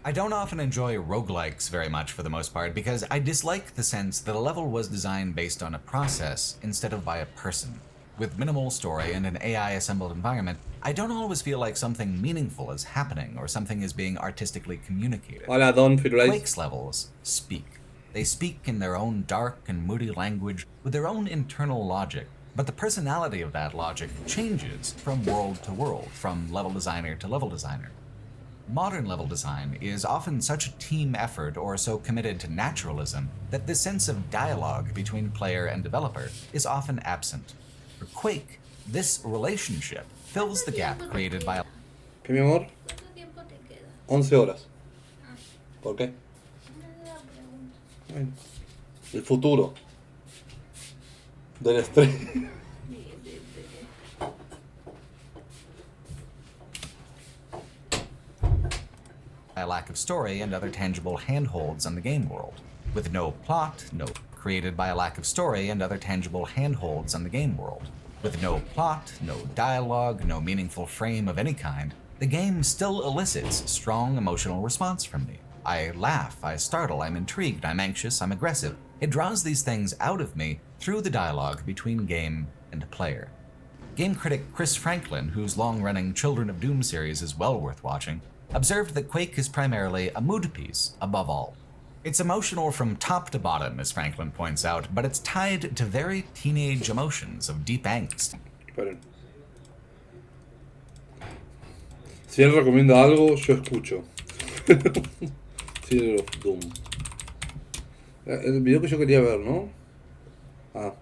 I don't often enjoy roguelikes very much for the most part because I dislike the sense that a level was designed based on a process instead of by a person. With minimal story and an AI-assembled environment, I don't always feel like something meaningful is happening or something is being artistically communicated. Hola, Don Firulais. Quake's levels speak. They speak in their own dark and moody language with their own internal logic, but the personality of that logic changes from world to world, from level designer to level designer. Modern level design is often such a team effort or so committed to naturalism that the sense of dialogue between player and developer is often absent. For Quake, this relationship fills the gap created by... ¿Qué, mi amor? 11 horas. ¿Por qué? El futuro del estrés. A lack of story and other tangible handholds on the game world. With no plot, created by a lack of story and other tangible handholds on the game world. With no plot, no dialogue, no meaningful frame of any kind, the game still elicits strong emotional response from me. I laugh, I startle, I'm intrigued, I'm anxious, I'm aggressive. It draws these things out of me through the dialogue between game and player. Game critic Chris Franklin, whose long-running Children of Doom series is well worth watching, observed that Quake is primarily a mood piece above all. It's emotional from top to bottom, as Franklin points out, but it's tied to very teenage emotions of deep angst. Esperen. Si él recomienda algo, yo escucho. Children of Doom. El video que yo quería ver, ¿no? Ah.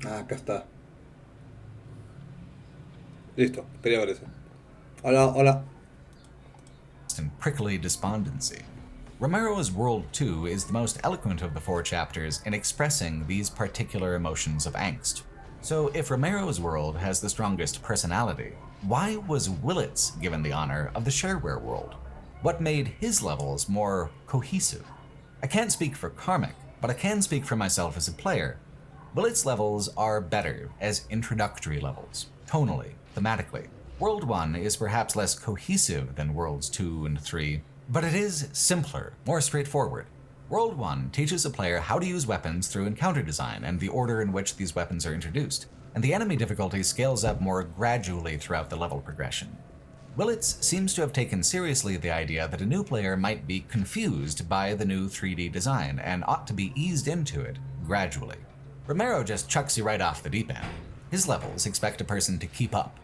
Ah, acá está. Listo, quería ver eso. Hola, hola. And prickly despondency. Romero's World 2 is the most eloquent of the 4 chapters in expressing these particular emotions of angst. So if Romero's world has the strongest personality, why was Willits given the honor of the shareware world? What made his levels more cohesive? I can't speak for Carmack, but I can speak for myself as a player. Willits levels are better as introductory levels, tonally, thematically. World 1 is perhaps less cohesive than Worlds 2 and 3, but it is simpler, more straightforward. World 1 teaches a player how to use weapons through encounter design and the order in which these weapons are introduced, and the enemy difficulty scales up more gradually throughout the level progression. Willits seems to have taken seriously the idea that a new player might be confused by the new 3D design and ought to be eased into it gradually. Romero just chucks you right off the deep end. His levels expect a person to keep up,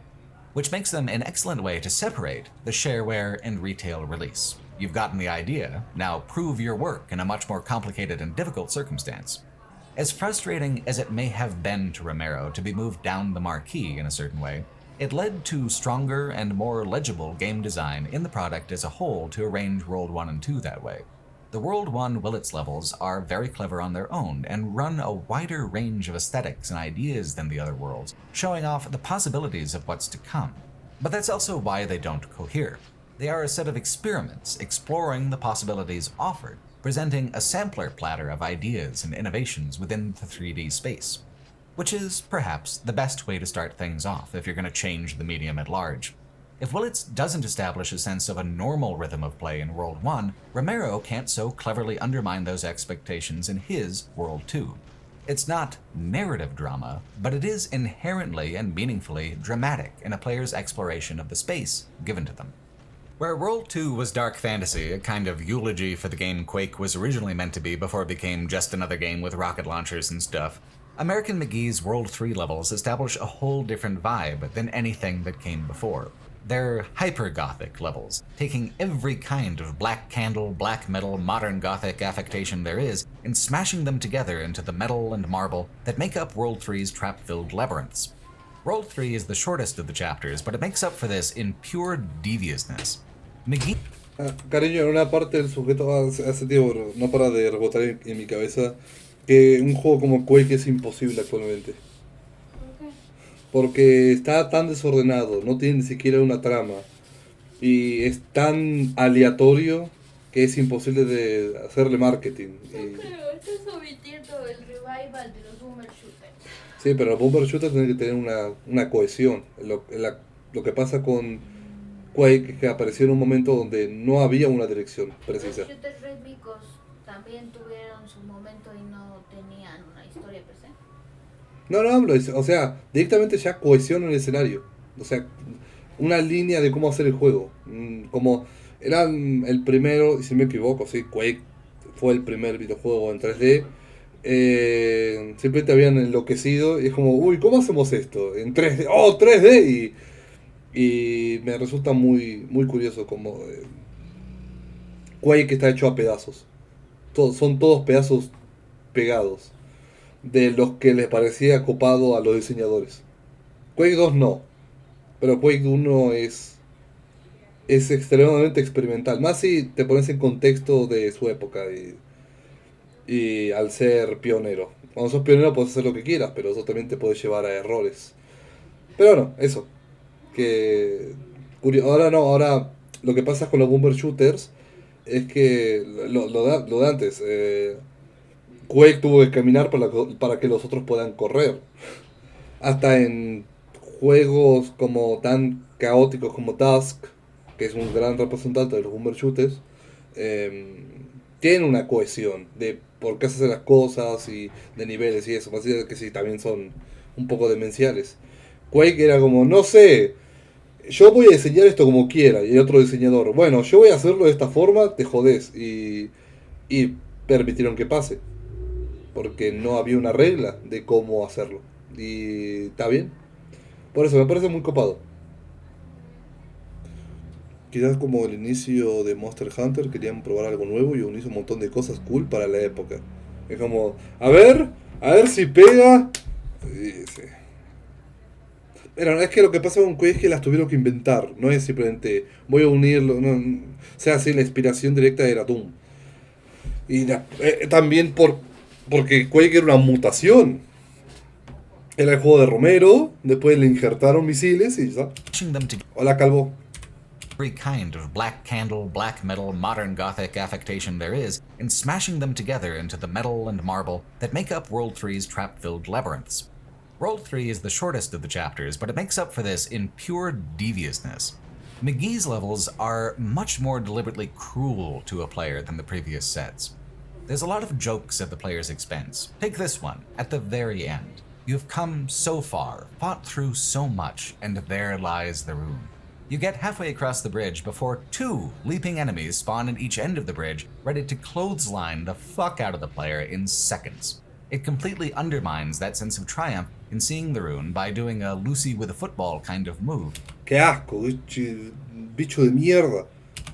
which makes them an excellent way to separate the shareware and retail release. You've gotten the idea, now prove your work in a much more complicated and difficult circumstance. As frustrating as it may have been to Romero to be moved down the marquee in a certain way, it led to stronger and more legible game design in the product as a whole to arrange World 1 and 2 that way. The World 1 Willits levels are very clever on their own and run a wider range of aesthetics and ideas than the other worlds, showing off the possibilities of what's to come. But that's also why they don't cohere. They are a set of experiments exploring the possibilities offered, presenting a sampler platter of ideas and innovations within the 3D space, which is perhaps the best way to start things off if you're going to change the medium at large. If Willits doesn't establish a sense of a normal rhythm of play in World 1, Romero can't so cleverly undermine those expectations in his World 2. It's not narrative drama, but it is inherently and meaningfully dramatic in a player's exploration of the space given to them. Where World 2 was dark fantasy, a kind of eulogy for the game Quake was originally meant to be before it became just another game with rocket launchers and stuff, American McGee's World 3 levels establish a whole different vibe than anything that came before. They're hyper-gothic levels, taking every kind of black candle, black metal, modern gothic affectation there is, and smashing them together into the metal and marble that make up World 3's trap-filled labyrinths. World 3 is the shortest of the chapters, but it makes up for this in pure deviousness. McGee... Cariño, en una parte del sujeto hace tiempo no para de rebotar en mi cabeza que un juego como Quake es imposible actualmente. Porque está tan desordenado, no tiene ni siquiera una trama y es tan aleatorio que es imposible de hacerle marketing. Creo, estás omitiendo el revival de los boomer shooters. Sí, pero los boomer shooters tienen que tener una cohesión. Lo que pasa con Quake es que apareció en un momento donde no había una dirección precisa. Los shooters rítmicos también tuvieron su momento y no tenían una historia per se. No hablo, o sea, directamente ya cohesión en el escenario. O sea, una línea de cómo hacer el juego. Como era el primero, y si me equivoco, sí, Quake fue el primer videojuego en 3D. Simplemente habían enloquecido y es como, uy, ¿cómo hacemos esto? En 3D, ¡oh, 3D! Y me resulta muy curioso como Quake está hecho a pedazos. Son todos pedazos pegados de los que les parecía copado a los diseñadores. Quake 2 no, pero Quake 1 es extremadamente experimental, más si te pones en contexto de su época y al ser pionero. Cuando sos pionero puedes hacer lo que quieras, pero eso también te puede llevar a errores. Pero bueno, eso. Ahora lo que pasa con los boomer shooters es que lo de antes. Quake tuvo que caminar para que los otros puedan correr. Hasta en juegos como tan caóticos como Dusk, que es un gran representante de los boomer shooters, tiene una cohesión de por qué se hacen las cosas y de niveles y eso, así que sí, también son un poco demenciales. Quake era como, no sé, yo voy a diseñar esto como quiera, y el otro diseñador, bueno, yo voy a hacerlo de esta forma, te jodés, y permitieron que pase, porque no había una regla de cómo hacerlo, y está bien, por eso me parece muy copado. Quizás como el inicio de Monster Hunter querían probar algo nuevo y unir un montón de cosas cool para la época. Es como, a ver si pega, Sí, sí. Pero es que lo que pasa con Quake es que las tuvieron que inventar, no es simplemente voy a unirlo, no, o sea, sí, la inspiración directa era Doom. Y también porque Quake era una mutación. Era el juego de Romero, después le injertaron misiles y ya. Hola, Calvo. Every kind of black candle, black metal, modern gothic affectation there is, and smashing them together into the metal and marble that make up World 3's trap-filled labyrinths. World 3 is the shortest of the chapters, but it makes up for this in pure deviousness. McGee's levels are much more deliberately cruel to a player than the previous sets. There's a lot of jokes at the player's expense. Take this one, at the very end. You've come so far, fought through so much, and there lies the rune. You get halfway across the bridge before 2 leaping enemies spawn at each end of the bridge, ready to clothesline the fuck out of the player in seconds. It completely undermines that sense of triumph in seeing the rune by doing a Lucy with a football kind of move. ¡Qué asco, bicho de mierda!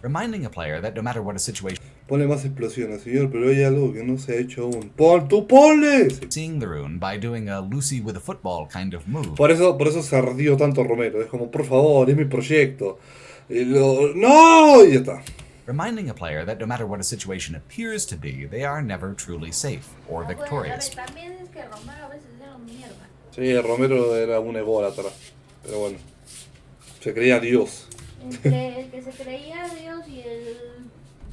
Reminding a player that no matter what a situation... Ponle más explosiones, señor, pero hay algo que no se ha hecho aún. ¡Tú ponle! Seeing the rune by doing a Lucy with a football kind of move. Por eso se ardió tanto Romero. Es como, por favor, es mi proyecto. ¡No! Y ya está. Reminding a player that no matter what a situation appears to be, they are never truly safe or victorious. También es que Romero a veces era un mierda. Sí, Romero era un ególatra. Pero bueno, se creía Dios. Entre el que se creía Dios y el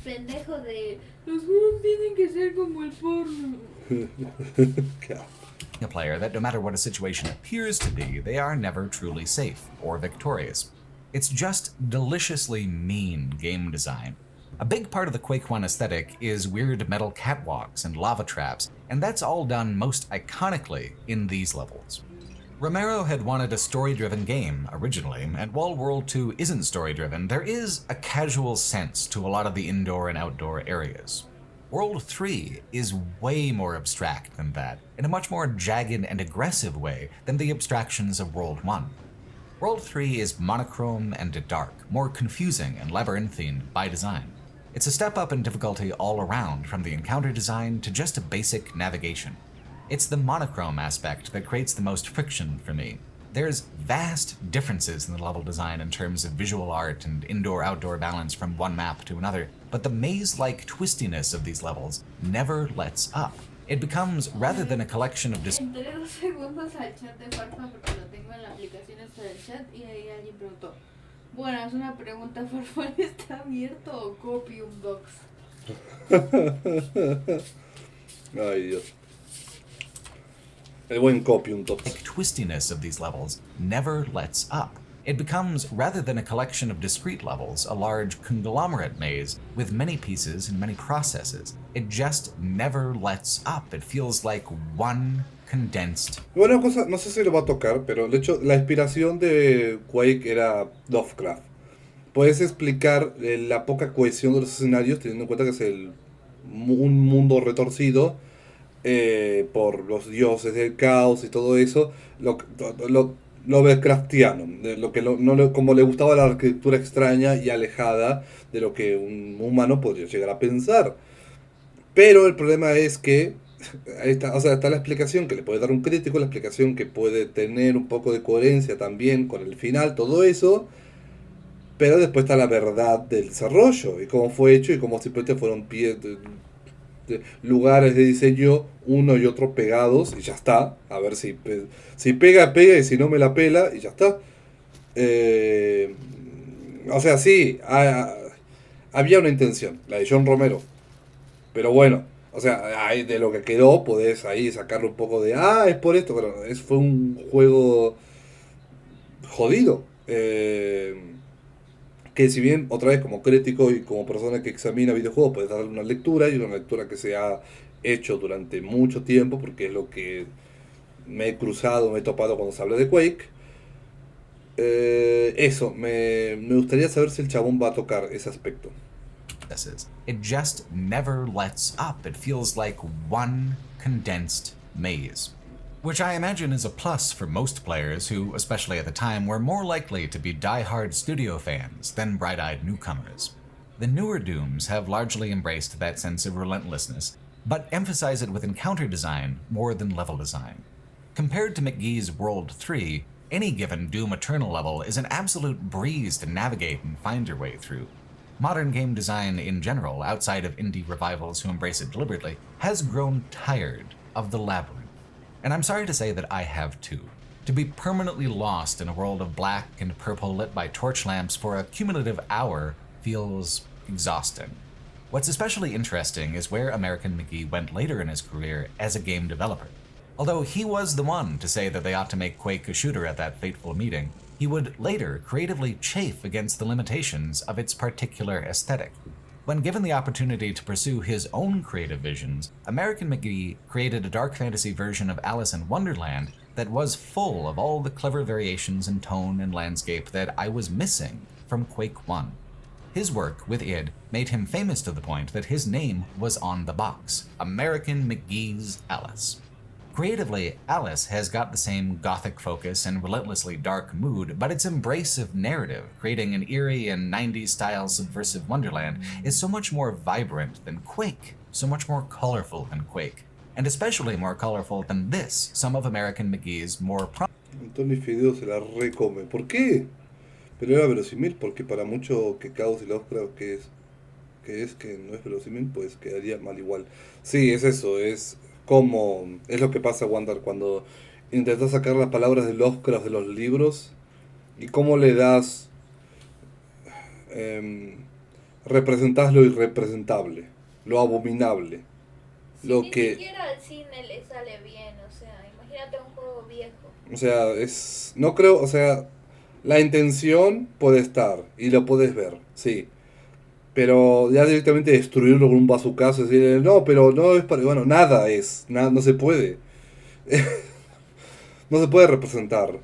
pendejo de los juegos tienen que ser como el porno. A player that no matter what a situation appears to be, they are never truly safe or victorious. It's just deliciously mean game design. A big part of the Quake 1 aesthetic is weird metal catwalks and lava traps, and that's all done most iconically in these levels. Romero had wanted a story-driven game originally, and while World 2 isn't story-driven, there is a casual sense to a lot of the indoor and outdoor areas. World 3 is way more abstract than that, in a much more jagged and aggressive way than the abstractions of World 1. World 3 is monochrome and dark, more confusing and labyrinthine by design. It's a step up in difficulty all around, from the encounter design to just a basic navigation. It's the monochrome aspect that creates the most friction for me. There's vast differences in the level design in terms of visual art and indoor-outdoor balance from one map to another, but the maze-like twistiness of these levels never lets up. It becomes, rather than a collection of Entré 2 segundos al chat de Farfa porque lo tengo en la aplicación esta del chat y ahí alguien preguntó: bueno, es una pregunta, ¿Farfán está abierto o Copium Docs? Ay, Dios. El buen Copium Docs. The twistiness of these levels never lets up. It becomes, rather than a collection of discrete levels, a large conglomerate maze with many pieces and many processes. It just never lets up. It feels like one condensed. Bueno, cosa, no sé si lo va a tocar, pero de hecho la inspiración de Quake era Lovecraft. Puedes explicar la poca cohesión de los escenarios teniendo en cuenta que es un mundo retorcido por los dioses del caos y todo eso. Lovecraftiano, como le gustaba la arquitectura extraña y alejada de lo que un humano podría llegar a pensar. Pero el problema es que está la explicación que le puede dar un crítico, la explicación que puede tener un poco de coherencia también con el final, todo eso, pero después está la verdad del desarrollo y cómo fue hecho y cómo simplemente fueron lugares de diseño uno y otro pegados y ya está. A ver si pega y si no me la pela y ya está. O sea, sí, había una intención, la de John Romero, pero bueno, o sea, ahí de lo que quedó podés ahí sacarle un poco de es por esto, pero fue un juego jodido, que si bien otra vez como crítico y como persona que examina videojuegos puedes darle una lectura, y una lectura que se ha hecho durante mucho tiempo porque es lo que me he topado cuando se habla de Quake. Eso, me gustaría saber si el chabón va a tocar ese aspecto. It just never lets up. It feels like one condensed maze. Which I imagine is a plus for most players who, especially at the time, were more likely to be die-hard studio fans than bright-eyed newcomers. The newer Dooms have largely embraced that sense of relentlessness, but emphasize it with encounter design more than level design. Compared to McGee's World 3, any given Doom Eternal level is an absolute breeze to navigate and find your way through. Modern game design in general, outside of indie revivals who embrace it deliberately, has grown tired of the labyrinth. And I'm sorry to say that I have too. To be permanently lost in a world of black and purple lit by torch lamps for a cumulative hour feels exhausting. What's especially interesting is where American McGee went later in his career as a game developer. Although he was the one to say that they ought to make Quake a shooter at that fateful meeting, he would later creatively chafe against the limitations of its particular aesthetic. When given the opportunity to pursue his own creative visions, American McGee created a dark fantasy version of Alice in Wonderland that was full of all the clever variations in tone and landscape that I was missing from Quake 1. His work with id made him famous to the point that his name was on the box, American McGee's Alice. Creatively, Alice has got the same gothic focus and relentlessly dark mood, but its embrace of narrative, creating an eerie and 90s-style subversive wonderland, is so much more vibrant than Quake, so much more colorful than Quake, and especially more colorful than this, some of American McGee's more Antonio Fideo se la recome. ¿Por qué? Pero era verosímil, porque para mucho que Caos y Lovecraft que no es verosímil, pues quedaría mal igual. Sí, es eso, es lo que pasa, Wander, cuando intentas sacar las palabras de Lovecraft de los libros y cómo le das representás lo irrepresentable, lo abominable, lo Ni que siquiera al cine le sale bien, o sea, imagínate un juego viejo. o sea, no creo, o sea, la intención puede estar y lo puedes ver, sí. Pero ya directamente destruirlo con un bazucazo, decir, no, pero no es para... Bueno, nada, no se puede. No se puede representar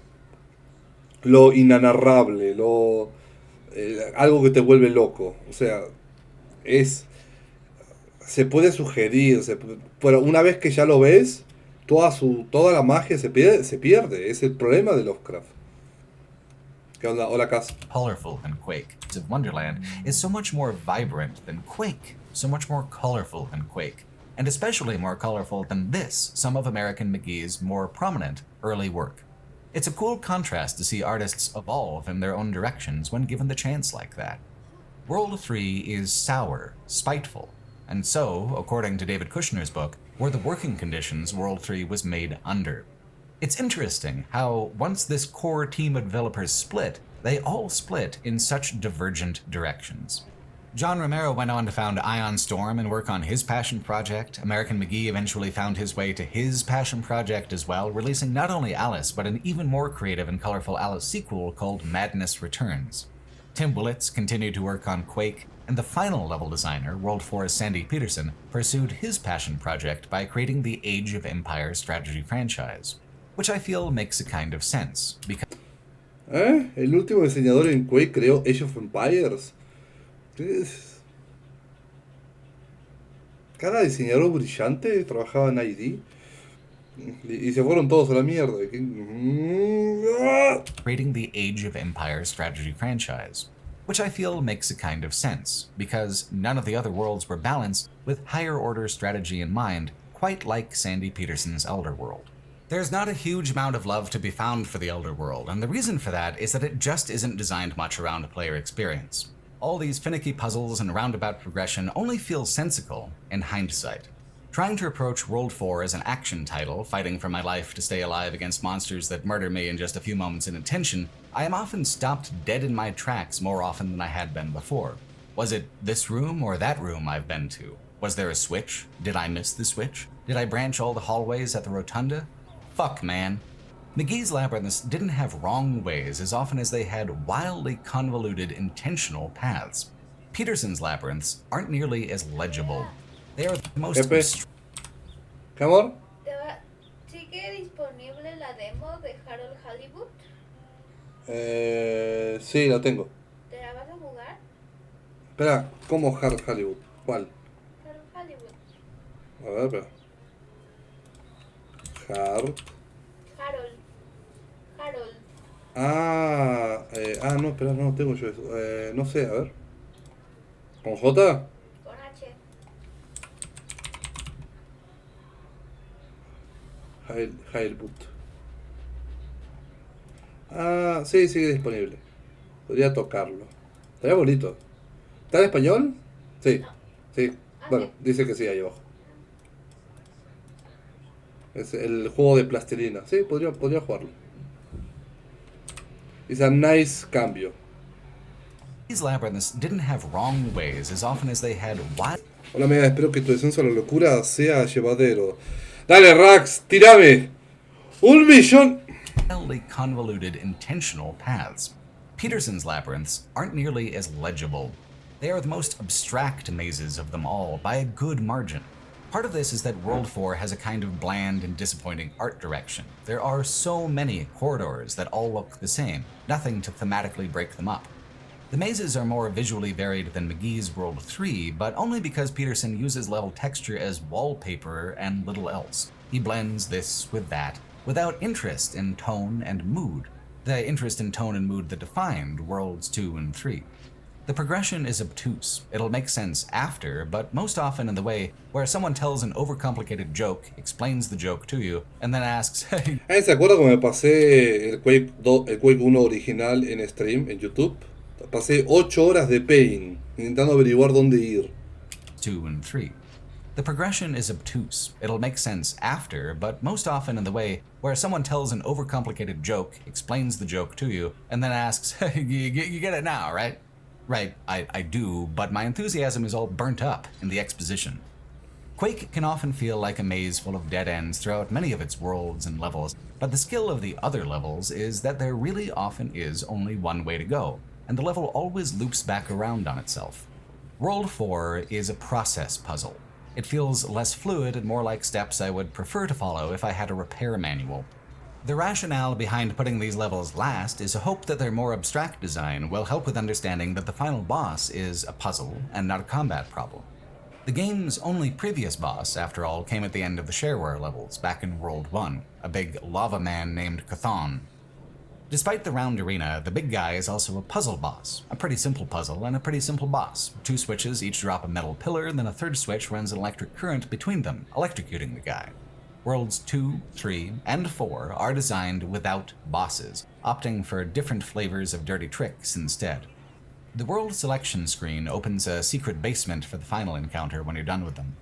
lo inanarrable, algo que te vuelve loco. O sea, se puede sugerir, pero una vez que ya lo ves, toda la magia se pierde. Es el problema de Lovecraft. ¿Qué onda? Hola, Cas. Colorful than Quake. Of Wonderland is so much more vibrant than Quake, so much more colorful than Quake, and especially more colorful than this, some of American McGee's more prominent early work. It's a cool contrast to see artists evolve in their own directions when given the chance like that. World 3 is sour, spiteful, and so, according to David Kushner's book, were the working conditions World 3 was made under. It's interesting how, once this core team of developers split, they all split in such divergent directions. John Romero went on to found Ion Storm and work on his passion project. American McGee eventually found his way to his passion project as well, releasing not only Alice, but an even more creative and colorful Alice sequel called Madness Returns. Tim Willits continued to work on Quake, and the final level designer, World 4's Sandy Peterson, pursued his passion project by creating the Age of Empires strategy franchise, which I feel makes a kind of sense, because El último diseñador en Quake creó Age of Empires. Cada diseñador brillante trabajaba en ID y se fueron todos a la mierda. Creating the Age of Empires strategy franchise, which I feel makes a kind of sense, because none of the other worlds were balanced with higher order strategy in mind, quite like Sandy Peterson's Elder World. There's not a huge amount of love to be found for the Elder World, and the reason for that is that it just isn't designed much around player experience. All these finicky puzzles and roundabout progression only feel sensical in hindsight. Trying to approach World 4 as an action title, fighting for my life to stay alive against monsters that murder me in just a few moments in attention, I am often stopped dead in my tracks more often than I had been before. Was it this room or that room I've been to? Was there a switch? Did I miss the switch? Did I branch all the hallways at the rotunda? Fuck, man. McGee's labyrinths didn't have wrong ways as often as they had wildly convoluted intentional paths. Peterson's labyrinths aren't nearly as legible. They are the most... ¿Qué amor? ¿Sigue disponible la demo de Harold Hollywood? Sí, la tengo. ¿Te la vas a jugar? Espera, ¿cómo Harold Hollywood? ¿Cuál? Harold Hollywood. A ver, espera. Harold. No, espera, no tengo yo eso. No sé, a ver. ¿Con J? Con H. Heilbut. Ah, sí, sigue disponible. Podría tocarlo. Estaría bonito. ¿Está en español? Sí. Sí. Bueno, dice que sí ahí abajo. Es el juego de plastilina. Sí, podría jugarlo. Es a nice cambio. These labyrinths didn't have wrong ways as often as they had wild. Hola, amiga, espero que tu descenso a la locura sea llevadero. Dale, Rax, tirame. 1.000.000. Wildly convoluted intentional paths. Peterson's labyrinths aren't nearly as legible. They are the most abstract mazes of them all by a good margin. Part of this is that World 4 has a kind of bland and disappointing art direction. There are so many corridors that all look the same, nothing to thematically break them up. The mazes are more visually varied than McGee's World 3, but only because Peterson uses level texture as wallpaper and little else. He blends this with that, without interest in tone and mood, the interest in tone and mood that defined Worlds 2 and 3. The progression is obtuse. It'll make sense after, but most often in the way where someone tells an overcomplicated joke, explains the joke to you, and then asks, hey... ¿Se acuerda cómo me pasé el Quake 1 original en stream, en YouTube? Pasé 8 horas de pain, intentando averiguar dónde ir. 2 and 3. The progression is obtuse. It'll make sense after, but most often in the way where someone tells an overcomplicated joke, explains the joke to you, and then asks, hey, you get it now, right? Right, I do, but my enthusiasm is all burnt up in the exposition. Quake can often feel like a maze full of dead ends throughout many of its worlds and levels, but the skill of the other levels is that there really often is only one way to go, and the level always loops back around on itself. World 4 is a process puzzle. It feels less fluid and more like steps I would prefer to follow if I had a repair manual. The rationale behind putting these levels last is a hope that their more abstract design will help with understanding that the final boss is a puzzle and not a combat problem. The game's only previous boss, after all, came at the end of the shareware levels back in World 1, a big lava man named Chthon. Despite the round arena, the big guy is also a puzzle boss, a pretty simple puzzle and a pretty simple boss. 2 switches each drop a metal pillar, then a third switch runs an electric current between them, electrocuting the guy. Worlds 2, 3, and 4 are designed without bosses, opting for different flavors of dirty tricks instead. The world selection screen opens a secret basement for the final encounter when you're done with them.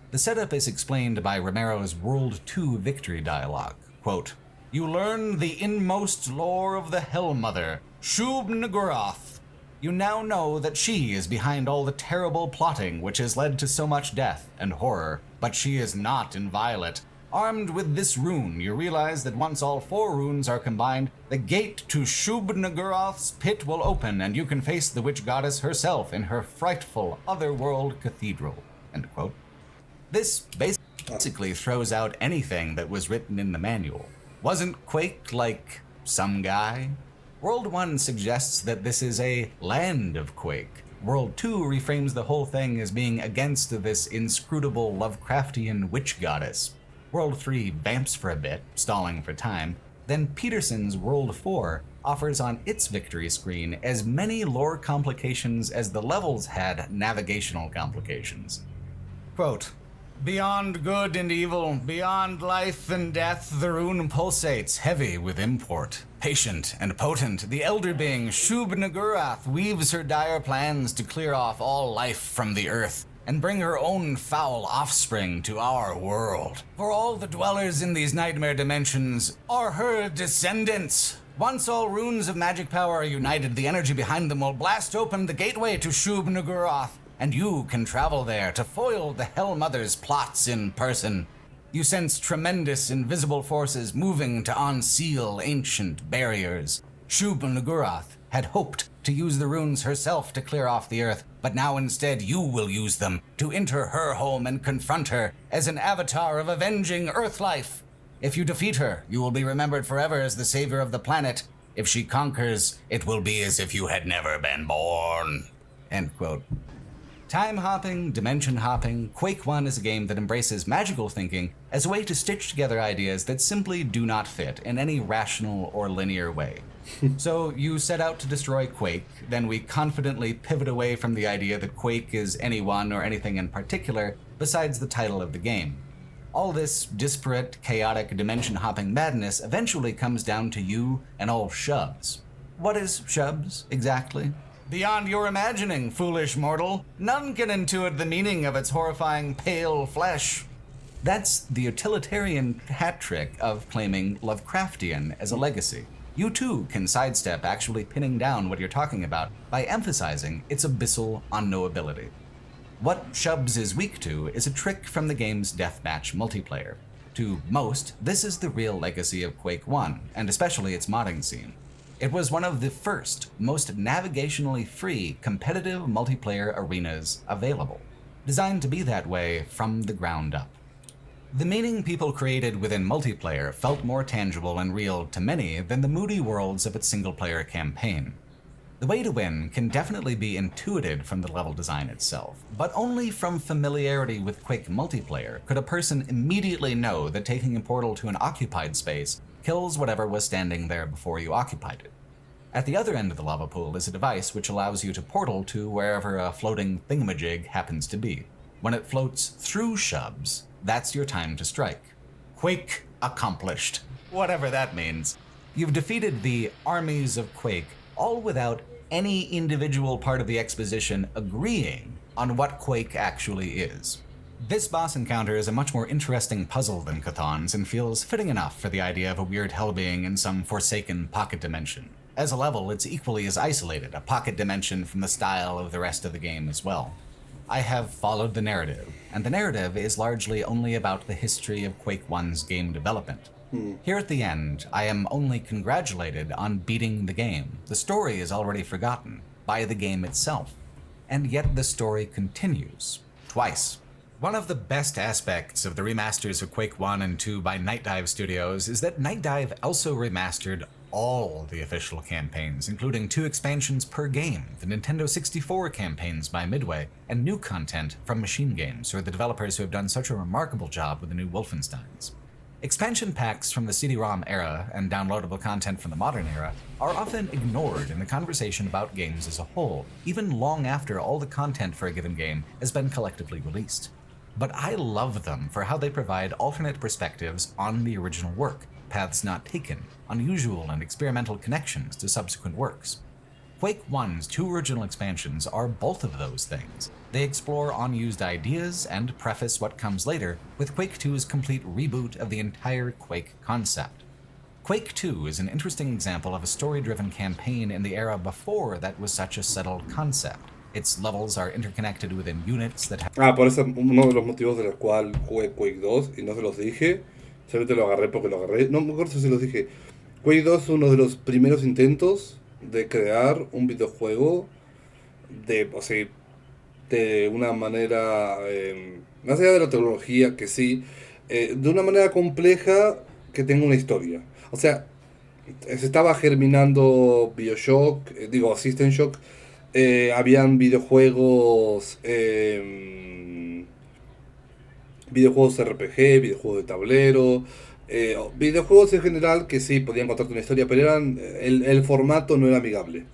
The setup is explained by Romero's World 2 victory dialogue. Quote, "You learn the inmost lore of the Hell Mother, Shub-Niggurath. You now know that she is behind all the terrible plotting which has led to so much death and horror, but she is not inviolate. Armed with this rune, you realize that once all 4 runes are combined, the gate to Shub-Niggurath's pit will open and you can face the witch goddess herself in her frightful otherworld cathedral." End quote. This basically throws out anything that was written in the manual. Wasn't Quake like some guy? World 1 suggests that this is a land of Quake. World 2 reframes the whole thing as being against this inscrutable Lovecraftian witch goddess. World 3 vamps for a bit, stalling for time. Then Peterson's World 4 offers on its victory screen as many lore complications as the levels had navigational complications. Quote, "Beyond good and evil, beyond life and death, the rune pulsates, heavy with import. Patient and potent, the elder being Shub-Niggurath weaves her dire plans to clear off all life from the earth and bring her own foul offspring to our world. For all the dwellers in these nightmare dimensions are her descendants. Once all runes of magic power are united, the energy behind them will blast open the gateway to Shub-Niggurath, and you can travel there to foil the Hell Mother's plots in person. You sense tremendous invisible forces moving to unseal ancient barriers. Shub-Niggurath had hoped to use the runes herself to clear off the earth, but now instead you will use them to enter her home and confront her as an avatar of avenging Earth life. If you defeat her, you will be remembered forever as the savior of the planet. If she conquers, it will be as if you had never been born." End quote. Time hopping, dimension hopping, Quake 1 is a game that embraces magical thinking as a way to stitch together ideas that simply do not fit in any rational or linear way. So you set out to destroy Quake, then we confidently pivot away from the idea that Quake is anyone or anything in particular besides the title of the game. All this disparate, chaotic, dimension-hopping madness eventually comes down to you and all shubs. What is shubs, exactly? Beyond your imagining, foolish mortal. None can intuit the meaning of its horrifying pale flesh. That's the utilitarian hat trick of claiming Lovecraftian as a legacy. You too can sidestep actually pinning down what you're talking about by emphasizing its abyssal unknowability. What Shubs is weak to is a trick from the game's deathmatch multiplayer. To most, this is the real legacy of Quake 1, and especially its modding scene. It was one of the first, most navigationally free, competitive multiplayer arenas available, designed to be that way from the ground up. The meaning people created within multiplayer felt more tangible and real to many than the moody worlds of its single-player campaign. The way to win can definitely be intuited from the level design itself, but only from familiarity with Quake multiplayer could a person immediately know that taking a portal to an occupied space kills whatever was standing there before you occupied it. At the other end of the lava pool is a device which allows you to portal to wherever a floating thingamajig happens to be. When it floats through Shubs, that's your time to strike. Quake accomplished, whatever that means. You've defeated the armies of Quake, all without any individual part of the exposition agreeing on what Quake actually is. This boss encounter is a much more interesting puzzle than Chthon's and feels fitting enough for the idea of a weird hell being in some forsaken pocket dimension. As a level, it's equally as isolated, a pocket dimension from the style of the rest of the game as well. I have followed the narrative, and the narrative is largely only about the history of Quake 1's game development. Here at the end, I am only congratulated on beating the game. The story is already forgotten by the game itself. And yet the story continues. Twice. One of the best aspects of the remasters of Quake 1 and 2 by Night Dive Studios is that Night Dive also remastered all the official campaigns, including 2 expansions per game, the Nintendo 64 campaigns by Midway, and new content from Machine Games, or the developers who have done such a remarkable job with the new Wolfensteins. Expansion packs from the CD-ROM era and downloadable content from the modern era are often ignored in the conversation about games as a whole, even long after all the content for a given game has been collectively released. But I love them for how they provide alternate perspectives on the original work, paths not taken, unusual and experimental connections to subsequent works. Quake 1's 2 original expansions are both of those things. They explore unused ideas and preface what comes later with Quake 2's complete reboot of the entire Quake concept. Quake 2 is an interesting example of a story-driven campaign in the era before that was such a settled concept. Its levels are interconnected within units that have... por eso uno de los motivos de los cual jugué Quake 2, y no se los dije, solamente lo agarré porque lo agarré, no me acuerdo si se los dije. Quake 2 es uno de los primeros intentos de crear un videojuego de una manera, más allá de la tecnología que sí, de una manera compleja que tenga una historia. O sea, se estaba germinando BioShock, System Shock, habían videojuegos RPG, videojuegos de tablero, videojuegos en general que sí podían contarte una historia, pero el formato no era amigable.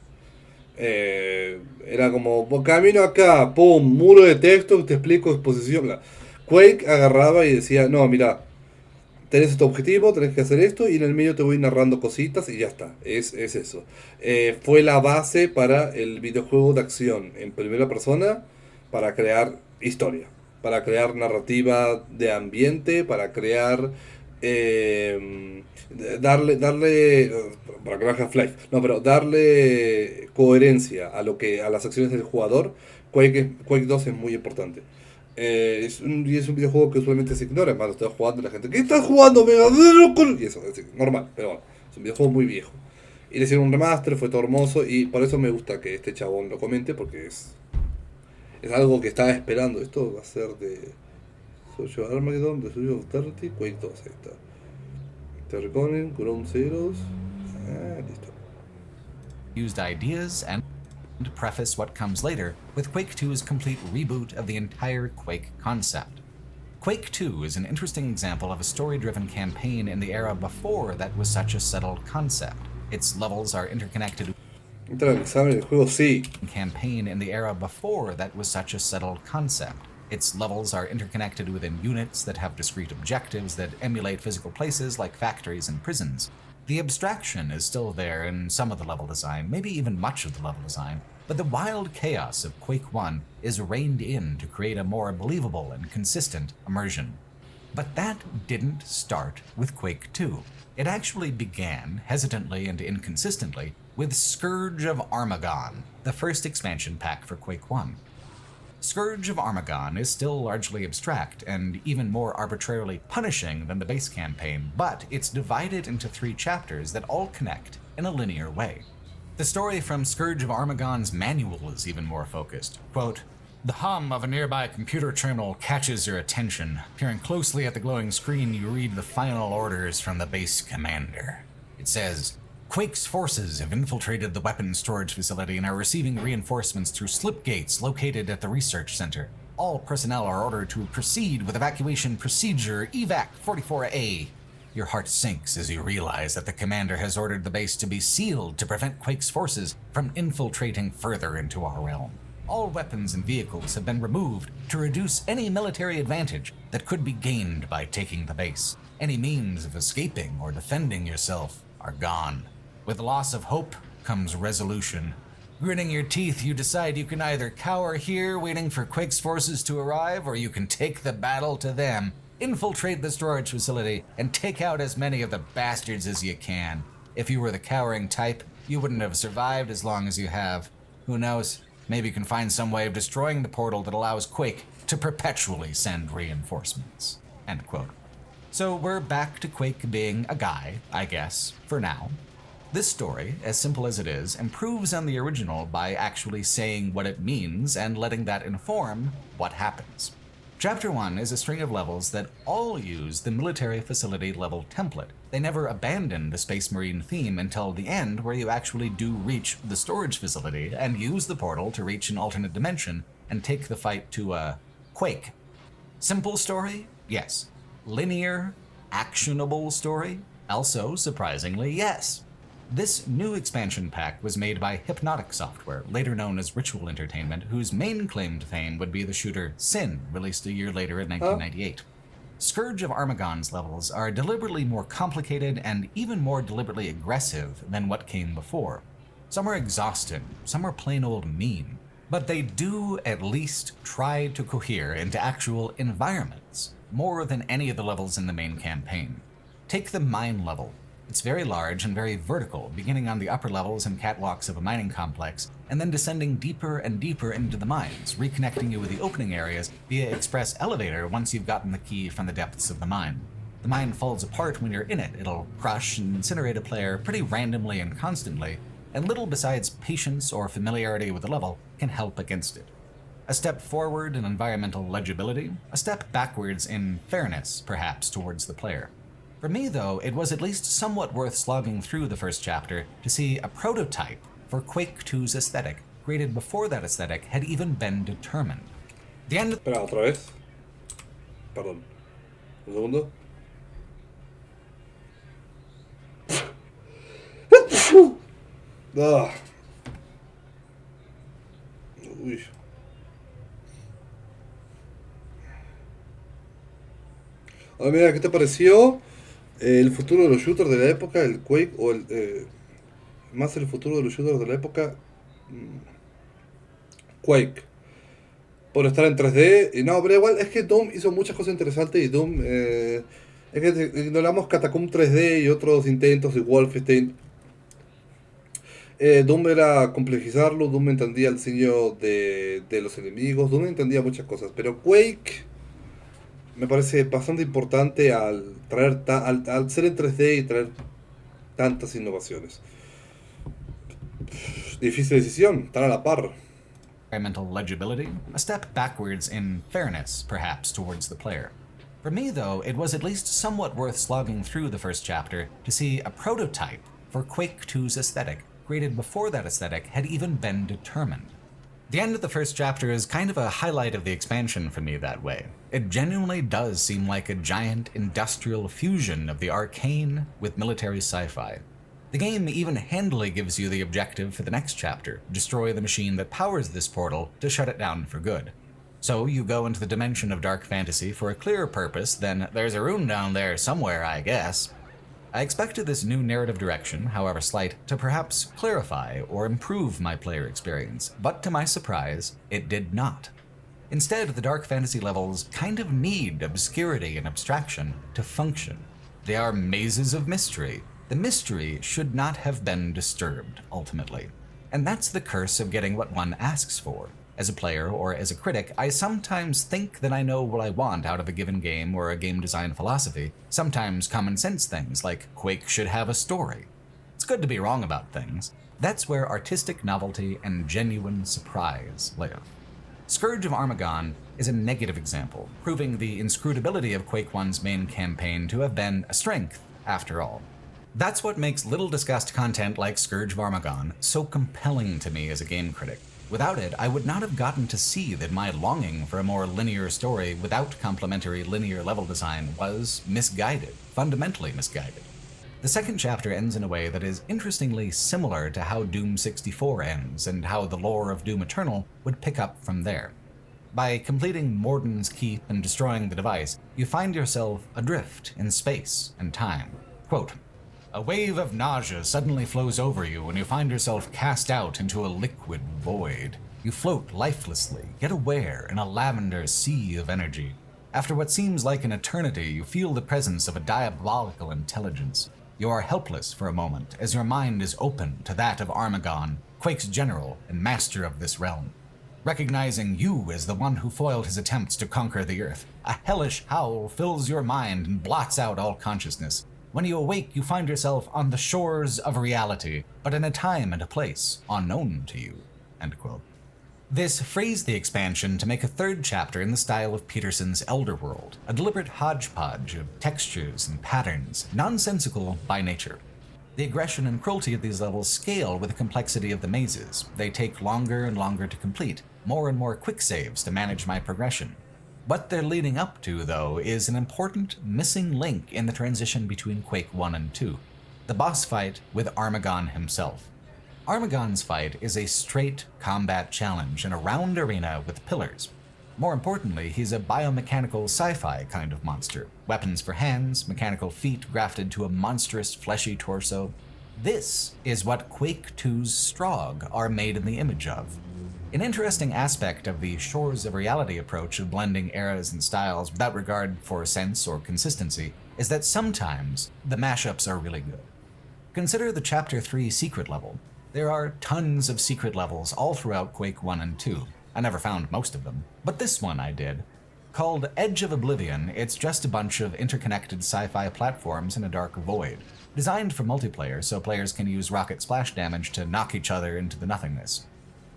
Era como, camino acá, pum, muro de texto, te explico exposición, bla. Quake agarraba y decía, no, mira, tenés este objetivo, tenés que hacer esto, y en el medio te voy narrando cositas y ya está, es eso. Fue la base para el videojuego de acción en primera persona, para crear historia, para crear narrativa de ambiente, para crear... para crear Half-Life, no, pero darle coherencia a las acciones del jugador. Quake 2 es muy importante. Es un videojuego que usualmente se ignora, además lo está jugando la gente, ¿qué estás jugando? Y eso, es normal, pero bueno, es un videojuego muy viejo. Y le hicieron un remaster, fue todo hermoso, y por eso me gusta que este chabón lo comente, porque es algo que estaba esperando. Esto va a ser de Social Armageddon, de Social Authority, Quake 2, ahí está. Terraconin, Ground Zeroes, listo. Used ideas and preface what comes later with Quake 2's complete reboot of the entire Quake concept. Quake 2 is an interesting example of a story-driven campaign in the era before that was such a settled concept. Its levels are interconnected. Entra al examen del juego, sí. Campaign in the era before that was such a settled concept. Its levels are interconnected within units that have discrete objectives that emulate physical places like factories and prisons. The abstraction is still there in some of the level design, maybe even much of the level design, but the wild chaos of Quake 1 is reined in to create a more believable and consistent immersion. But that didn't start with Quake 2. It actually began, hesitantly and inconsistently, with Scourge of Armagon, the first expansion pack for Quake 1. Scourge of Armagon is still largely abstract and even more arbitrarily punishing than the base campaign, but it's divided into 3 chapters that all connect in a linear way. The story from Scourge of Armagon's manual is even more focused. Quote, "The hum of a nearby computer terminal catches your attention. Peering closely at the glowing screen, you read the final orders from the base commander. It says, Quake's forces have infiltrated the weapons storage facility and are receiving reinforcements through slip gates located at the research center. All personnel are ordered to proceed with evacuation procedure EVAC 44A. Your heart sinks as you realize that the commander has ordered the base to be sealed to prevent Quake's forces from infiltrating further into our realm. All weapons and vehicles have been removed to reduce any military advantage that could be gained by taking the base. Any means of escaping or defending yourself are gone. With loss of hope comes resolution. Gritting your teeth, you decide you can either cower here waiting for Quake's forces to arrive, or you can take the battle to them, infiltrate the storage facility, and take out as many of the bastards as you can. If you were the cowering type, you wouldn't have survived as long as you have. Who knows? Maybe you can find some way of destroying the portal that allows Quake to perpetually send reinforcements." End quote. So we're back to Quake being a guy, I guess, for now. This story, as simple as it is, improves on the original by actually saying what it means and letting that inform what happens. Chapter 1 is a string of levels that all use the military facility level template. They never abandon the Space Marine theme until the end, where you actually do reach the storage facility and use the portal to reach an alternate dimension and take the fight to Quake. Simple story? Yes. Linear, actionable story? Also, surprisingly, yes. This new expansion pack was made by Hypnotic Software, later known as Ritual Entertainment, whose main claim to fame would be the shooter Sin, released a year later in 1998. Scourge of Armagon's levels are deliberately more complicated and even more deliberately aggressive than what came before. Some are exhausting, some are plain old mean, but they do at least try to cohere into actual environments, more than any of the levels in the main campaign. Take the mine level. It's very large and very vertical, beginning on the upper levels and catwalks of a mining complex, and then descending deeper and deeper into the mines, reconnecting you with the opening areas via express elevator once you've gotten the key from the depths of the mine. The mine falls apart when you're in it. It'll crush and incinerate a player pretty randomly and constantly, and little besides patience or familiarity with the level can help against it. A step forward in environmental legibility, a step backwards in fairness, perhaps, towards the player. For me, though, it was at least somewhat worth slogging through the first chapter to see a prototype for Quake 2's aesthetic, created before that aesthetic had even been determined. The end. Espera, otra vez. Perdón. Un segundo. Ah. Uy. Ahora mira, ¿qué te pareció el futuro de los shooters de la época, el Quake, o más el futuro de los shooters de la época, Quake? Por estar en 3D, y no, pero igual es que Doom hizo muchas cosas interesantes y Doom, es que ignoramos Catacomb 3D y otros intentos de Wolfenstein. Doom era complejizarlo, Doom entendía el diseño de los enemigos, Doom entendía muchas cosas, pero Quake me parece bastante importante al traer al ser en 3D y traer tantas innovaciones. Difícil decisión, están a la par. Environmental legibility, a step backwards in fairness, perhaps, towards the player. For me, though, it was at least somewhat worth slogging through the first chapter to see a prototype for Quake 2's aesthetic, created before that aesthetic had even been determined. The end of the first chapter is kind of a highlight of the expansion for me that way. It genuinely does seem like a giant industrial fusion of the arcane with military sci-fi. The game even handily gives you the objective for the next chapter, destroy the machine that powers this portal to shut it down for good. So you go into the dimension of dark fantasy for a clearer purpose than there's a rune down there somewhere, I guess. I expected this new narrative direction, however slight, to perhaps clarify or improve my player experience, but to my surprise, it did not. Instead, the dark fantasy levels kind of need obscurity and abstraction to function. They are mazes of mystery. The mystery should not have been disturbed, ultimately. And that's the curse of getting what one asks for. As a player or as a critic, I sometimes think that I know what I want out of a given game or a game design philosophy. Sometimes common sense things like Quake should have a story. It's good to be wrong about things. That's where artistic novelty and genuine surprise live. Scourge of Armagon is a negative example, proving the inscrutability of Quake 1's main campaign to have been a strength, after all. That's what makes little discussed content like Scourge of Armagon so compelling to me as a game critic. Without it, I would not have gotten to see that my longing for a more linear story without complementary linear level design was misguided, fundamentally misguided. The second chapter ends in a way that is interestingly similar to how Doom 64 ends and how the lore of Doom Eternal would pick up from there. By completing Morden's Keep and destroying the device, you find yourself adrift in space and time. Quote, "A wave of nausea suddenly flows over you and you find yourself cast out into a liquid void. You float lifelessly, yet aware, in a lavender sea of energy. After what seems like an eternity, you feel the presence of a diabolical intelligence. You are helpless for a moment as your mind is open to that of Armagon, Quake's general and master of this realm. Recognizing you as the one who foiled his attempts to conquer the Earth, a hellish howl fills your mind and blots out all consciousness. When you awake, you find yourself on the shores of reality, but in a time and a place unknown to you." End quote. This phrased the expansion to make a third chapter in the style of Peterson's Elderworld, a deliberate hodgepodge of textures and patterns, nonsensical by nature. The aggression and cruelty of these levels scale with the complexity of the mazes. They take longer and longer to complete, more and more quick saves to manage my progression. What they're leading up to, though, is an important missing link in the transition between Quake 1 and 2, the boss fight with Armagon himself. Armagon's fight is a straight combat challenge in a round arena with pillars. More importantly, he's a biomechanical sci-fi kind of monster. Weapons for hands, mechanical feet grafted to a monstrous fleshy torso. This is what Quake 2's Strogg are made in the image of. An interesting aspect of the Shores of Reality approach of blending eras and styles without regard for sense or consistency is that sometimes the mashups are really good. Consider the Chapter 3 secret level. There are tons of secret levels all throughout Quake 1 and 2. I never found most of them, but this one I did. Called Edge of Oblivion, it's just a bunch of interconnected sci-fi platforms in a dark void, designed for multiplayer so players can use rocket splash damage to knock each other into the nothingness.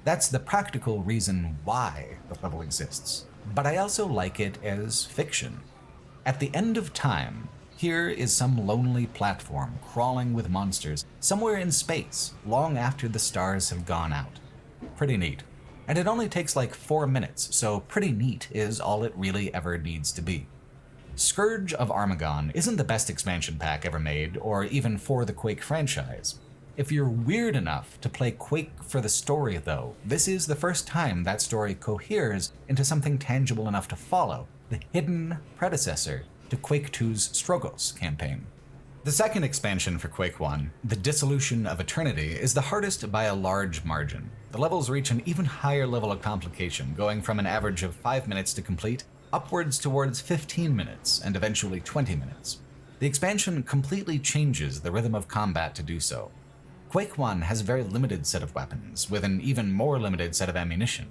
That's the practical reason why the level exists, but I also like it as fiction. At the end of time, here is some lonely platform crawling with monsters somewhere in space long after the stars have gone out. Pretty neat. And it only takes like 4 minutes, so pretty neat is all it really ever needs to be. Scourge of Armagon isn't the best expansion pack ever made, or even for the Quake franchise. If you're weird enough to play Quake for the story, though, this is the first time that story coheres into something tangible enough to follow, the hidden predecessor to Quake 2's Strogos campaign. The second expansion for Quake 1, The Dissolution of Eternity, is the hardest by a large margin. The levels reach an even higher level of complication, going from an average of 5 minutes to complete, upwards towards 15 minutes, and eventually 20 minutes. The expansion completely changes the rhythm of combat to do so. Quake 1 has a very limited set of weapons, with an even more limited set of ammunition.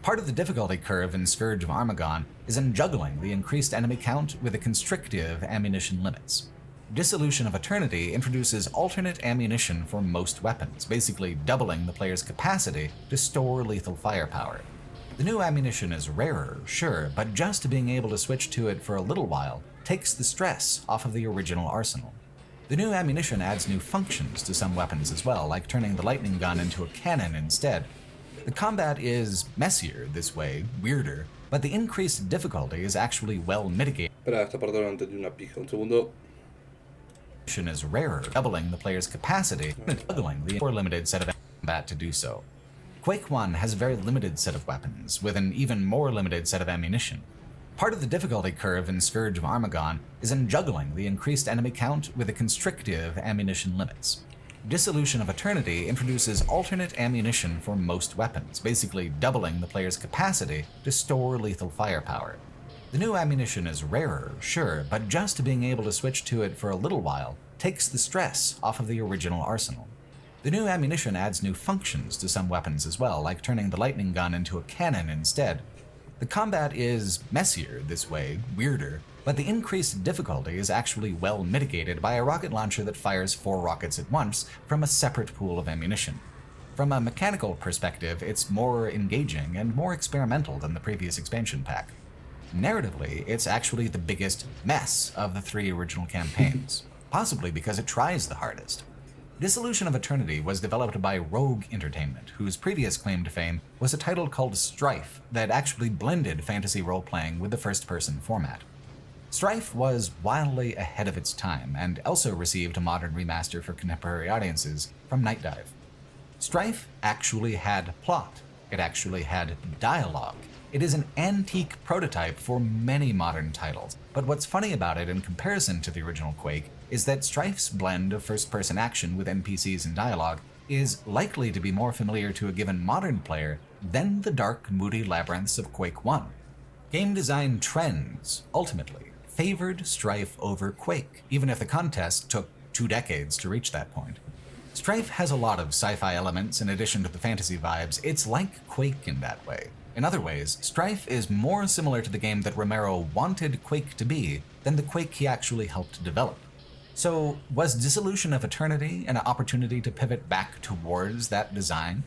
Part of the difficulty curve in Scourge of Armagon is in juggling the increased enemy count with the constrictive ammunition limits. Dissolution of Eternity introduces alternate ammunition for most weapons, basically doubling the player's capacity to store lethal firepower. The new ammunition is rarer, sure, but just being able to switch to it for a little while takes the stress off of the original arsenal. The new ammunition adds new functions to some weapons as well, like turning the lightning gun into a cannon instead. The combat is messier this way, weirder, but the increased difficulty is actually well mitigated. Espera, esta parte no entendí una pija. Un segundo. Is rarer, doubling the player's capacity, and juggling the more limited set of combat to do so. Quake 1 has a very limited set of weapons, with an even more limited set of ammunition. Part of the difficulty curve in Scourge of Armagon is in juggling the increased enemy count with the constrictive ammunition limits. Dissolution of Eternity introduces alternate ammunition for most weapons, basically doubling the player's capacity to store lethal firepower. The new ammunition is rarer, sure, but just being able to switch to it for a little while takes the stress off of the original arsenal. The new ammunition adds new functions to some weapons as well, like turning the lightning gun into a cannon instead. The combat is messier this way, weirder, but the increased difficulty is actually well mitigated by a rocket launcher that fires 4 rockets at once from a separate pool of ammunition. From a mechanical perspective, it's more engaging and more experimental than the previous expansion pack. Narratively, it's actually the biggest mess of the 3 original campaigns, possibly because it tries the hardest. Dissolution of Eternity was developed by Rogue Entertainment, whose previous claim to fame was a title called Strife that actually blended fantasy role-playing with the first-person format. Strife was wildly ahead of its time, and also received a modern remaster for contemporary audiences from Night Dive. Strife actually had plot. It actually had dialogue. It is an antique prototype for many modern titles, but what's funny about it in comparison to the original Quake is that Strife's blend of first-person action with NPCs and dialogue is likely to be more familiar to a given modern player than the dark, moody labyrinths of Quake 1. Game design trends, ultimately, favored Strife over Quake, even if the contest took 2 decades to reach that point. Strife has a lot of sci-fi elements in addition to the fantasy vibes. It's like Quake in that way. In other ways, Strife is more similar to the game that Romero wanted Quake to be than the Quake he actually helped develop. So, was Dissolution of Eternity an opportunity to pivot back towards that design?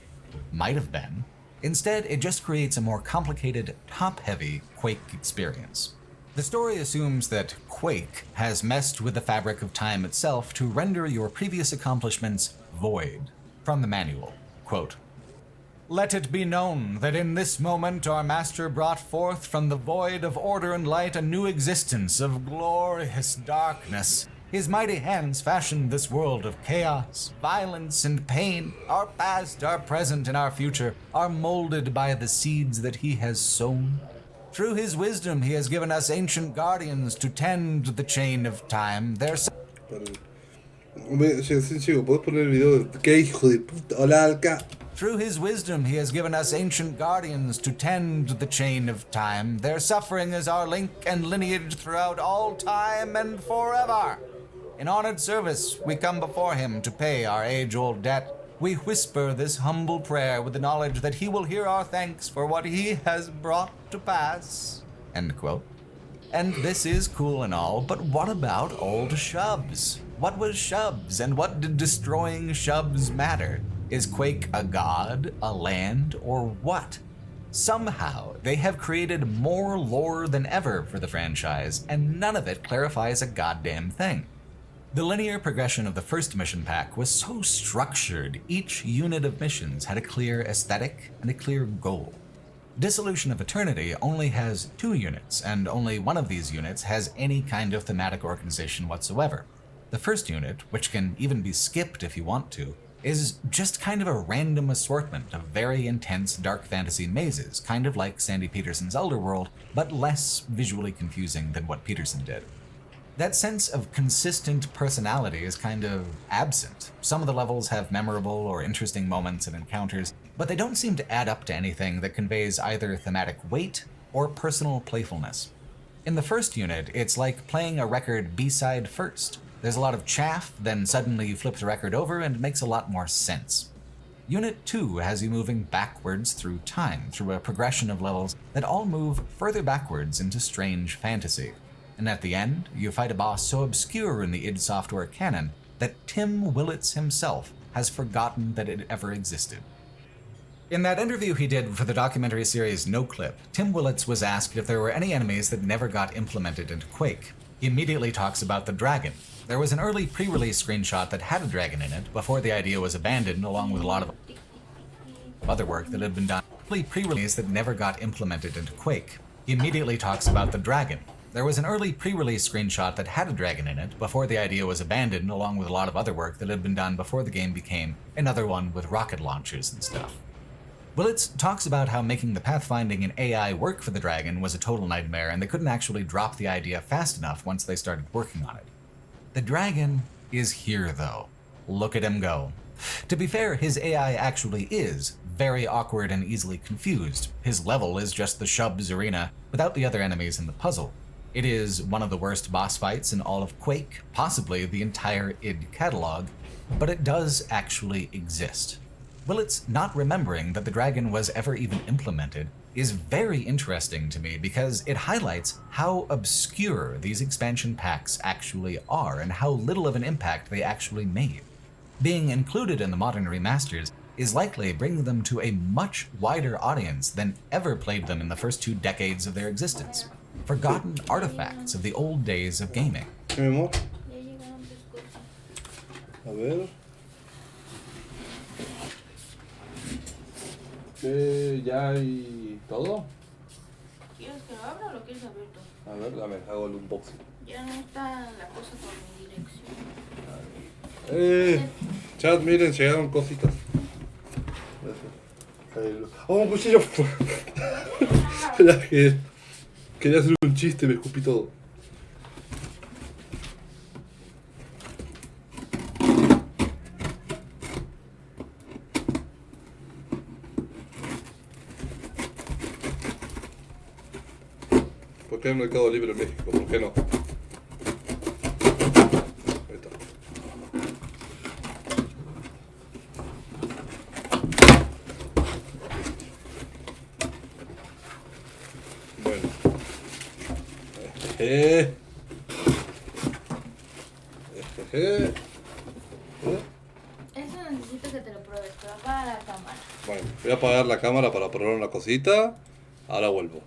Might have been. Instead, it just creates a more complicated, top-heavy Quake experience. The story assumes that Quake has messed with the fabric of time itself to render your previous accomplishments void. From the manual, quote, "Let it be known that in this moment our master brought forth from the void of order and light a new existence of glorious darkness. His mighty hands fashioned this world of chaos, violence, and pain. Our past, our present, and our future are molded by the seeds that he has sown. Through his wisdom he has given us ancient guardians to tend the chain of time. Through his wisdom he has given us ancient guardians to tend the chain of time. Their suffering is our link and lineage throughout all time and forever. In honored service we come before him to pay our age-old debt. We whisper this humble prayer with the knowledge that he will hear our thanks for what he has brought to pass." End quote. And this is cool and all, but what about old Shubs? What was Shubs, and what did destroying Shubs matter? Is Quake a god, a land, or what? Somehow, they have created more lore than ever for the franchise, and none of it clarifies a goddamn thing. The linear progression of the first mission pack was so structured, each unit of missions had a clear aesthetic and a clear goal. Dissolution of Eternity only has 2 units, and only one of these units has any kind of thematic organization whatsoever. The first unit, which can even be skipped if you want to, is just kind of a random assortment of very intense dark fantasy mazes, kind of like Sandy Peterson's Elderworld, but less visually confusing than what Peterson did. That sense of consistent personality is kind of absent. Some of the levels have memorable or interesting moments and encounters, but they don't seem to add up to anything that conveys either thematic weight or personal playfulness. In the first unit, it's like playing a record B-side first. There's a lot of chaff, then suddenly you flip the record over and it makes a lot more sense. Unit 2 has you moving backwards through time, through a progression of levels that all move further backwards into strange fantasy. And at the end, you fight a boss so obscure in the id Software canon that Tim Willits himself has forgotten that it ever existed. In that interview he did for the documentary series No Clip, Tim Willits was asked if there were any enemies that never got implemented into Quake. He immediately talks about the dragon. There was an early pre-release screenshot that had a dragon in it before the idea was abandoned, along with a lot of other work that had been done. Pre-release that never got implemented into Quake. He immediately talks about the dragon. There was an early pre-release screenshot that had a dragon in it before the idea was abandoned, along with a lot of other work that had been done before the game became another one with rocket launchers and stuff. Willits talks about how making the pathfinding and AI work for the Dragon was a total nightmare, and they couldn't actually drop the idea fast enough once they started working on it. The Dragon is here, though. Look at him go. To be fair, his AI actually is very awkward and easily confused. His level is just the Shub's arena without the other enemies in the puzzle. It is one of the worst boss fights in all of Quake, possibly the entire id catalog, but it does actually exist. Willits not remembering that the Dragon was ever even implemented is very interesting to me because it highlights how obscure these expansion packs actually are and how little of an impact they actually made. Being included in the modern remasters is likely bringing them to a much wider audience than ever played them in the first 2 decades of their existence. Forgotten artifacts of the old days of gaming. Mi amor. A ver. ¿Ya hay todo? ¿Quieres que lo abra o lo quieres abrir tú? A ver, dame, hago el unboxing. Ya no está la cosa con mi dirección. Chat, miren, llegaron cositas. ¡Oh, un cuchillo! Quería hacer un chiste, me escupí todo. ¿Por qué hay un mercado libre en México? ¿Por qué no? Ahí está. Bueno. Eso necesito que te lo pruebes, pero apaga la cámara. Bueno, voy a apagar la cámara para probar una cosita. Ahora vuelvo.